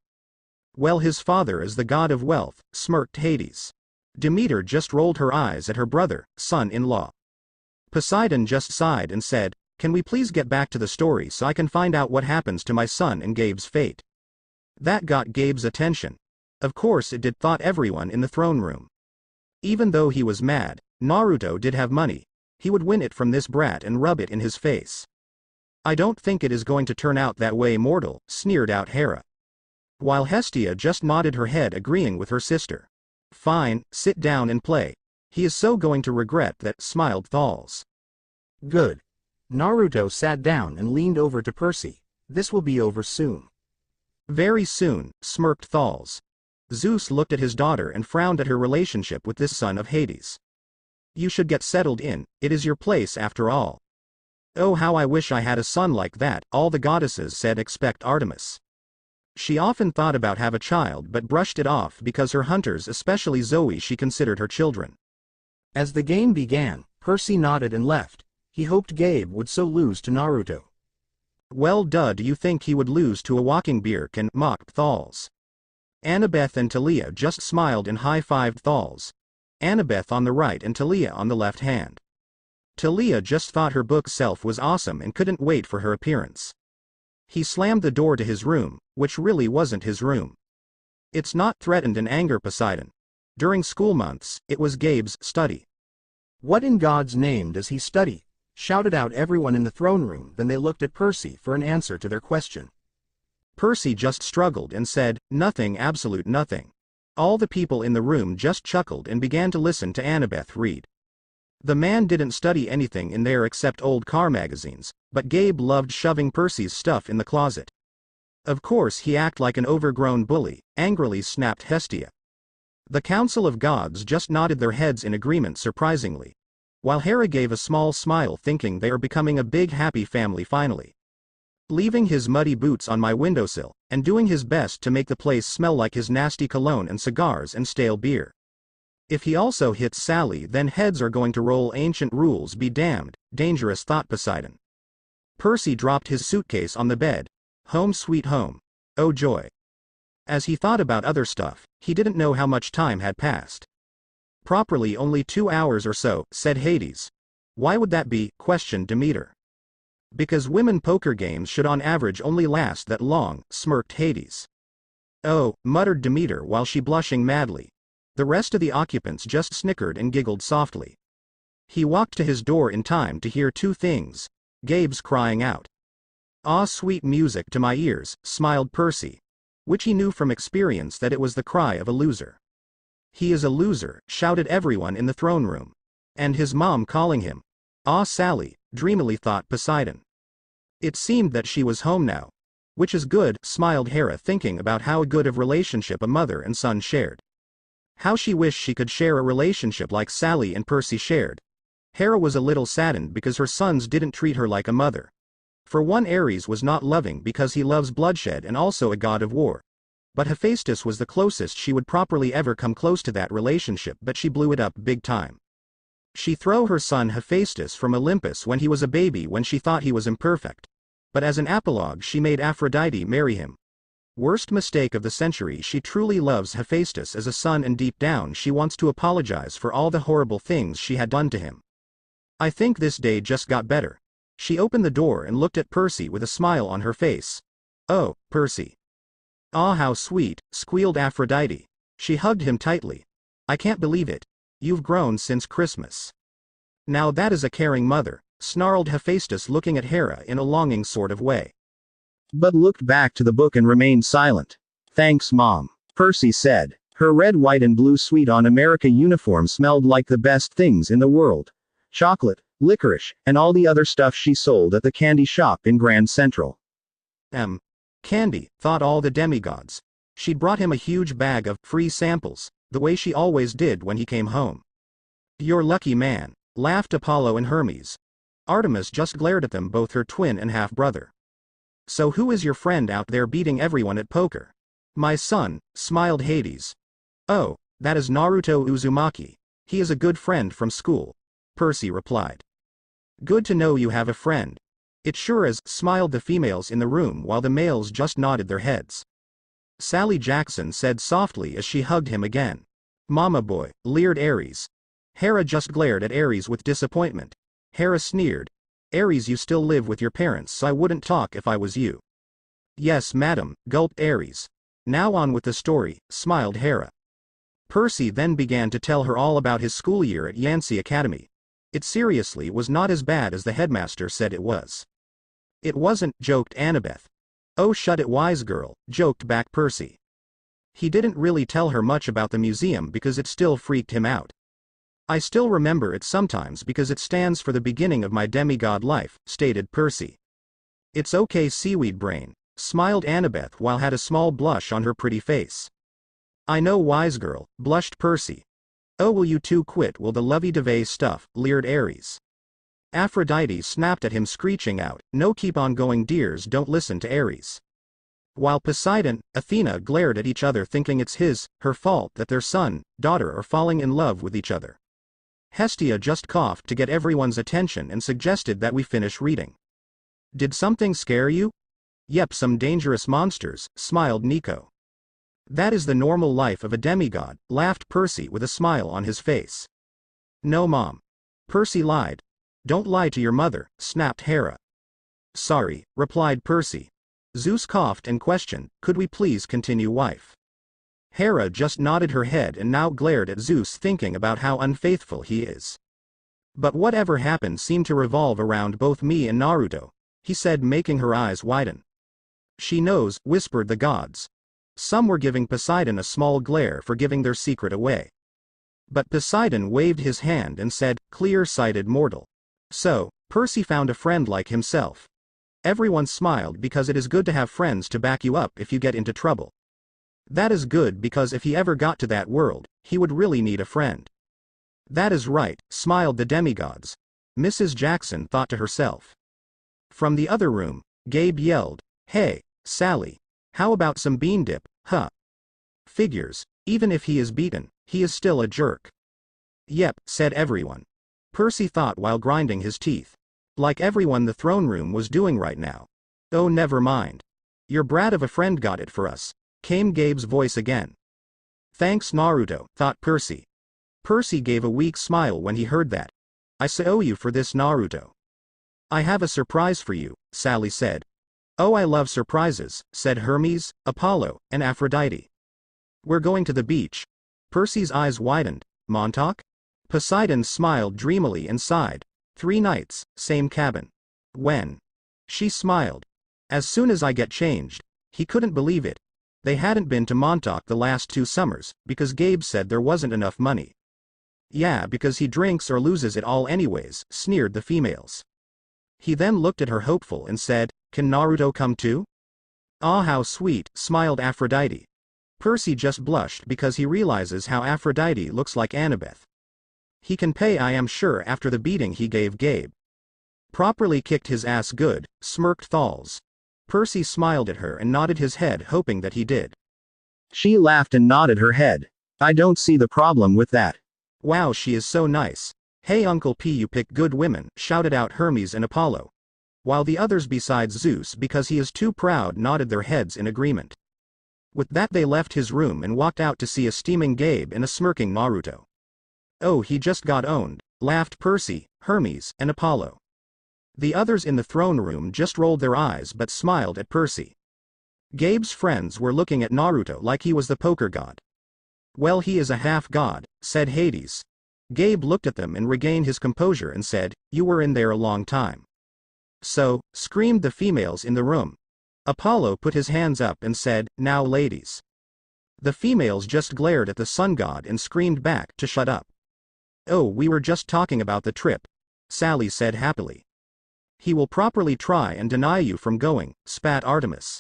Well, his father is the god of wealth, smirked Hades. Demeter just rolled her eyes at her brother, son-in-law. Poseidon just sighed and said, can we please get back to the story so I can find out what happens to my son and Gabe's fate? That got Gabe's attention. Of course it did, thought everyone in the throne room. Even though he was mad, Naruto did have money. He would win it from this brat and rub it in his face. I don't think it is going to turn out that way, mortal, sneered out Hera. While Hestia just nodded her head, agreeing with her sister. Fine, sit down and play. He is so going to regret that, smiled Thals.
Good. Naruto sat down and leaned over to Percy. This will be over soon.
Very soon, smirked Thals. Zeus looked at his daughter and frowned at her relationship with this son of Hades. You should get settled in, it is your place after all. Oh, how I wish I had a son like that, all the goddesses said except Artemis. She often thought about have a child but brushed it off because her hunters, especially Zoe, she considered her children.
As the game began, Percy nodded and left. He hoped Gabe would so lose to Naruto.
Well, do you think he would lose to a walking beer can, mocked Thals. Annabeth and Talia just smiled and high-fived Thals. Annabeth on the right and Talia on the left hand. Talia just thought her book self was awesome and couldn't wait for her appearance. He slammed the door to his room, which really wasn't his room. It's not, threatened in anger Poseidon. During school months, it was Gabe's study.
What in God's name does he study? Shouted out everyone in the throne room. Then they looked at Percy for an answer to their question.
Percy just struggled and said, nothing, absolute nothing. All the people in the room just chuckled and began to listen to Annabeth read. The man didn't study anything in there except old car magazines, but Gabe loved shoving Percy's stuff in the closet. Of course he acted like an overgrown bully, angrily snapped Hestia. The Council of Gods just nodded their heads in agreement surprisingly, while Hera gave a small smile thinking they are becoming a big happy family finally. Leaving his muddy boots on my windowsill, and doing his best to make the place smell like his nasty cologne and cigars and stale beer. If he also hits Sally, then heads are going to roll. Ancient rules be damned, dangerous thought Poseidon. Percy dropped his suitcase on the bed. Home sweet home. Oh joy. As he thought about other stuff, he didn't know how much time had passed. Properly only 2 hours or so, said Hades. Why would that be, questioned Demeter. Because women poker games should on average only last that long, smirked Hades. Oh, muttered Demeter while she blushing madly. The rest of the occupants just snickered and giggled softly. He walked to his door in time to hear two things. Gabe's crying out. Ah, sweet music to my ears, smiled Percy. Which he knew from experience that it was the cry of a loser. He is a loser, shouted everyone in the throne room. And his mom calling him. Ah, Sally, dreamily thought Poseidon. It seemed that she was home now. Which is good, smiled Hera thinking about how good of relationship a mother and son shared. How she wished she could share a relationship like Sally and Percy shared. Hera was a little saddened because her sons didn't treat her like a mother. For one, Ares was not loving because he loves bloodshed and also a god of war. But Hephaestus was the closest she would properly ever come close to that relationship, but she blew it up big time. She threw her son Hephaestus from Olympus when he was a baby when she thought he was imperfect. But as an apologue she made Aphrodite marry him. Worst mistake of the century. She truly loves Hephaestus as a son and deep down she wants to apologize for all the horrible things she had done to him. I think this day just got better. She opened the door and looked at Percy with a smile on her face. Oh, Percy. Ah, how sweet, squealed Aphrodite. She hugged him tightly. I can't believe it. You've grown since Christmas. Now that is a caring mother, snarled Hephaestus looking at Hera in a longing sort of way.
But looked back to the book and remained silent. Thanks, Mom, Percy said. Her red, white and blue Sweet on America uniform smelled like the best things in the world. Chocolate, licorice, and all the other stuff she sold at the candy shop in Grand Central.
Candy, thought all the demigods. She'd brought him a huge bag of free samples, the way she always did when he came home. You're lucky man, laughed Apollo and Hermes. Artemis just glared at them, both her twin and half-brother. So who is your friend out there beating everyone at poker? My son, smiled Hades. Oh, that is Naruto Uzumaki. He is a good friend from school, Percy replied. Good to know you have a friend. It sure is, smiled the females in the room while the males just nodded their heads. Sally Jackson said softly as she hugged him again. Mama boy, leered Ares. Hera just glared at Ares with disappointment. Hera sneered. Ares, you still live with your parents, so I wouldn't talk if I was you. Yes, madam, gulped Ares. Now on with the story, smiled Hera. Percy then began to tell her all about his school year at Yancy Academy. It seriously was not as bad as the headmaster said it was. It wasn't, joked Annabeth. Oh shut it wise girl, joked back Percy. He didn't really tell her much about the museum because it still freaked him out. I still remember it sometimes because it stands for the beginning of my demigod life, stated Percy. It's okay seaweed brain, smiled Annabeth while had a small blush on her pretty face. I know wise girl, blushed Percy. Oh will you two quit will the lovey-dovey stuff, leered Ares. Aphrodite snapped at him screeching out, no keep on going dears don't listen to Ares. While Poseidon, Athena glared at each other thinking it's her fault that their son, daughter are falling in love with each other. Hestia just coughed to get everyone's attention and suggested that we finish reading. Did something scare you? Yep some dangerous monsters, smiled Nico. That is the normal life of a demigod, laughed Percy with a smile on his face. No mom. Percy lied. Don't lie to your mother, snapped Hera. Sorry, replied Percy. Zeus coughed and questioned, could we please continue wife? Hera just nodded her head and now glared at Zeus thinking about how unfaithful he is. But whatever happened seemed to revolve around both me and Naruto, he said making her eyes widen. She knows, whispered the gods. Some were giving Poseidon a small glare for giving their secret away. But Poseidon waved his hand and said, clear-sighted mortal. So, Percy found a friend like himself. Everyone smiled because it is good to have friends to back you up if you get into trouble. That is good because if he ever got to that world, he would really need a friend. That is right, smiled the demigods. Mrs. Jackson thought to herself. From the other room, Gabe yelled, hey, Sally, how about some bean dip, huh? Figures, even if he is beaten, he is still a jerk. Yep, said everyone. Percy thought while grinding his teeth. Like everyone the throne room was doing right now. Oh never mind. Your brat of a friend got it for us, came Gabe's voice again. Thanks Naruto, thought Percy. Percy gave a weak smile when he heard that. I owe you for this Naruto. I have a surprise for you, Sally said. Oh I love surprises, said Hermes, Apollo, and Aphrodite. We're going to the beach. Percy's eyes widened. Montauk? Poseidon smiled dreamily and sighed. 3 nights, same cabin. When? She smiled. As soon as I get changed. He couldn't believe it. They hadn't been to Montauk the last 2 summers, because Gabe said there wasn't enough money. Yeah because he drinks or loses it all anyways, sneered the females. He then looked at her hopeful and said, can Naruto come too? Ah how sweet, smiled Aphrodite. Percy just blushed because he realizes how Aphrodite looks like Annabeth. He can pay I am sure after the beating he gave Gabe. Properly kicked his ass good, smirked Thalls. Percy smiled at her and nodded his head hoping that he did.
She laughed and nodded her head. I don't see the problem with that.
Wow she is so nice. Hey Uncle P you pick good women, shouted out Hermes and Apollo. While the others besides Zeus because he is too proud nodded their heads in agreement. With that they left his room and walked out to see a steaming Gabe and a smirking Naruto. Oh he just got owned, laughed Percy, Hermes, and Apollo. The others in the throne room just rolled their eyes but smiled at Percy. Gabe's friends were looking at Naruto like he was the poker god. Well he is a half god, said Hades. Gabe looked at them and regained his composure and said, you were in there a long time. So, screamed the females in the room. Apollo put his hands up and said, now ladies. The females just glared at the sun god and screamed back to shut up. Oh we were just talking about the trip, Sally said happily. He will properly try and deny you from going, spat Artemis.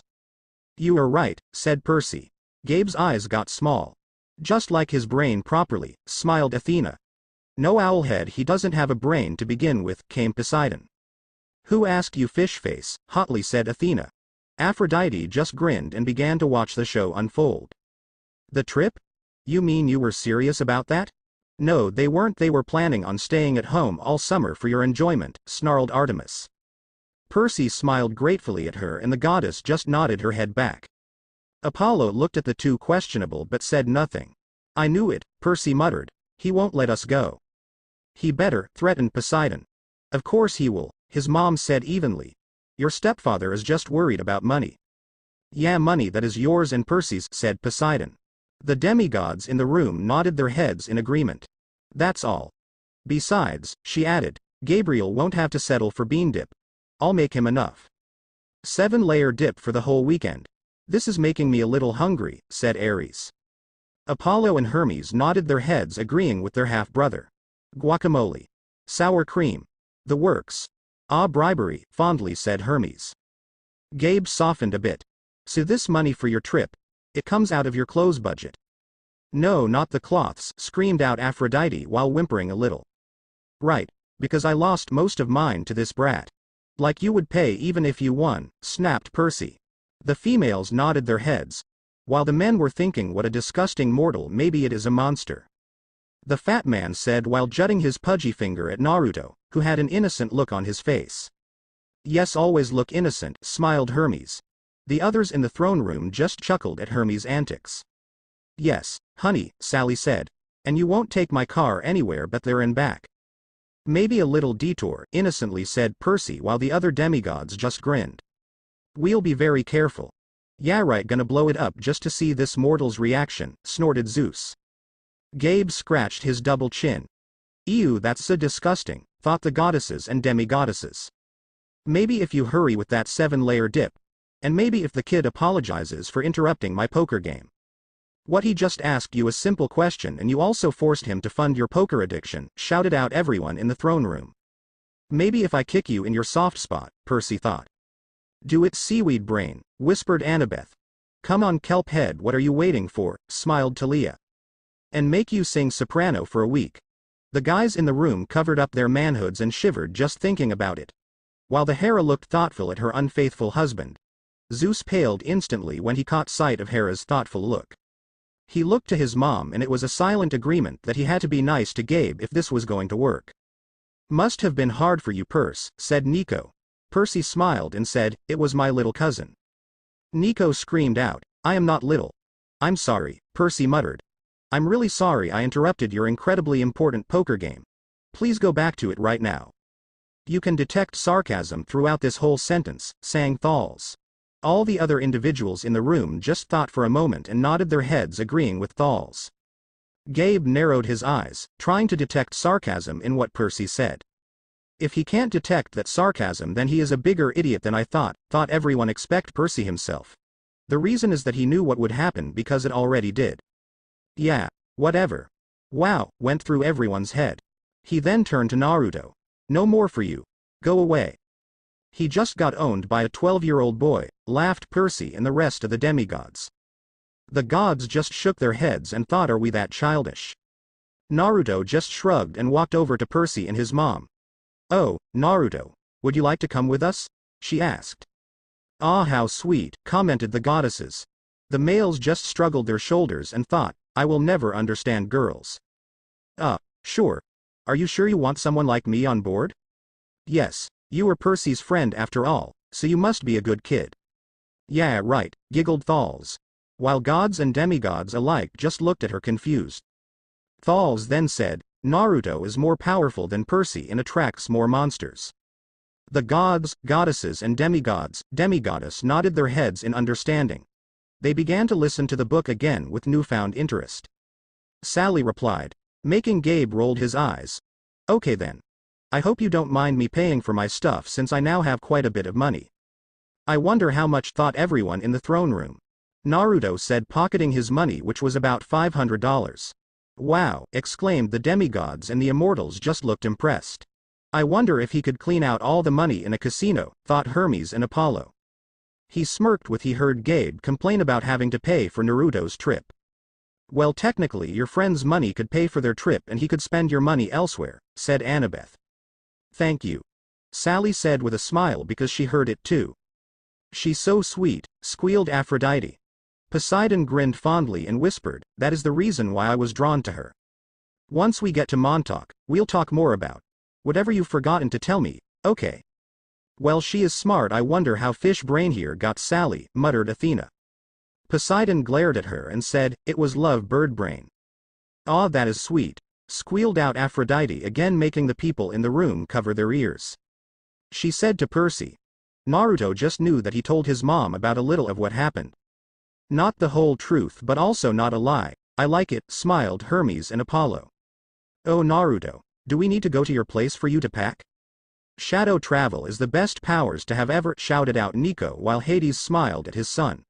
You are right, said Percy. Gabe's eyes got small. Just like his brain properly, smiled Athena. No owlhead he doesn't have a brain to begin with, came Poseidon. Who asked you fish face, hotly said Athena. Aphrodite just grinned and began to watch the show unfold. The trip? You mean you were serious about that? No they weren't they were planning on staying at home all summer for your enjoyment, snarled Artemis. Percy smiled gratefully at her and the goddess just nodded her head back. Apollo looked at the two questionable but said nothing. I knew it, Percy muttered. He won't let us go. He better, threatened Poseidon. Of course he will, his mom said evenly. Your stepfather is just worried about money. Yeah money that is yours and Percy's, said Poseidon. The demigods in the room nodded their heads in agreement. That's all. Besides, she added, Gabriel won't have to settle for bean dip. I'll make him enough. 7-layer dip for the whole weekend. This is making me a little hungry, said Ares. Apollo and Hermes nodded their heads, agreeing with their half-brother. Guacamole. Sour cream. The works. Ah, bribery, fondly said Hermes. Gabe softened a bit. So this money for your trip, it comes out of your clothes budget. No, not the cloths, screamed out Aphrodite while whimpering a little. Right, because I lost most of mine to this brat. Like you would pay even if you won, snapped Percy. The females nodded their heads, while the men were thinking what a disgusting mortal, maybe it is a monster. The fat man said while jutting his pudgy finger at Naruto, who had an innocent look on his face. Yes, always look innocent, smiled Hermes. The others in the throne room just chuckled at Hermes' antics. Yes, honey, Sally said, and you won't take my car anywhere but there and back. Maybe a little detour, innocently said Percy while the other demigods just grinned. We'll be very careful. Yeah, right, gonna blow it up just to see this mortal's reaction, snorted Zeus. Gabe scratched his double chin. Ew, that's so disgusting, thought the goddesses and demigoddesses. Maybe if you hurry with that 7-layer dip. And maybe if the kid apologizes for interrupting my poker game. What, he just asked you a simple question and you also forced him to fund your poker addiction, shouted out everyone in the throne room. Maybe if I kick you in your soft spot, Percy thought. Do it, seaweed brain, whispered Annabeth. Come on, kelp head, what are you waiting for, smiled Talia. And make you sing soprano for a week. The guys in the room covered up their manhoods and shivered just thinking about it. While the Hera looked thoughtful at her unfaithful husband. Zeus paled instantly when he caught sight of Hera's thoughtful look. He looked to his mom and it was a silent agreement that he had to be nice to Gabe if this was going to work. Must have been hard for you, Perce, said Nico. Percy smiled and said, it was my little cousin. Nico screamed out, I am not little. I'm sorry, Percy muttered. I'm really sorry I interrupted your incredibly important poker game. Please go back to it right now. You can detect sarcasm throughout this whole sentence, sang Thalls. All the other individuals in the room just thought for a moment and nodded their heads, agreeing with Thalls. Gabe narrowed his eyes, trying to detect sarcasm in what Percy said. If he can't detect that sarcasm, then he is a bigger idiot than I thought everyone except Percy himself. The reason is that he knew what would happen because it already did. Yeah, whatever. Wow, went through everyone's head. He then turned to Naruto. No more for you. Go away. He just got owned by a 12-year-old boy, laughed Percy and the rest of the demigods. The gods just shook their heads and thought, are we that childish? Naruto just shrugged and walked over to Percy and his mom. Oh, Naruto, would you like to come with us? She asked. Ah, how sweet, commented the goddesses. The males just struggled their shoulders and thought, I will never understand girls. Sure. Are you sure you want someone like me on board? Yes, you are Percy's friend after all, so you must be a good kid. Yeah, right, giggled Thalls. While gods and demigods alike just looked at her confused. Thalls then said, Naruto is more powerful than Percy and attracts more monsters. The gods, goddesses and demigoddess nodded their heads in understanding. They began to listen to the book again with newfound interest. Sally replied, making Gabe rolled his eyes. Okay then. I hope you don't mind me paying for my stuff since I now have quite a bit of money. I wonder how much, thought everyone in the throne room. Naruto said, pocketing his money, which was about $500. Wow, exclaimed the demigods, and the immortals just looked impressed. I wonder if he could clean out all the money in a casino, thought Hermes and Apollo. He smirked when he heard Gabe complain about having to pay for Naruto's trip. Well, technically your friend's money could pay for their trip and he could spend your money elsewhere, said Annabeth. Thank you. Sally said with a smile because she heard it too. She's so sweet, squealed Aphrodite. Poseidon grinned fondly and whispered, that is the reason why I was drawn to her. Once we get to Montauk, we'll talk more about whatever you've forgotten to tell me, okay? Well, she is smart. I wonder how fish brain here got Sally, muttered Athena. Poseidon glared at her and said, it was love bird brain. Ah, that is sweet, squealed out Aphrodite, again making the people in the room cover their ears. She said to Percy. Naruto just knew that he told his mom about a little of what happened. Not the whole truth but also not a lie. I like it, smiled Hermes and Apollo. Oh Naruto.
Do we need to go to your place for you to pack? Shadow travel is the best powers to have ever, shouted out Nico while Hades smiled at his son.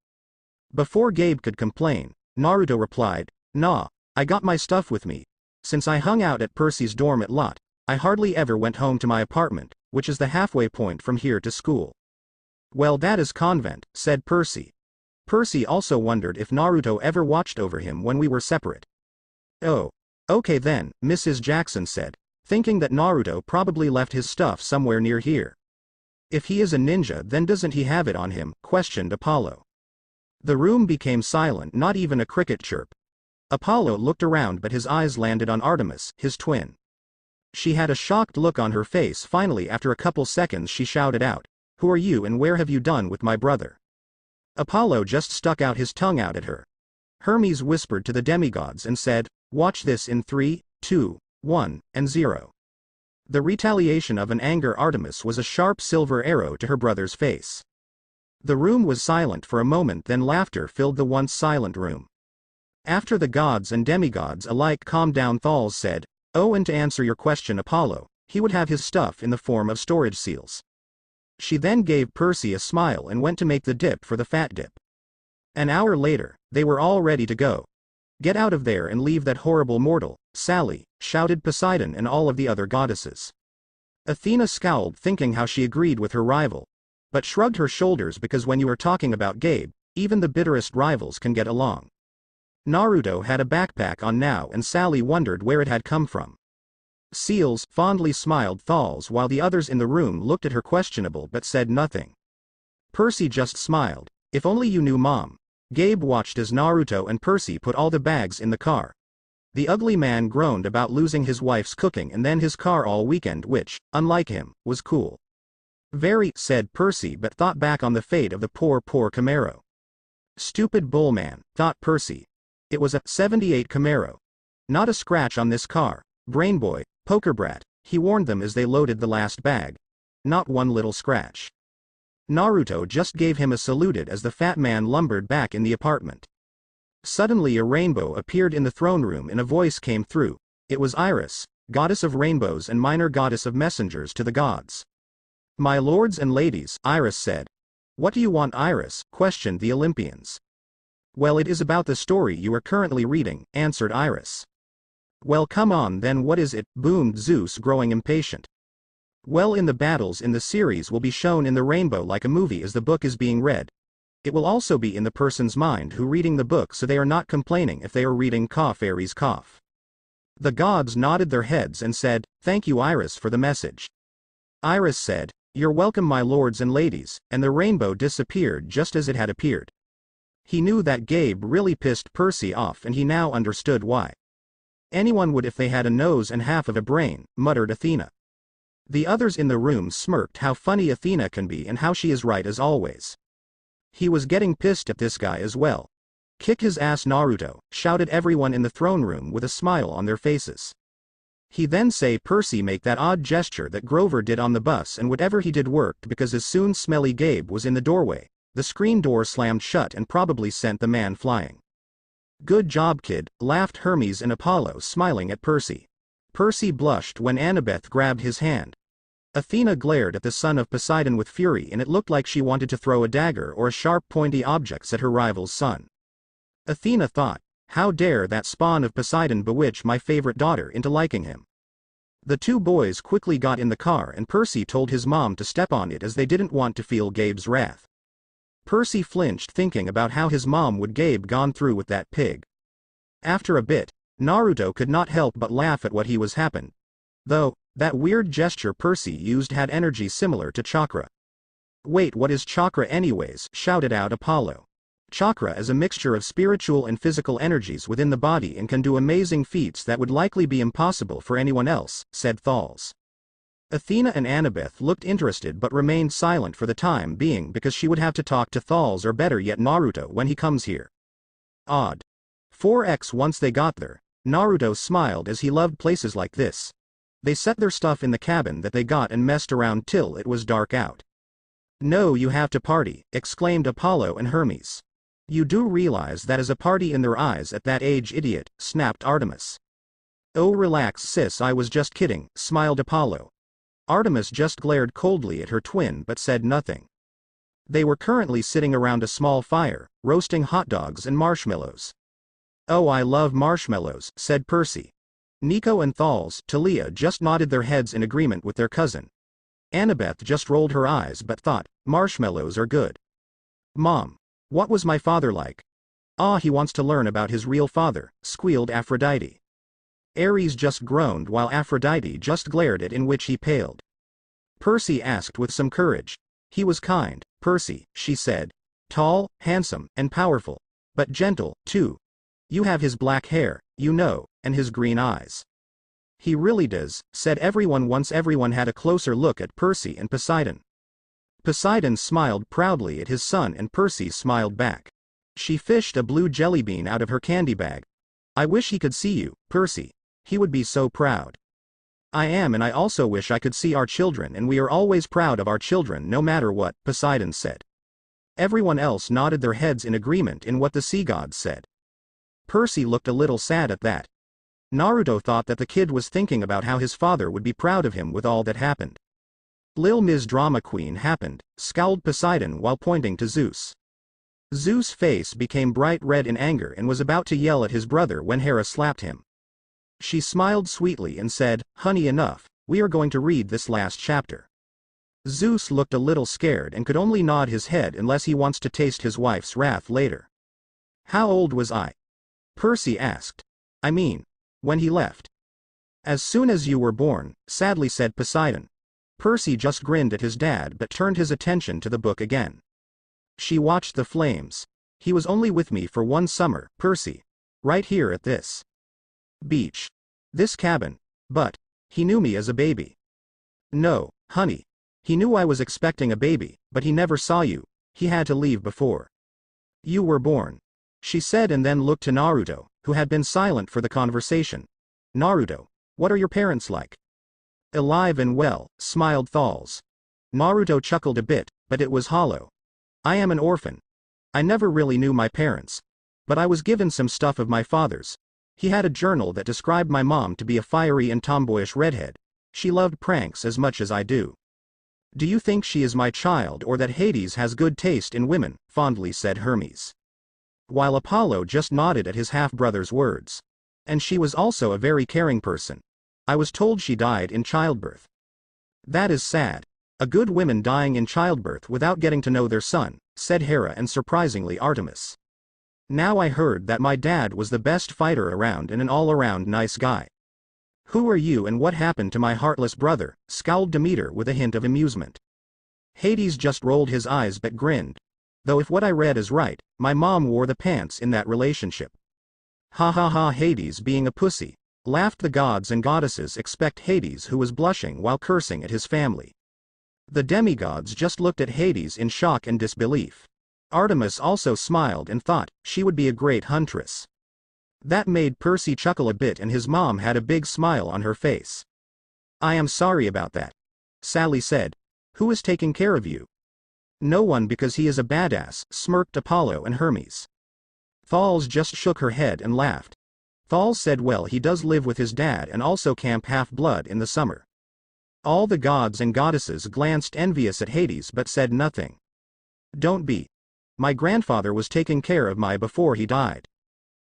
Before Gabe could complain, Naruto replied, "Nah, I got my stuff with me. Since I hung out at Percy's dorm at Lot, I hardly ever went home to my apartment, which is the halfway point from here to school." "Well, that is convent," said Percy. Percy also wondered if Naruto ever watched over him when we were separate. "Oh. Okay then," Mrs. Jackson said, thinking that Naruto probably left his stuff somewhere near here. "If he is a ninja, then doesn't he have it on him?" questioned Apollo. The room became silent, not even a cricket chirp. Apollo looked around, but his eyes landed on Artemis, his twin. She had a shocked look on her face. Finally, after a couple seconds, she shouted out, "Who are you and where have you done with my brother?" Apollo just stuck out his tongue out at her. Hermes whispered to the demigods and said, "Watch this in 3, 2, 1, and 0. The retaliation of an anger Artemis was a sharp silver arrow to her brother's face. The room was silent for a moment, then laughter filled the once silent room. After the gods and demigods alike calmed down, Thales said, "Oh, and to answer your question, Apollo, he would have his stuff in the form of storage seals." She then gave Percy a smile and went to make the dip for the fat dip. An hour later, they were all ready to go. "Get out of there and leave that horrible mortal, Sally," shouted Poseidon and all of the other goddesses. Athena scowled, thinking how she agreed with her rival, but shrugged her shoulders because when you are talking about Gabe, even the bitterest rivals can get along. Naruto had a backpack on now and Sally wondered where it had come from. "Seals," fondly smiled Thales while the others in the room looked at her questionable but said nothing. Percy just smiled. "If only you knew, Mom." Gabe watched as Naruto and Percy put all the bags in the car. The ugly man groaned about losing his wife's cooking and then his car all weekend, which, unlike him, was cool. "Very," said Percy, but thought back on the fate of the poor Camaro. "Stupid bullman," thought Percy. It was a '78 Camaro. "Not a scratch on this car, Brainboy, Pokerbrat," he warned them as they loaded the last bag. "Not one little scratch." Naruto just gave him a saluted as the fat man lumbered back in the apartment. Suddenly a rainbow appeared in the throne room and a voice came through. It was Iris, goddess of rainbows and minor goddess of messengers to the gods. "My lords and ladies," Iris said. "What do you want, Iris?" questioned the Olympians. "Well, it is about the story you are currently reading," answered Iris. "Well, come on then, what is it?" boomed Zeus, growing impatient. "Well, in the battles in the series will be shown in the rainbow like a movie as the book is being read. It will also be in the person's mind who reading the book, so they are not complaining if they are reading cough Aries cough." The gods nodded their heads and said, "Thank you, Iris, for the message." Iris said, "You're welcome, my lords and ladies," and the rainbow disappeared just as it had appeared. He knew that Gabe really pissed Percy off and he now understood why. "Anyone would if they had a nose and half of a brain," muttered Athena. The others in the room smirked how funny Athena can be and how she is right as always. He was getting pissed at this guy as well. "Kick his ass, Naruto," shouted everyone in the throne room with a smile on their faces. He then say Percy make that odd gesture that Grover did on the bus, and whatever he did worked because as soon smelly Gabe was in the doorway, the screen door slammed shut and probably sent the man flying. "Good job, kid," laughed Hermes and Apollo, smiling at Percy. Percy blushed when Annabeth grabbed his hand. Athena glared at the son of Poseidon with fury, and it looked like she wanted to throw a dagger or a sharp pointy object at her rival's son. Athena thought, "How dare that spawn of Poseidon bewitch my favorite daughter into liking him." The two boys quickly got in the car and Percy told his mom to step on it as they didn't want to feel Gabe's wrath. Percy flinched thinking about how his mom would Gabe gone through with that pig. After a bit, Naruto could not help but laugh at what he was happened. Though, that weird gesture Percy used had energy similar to chakra. "Wait, what is chakra anyways?" shouted out Apollo. "Chakra is a mixture of spiritual and physical energies within the body and can do amazing feats that would likely be impossible for anyone else," said Thales. Athena and Annabeth looked interested but remained silent for the time being because she would have to talk to Thales or better yet Naruto when he comes here. Odd. 4x once they got there, Naruto smiled as he loved places like this. They set their stuff in the cabin that they got and messed around till it was dark out. "No, you have to party," exclaimed Apollo and Hermes. "You do realize that is a party in their eyes at that age, idiot," snapped Artemis. Oh relax sis, I was just kidding, smiled Apollo. Artemis just glared coldly at her twin but said nothing. They were currently sitting around a small fire, roasting hot dogs and marshmallows. Oh I love marshmallows, said Percy. Nico and Talia just nodded their heads in agreement with their cousin. Annabeth just rolled her eyes but thought, marshmallows are good. Mom. What was my father like? Ah, he wants to learn about his real father, squealed Aphrodite. Ares just groaned while Aphrodite just glared at in which he paled. Percy asked with some courage. He was kind, Percy, she said. Tall, handsome, and powerful. But gentle, too. You have his black hair, you know, and his green eyes. He really does, said everyone once everyone had a closer look at Percy and Poseidon. Poseidon smiled proudly at his son and Percy smiled back. She fished a blue jelly bean out of her candy bag. I wish he could see you, Percy. He would be so proud. I am, and I also wish I could see our children, and we are always proud of our children no matter what, Poseidon said. Everyone else nodded their heads in agreement in what the sea gods said. Percy looked a little sad at that. Naruto thought that the kid was thinking about how his father would be proud of him with all that happened. Lil Ms. Drama Queen happened, scowled Poseidon while pointing to Zeus. Zeus' face became bright red in anger and was about to yell at his brother when Hera slapped him. She smiled sweetly and said, honey enough, we are going to read this last chapter. Zeus looked a little scared and could only nod his head unless he wants to taste his wife's wrath later. How old was I? Percy asked. I mean, when he left. As soon as you were born, sadly said Poseidon. Percy just grinned at his dad but turned his attention to the book again. She watched the flames. He was only with me for one summer, Percy. Right here at this beach. This cabin. But he knew me as a baby. No, honey. He knew I was expecting a baby, but he never saw you. He had to leave before you were born. She said and then looked to Naruto, who had been silent for the conversation. Naruto, what are your parents like? Alive and well, smiled Thals. Naruto chuckled a bit, but it was hollow. I am an orphan. I never really knew my parents. But I was given some stuff of my father's. He had a journal that described my mom to be a fiery and tomboyish redhead. She loved pranks as much as I do. Do you think she is my child or that Hades has good taste in women? Fondly said Hermes. While Apollo just nodded at his half-brother's words. And she was also a very caring person. I was told she died in childbirth. That is sad. A good woman dying in childbirth without getting to know their son, said Hera and surprisingly Artemis. Now I heard that my dad was the best fighter around and an all-around nice guy. Who are you and what happened to my heartless brother? Scowled Demeter with a hint of amusement. Hades just rolled his eyes but grinned. Though if what I read is right, my mom wore the pants in that relationship. Ha ha ha, Hades being a pussy. Laughed the gods and goddesses except Hades, who was blushing while cursing at his family. The demigods just looked at Hades in shock and disbelief. Artemis also smiled and thought she would be a great huntress. That made Percy chuckle a bit and his mom had a big smile on her face. I am sorry about that. Sally said. Who is taking care of you? No one because he is a badass, smirked Apollo and Hermes. Thals just shook her head and laughed. Thals said well he does live with his dad and also camp Half-Blood in the summer. All the gods and goddesses glanced envious at Hades but said nothing. Don't be. My grandfather was taking care of my before he died.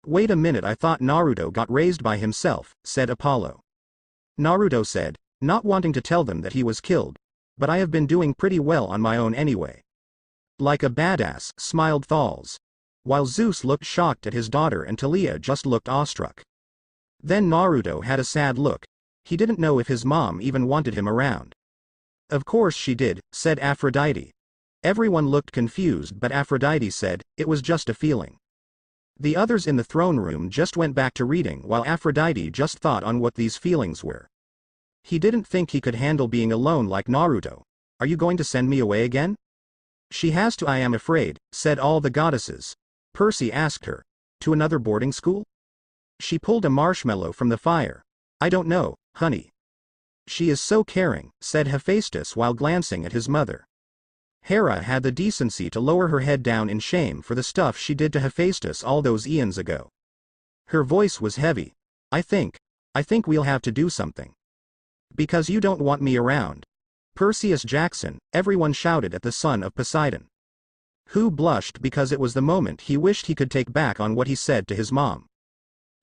Wait a minute, I thought Naruto got raised by himself, said Apollo. Naruto said, not wanting to tell them that he was killed. But I have been doing pretty well on my own anyway. Like a badass, smiled Thals. While Zeus looked shocked at his daughter and Talia just looked awestruck. Then Naruto had a sad look. He didn't know if his mom even wanted him around. Of course she did, said Aphrodite. Everyone looked confused but Aphrodite said, it was just a feeling. The others in the throne room just went back to reading while Aphrodite just thought on what these feelings were. He didn't think he could handle being alone like Naruto. Are you going to send me away again? She has to, I am afraid, said all the goddesses. Percy asked her. To another boarding school? She pulled a marshmallow from the fire. I don't know, honey. She is so caring, said Hephaestus while glancing at his mother. Hera had the decency to lower her head down in shame for the stuff she did to Hephaestus all those eons ago. Her voice was heavy. I think I think we'll have to do something. Because you don't want me around. Perseus Jackson, everyone shouted at the son of Poseidon. Who blushed because it was the moment he wished he could take back on what he said to his mom.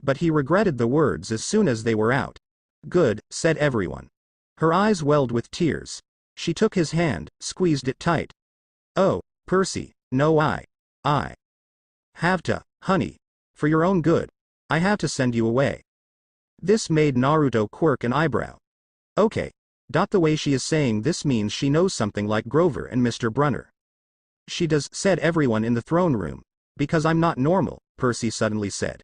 But he regretted the words as soon as they were out. Good, said everyone. Her eyes welled with tears. She took his hand, squeezed it tight. Oh, Percy, no I have to, honey. For your own good. I have to send you away. This made Naruto quirk an eyebrow. Okay. The way she is saying this means she knows something like Grover and Mr. Brunner. She does, said everyone in the throne room. Because I'm not normal, Percy suddenly said.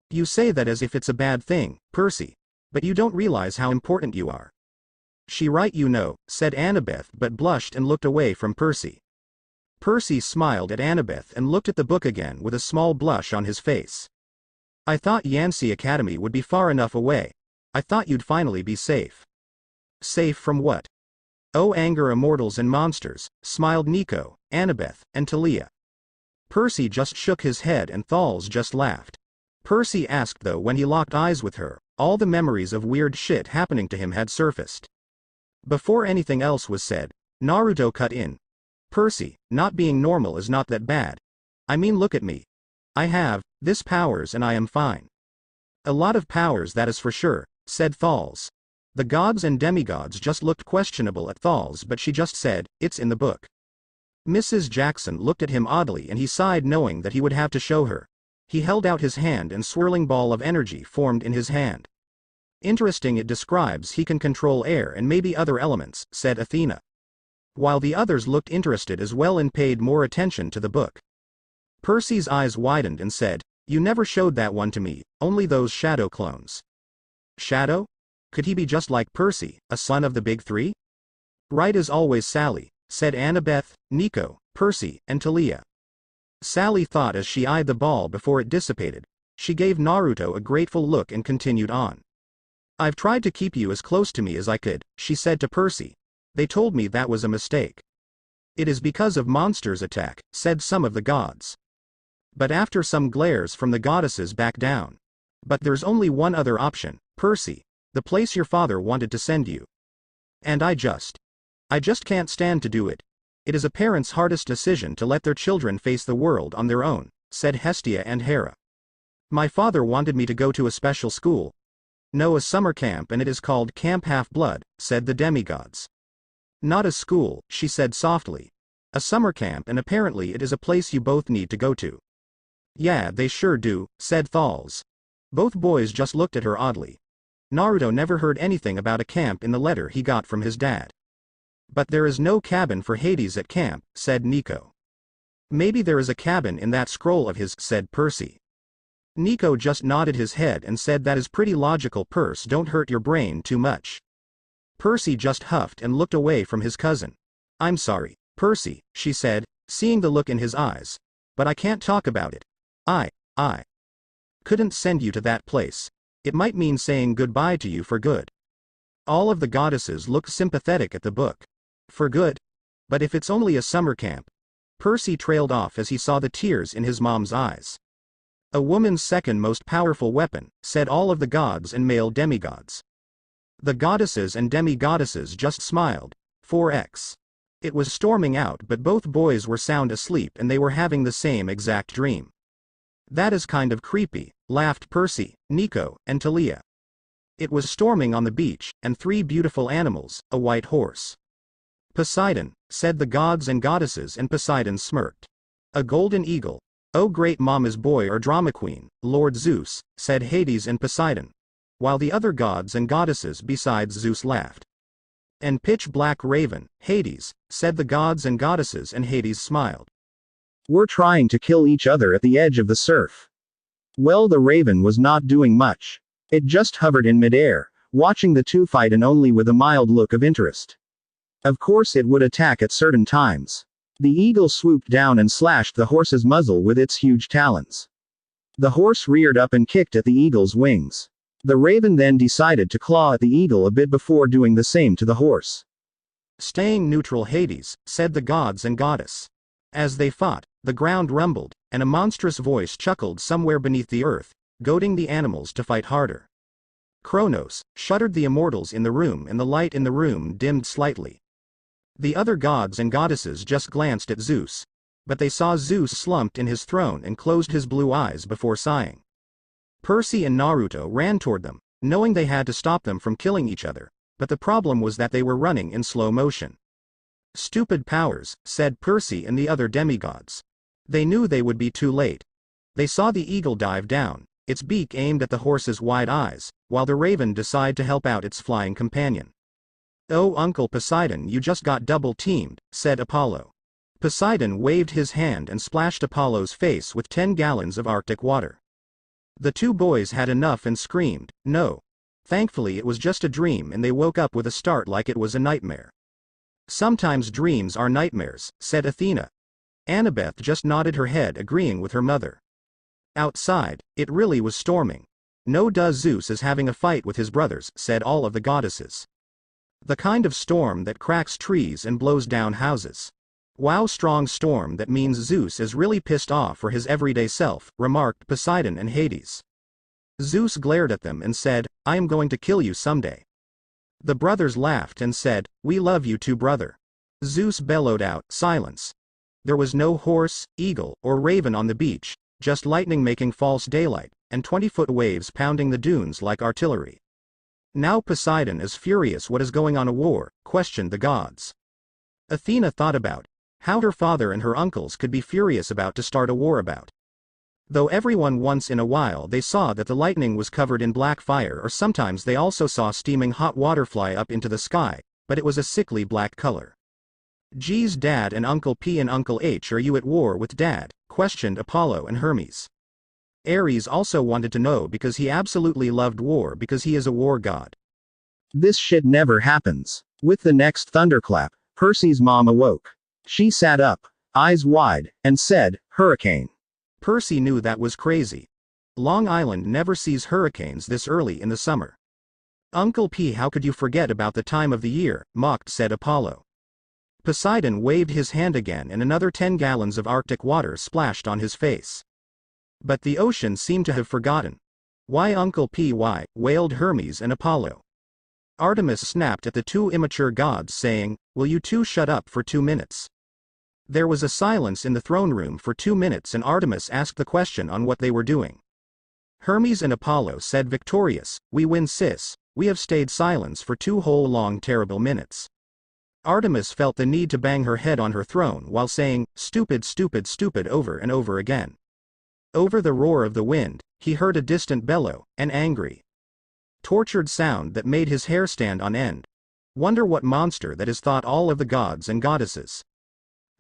You say that as if it's a bad thing, Percy. But you don't realize how important you are. She right you know, said Annabeth but blushed and looked away from Percy. Percy smiled at Annabeth and looked at the book again with a small blush on his face. I thought Yancy Academy would be far enough away. I thought you'd finally be safe. Safe from what? Oh, anger immortals and monsters, smiled Nico, Annabeth, and Talia. Percy just shook his head and Thalls just laughed. Percy asked though when he locked eyes with her, all the memories of weird shit happening to him had surfaced. Before anything else was said, Naruto cut in. Percy, not being normal is not that bad. I mean look at me. I have, this powers and I am fine. A lot of powers that is for sure, said Thalls. The gods and demigods just looked questionable at Thalls but she just said, it's in the book. Mrs. Jackson looked at him oddly and he sighed knowing that he would have to show her. He held out his hand and swirling ball of energy formed in his hand. Interesting, it describes he can control air and maybe other elements, said Athena. While the others looked interested as well and paid more attention to the book. Percy's eyes widened and said, you never showed that one to me, only those shadow clones. Shadow? Could he be just like Percy, a son of the big three? Right as always Sally, said Annabeth, Nico, Percy, and Talia. Sally thought as she eyed the ball before it dissipated. She gave Naruto a grateful look and continued on. I've tried to keep you as close to me as I could, she said to Percy. They told me that was a mistake. It is because of monsters' attack, said some of the gods. But after some glares from the goddesses back down. But there's only one other option, Percy. The place your father wanted to send you. And I just can't stand to do it. It is a parent's hardest decision to let their children face the world on their own, said Hestia and Hera. My father wanted me to go to a special school. No, a summer camp, and it is called Camp Half-Blood, said the demigods. Not a school, she said softly. A summer camp, and apparently it is a place you both need to go to. Yeah, they sure do, said Thalls. Both boys just looked at her oddly. Naruto never heard anything about a camp in the letter he got from his dad. But there is no cabin for Hades at camp, said Nico. Maybe there is a cabin in that scroll of his, said Percy. Nico just nodded his head and said that is pretty logical. Percy, don't hurt your brain too much. Percy just huffed and looked away from his cousin. I'm sorry, Percy, she said, seeing the look in his eyes. But I can't talk about it. I couldn't send you to that place. It might mean saying goodbye to you for good. All of the goddesses looked sympathetic at the book. For good? But if it's only a summer camp. Percy trailed off as he saw the tears in his mom's eyes. A woman's second most powerful weapon, said all of the gods and male demigods. The goddesses and demi-goddesses just smiled. 4x. It was storming out but both boys were sound asleep and they were having the same exact dream. That is kind of creepy, laughed Percy, Nico, and Talia. It was storming on the beach, and three beautiful animals, a white horse. Poseidon, said the gods and goddesses and Poseidon smirked. A golden eagle. Oh great mama's boy or drama queen, Lord Zeus, said Hades and Poseidon. While the other gods and goddesses besides Zeus laughed. And pitch black raven, Hades, said the gods and goddesses and Hades smiled.
We're trying to kill each other at the edge of the surf. Well, the raven was not doing much. It just hovered in midair, watching the two fight and only with a mild look of interest. Of course it would attack at certain times. The eagle swooped down and slashed the horse's muzzle with its huge talons. The horse reared up and kicked at the eagle's wings. The raven then decided to claw at the eagle a bit before doing the same to the horse.
Staying neutral, Hades, said the gods and goddess. As they fought, the ground rumbled, and a monstrous voice chuckled somewhere beneath the earth, goading the animals to fight harder. Kronos, shuddered the immortals in the room, and the light in the room dimmed slightly. The other gods and goddesses just glanced at Zeus, but they saw Zeus slumped in his throne and closed his blue eyes before sighing. Percy and Naruto ran toward them, knowing they had to stop them from killing each other, but the problem was that they were running in slow motion. "Stupid powers," said Percy and the other demigods. They knew they would be too late. They saw the eagle dive down, its beak aimed at the horse's wide eyes, while the raven decided to help out its flying companion. "Oh, Uncle Poseidon, you just got double-teamed," said Apollo. Poseidon waved his hand and splashed Apollo's face with 10 gallons of Arctic water. The two boys had enough and screamed, "No." Thankfully it was just a dream, and they woke up with a start like it was a nightmare. "Sometimes dreams are nightmares," said Athena. Annabeth just nodded her head, agreeing with her mother. Outside, it really was storming. "No duh, Zeus is having a fight with his brothers," said all of the goddesses. "The kind of storm that cracks trees and blows down houses." "Wow, strong storm, that means Zeus is really pissed off for his everyday self," remarked Poseidon and Hades. Zeus glared at them and said, "I am going to kill you someday." The brothers laughed and said, "We love you too, brother." Zeus bellowed out, "Silence." There was no horse, eagle, or raven on the beach, just lightning making false daylight, and 20-foot waves pounding the dunes like artillery. "Now Poseidon is furious. What is going on? A war?" questioned the gods. Athena thought about how her father and her uncles could be furious about to start a war about. Though everyone once in a while they saw that the lightning was covered in black fire, or sometimes they also saw steaming hot water fly up into the sky, but it was a sickly black color. "Geez, Dad and Uncle P and Uncle H, are you at war with Dad?" questioned Apollo and Hermes. Ares also wanted to know because he absolutely loved war because he is a war god.
This shit never happens. With the next thunderclap, Percy's mom awoke. She sat up, eyes wide, and said, "Hurricane."
Percy knew that was crazy. Long Island never sees hurricanes this early in the summer. "Uncle P, how could you forget about the time of the year?" mocked said Apollo. Poseidon waved his hand again, and another 10 gallons of Arctic water splashed on his face. But the ocean seemed to have forgotten. "Why, Uncle P, why?" wailed Hermes and Apollo. Artemis snapped at the two immature gods, saying, "Will you two shut up for 2 minutes?" There was a silence in the throne room for 2 minutes, and Artemis asked the question on what they were doing. Hermes and Apollo said, victorious, "We win, sis. We have stayed silent for 2 whole long terrible minutes." Artemis felt the need to bang her head on her throne while saying, "Stupid, stupid, stupid," over and over again. Over the roar of the wind, he heard a distant bellow, an angry, tortured sound that made his hair stand on end. Wonder what monster that is, thought all of the gods and goddesses.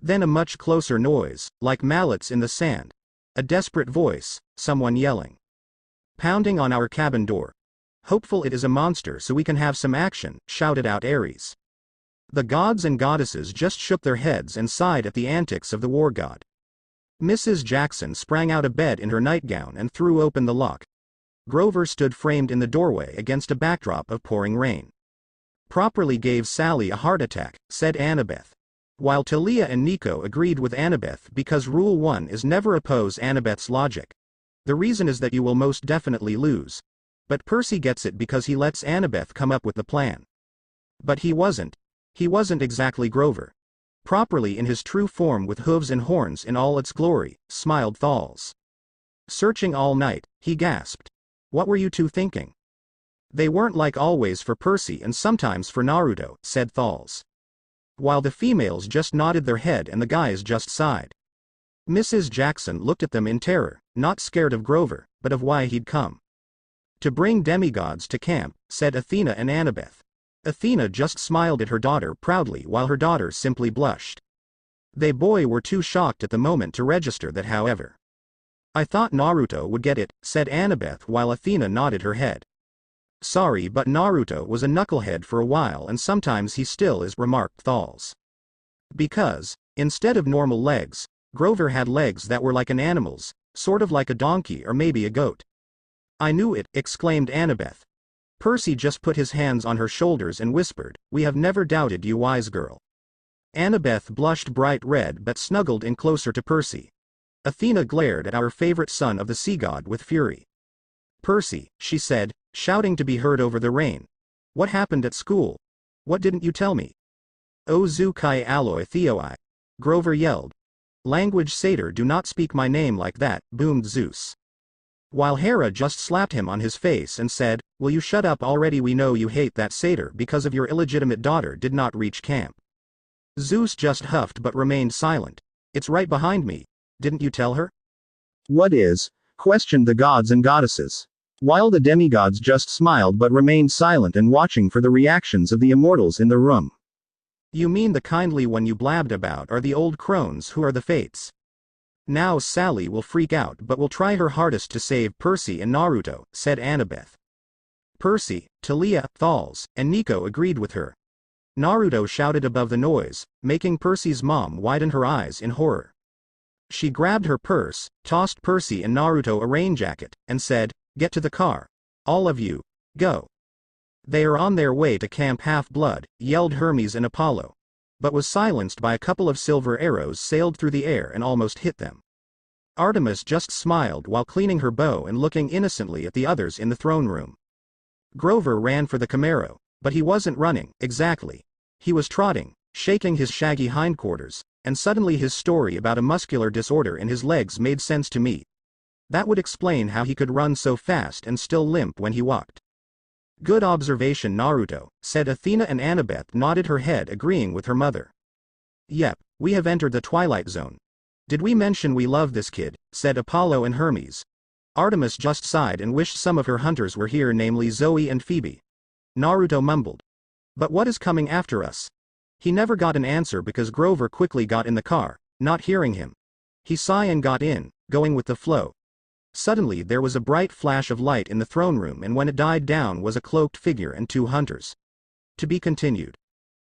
Then a much closer noise, like mallets in the sand. A desperate voice, someone yelling. "Pounding on our cabin door. Hopeful it is a monster so we can have some action," shouted out Ares. The gods and goddesses just shook their heads and sighed at the antics of the war god. Mrs. Jackson sprang out of bed in her nightgown and threw open the lock. Grover stood framed in the doorway against a backdrop of pouring rain. "Properly gave Sally a heart attack," said Annabeth. While Talia and Nico agreed with Annabeth because Rule 1 is never oppose Annabeth's logic. The reason is that you will most definitely lose. But Percy gets it because he lets Annabeth come up with the plan. But he wasn't exactly Grover. Properly in his true form with hooves and horns in all its glory, smiled Thalls. Searching all night, he gasped. "What were you two thinking?" "They weren't like always for Percy and sometimes for Naruto," said Thalls. While the females just nodded their head and the guys just sighed. Mrs. Jackson looked at them in terror, not scared of Grover, but of why he'd come. "To bring demigods to camp," said Athena and Annabeth. Athena just smiled at her daughter proudly while her daughter simply blushed. They boy were too shocked at the moment to register that, however. "I thought Naruto would get it," said Annabeth while Athena nodded her head. "Sorry, but Naruto was a knucklehead for a while and sometimes he still is," remarked Thalls. "Because, instead of normal legs, Grover had legs that were like an animal's, sort of like a donkey or maybe a goat." "I knew it," exclaimed Annabeth. Percy just put his hands on her shoulders and whispered, "We have never doubted you, wise girl." Annabeth blushed bright red but snuggled in closer to Percy. Athena glared at our favorite son of the sea god with fury. "Percy," she said, shouting to be heard over the rain. What happened at school? What didn't you tell me? Ozu kai alloy theoi. Grover yelled. Language satyr, do not speak my name like that, boomed Zeus. While Hera just slapped him on his face and said, will you shut up already, we know you hate that satyr because of your illegitimate daughter did not reach camp. Zeus just huffed but remained silent. It's right behind me. Didn't you tell her?
What is? Questioned the gods and goddesses. While the demigods just smiled but remained silent and watching for the reactions of the immortals in the room.
You mean the kindly one you blabbed about are the old crones who are the fates. Now Sally will freak out but will try her hardest to save Percy and Naruto, said Annabeth. Percy, Talia, Thals, and Nico agreed with her. Naruto shouted above the noise, making Percy's mom widen her eyes in horror. She grabbed her purse, tossed Percy and Naruto a rain jacket, and said, get to the car. All of you, go. They are on their way to Camp Half-Blood, yelled Hermes and Apollo, but was silenced by a couple of silver arrows sailed through the air and almost hit them. Artemis just smiled while cleaning her bow and looking innocently at the others in the throne room. Grover ran for the Camaro, but he wasn't running, exactly. He was trotting, shaking his shaggy hindquarters, and suddenly his story about a muscular disorder in his legs made sense to me. That would explain how he could run so fast and still limp when he walked. Good observation, Naruto, said Athena, and Annabeth nodded her head agreeing with her mother. Yep, we have entered the Twilight Zone. Did we mention we love this kid, said Apollo and Hermes. Artemis just sighed and wished some of her hunters were here, namely Zoe and Phoebe. Naruto mumbled. But what is coming after us? He never got an answer because Grover quickly got in the car, not hearing him. He sighed and got in, going with the flow. Suddenly there was a bright flash of light in the throne room, and when it died down was a cloaked figure and two hunters. To be continued.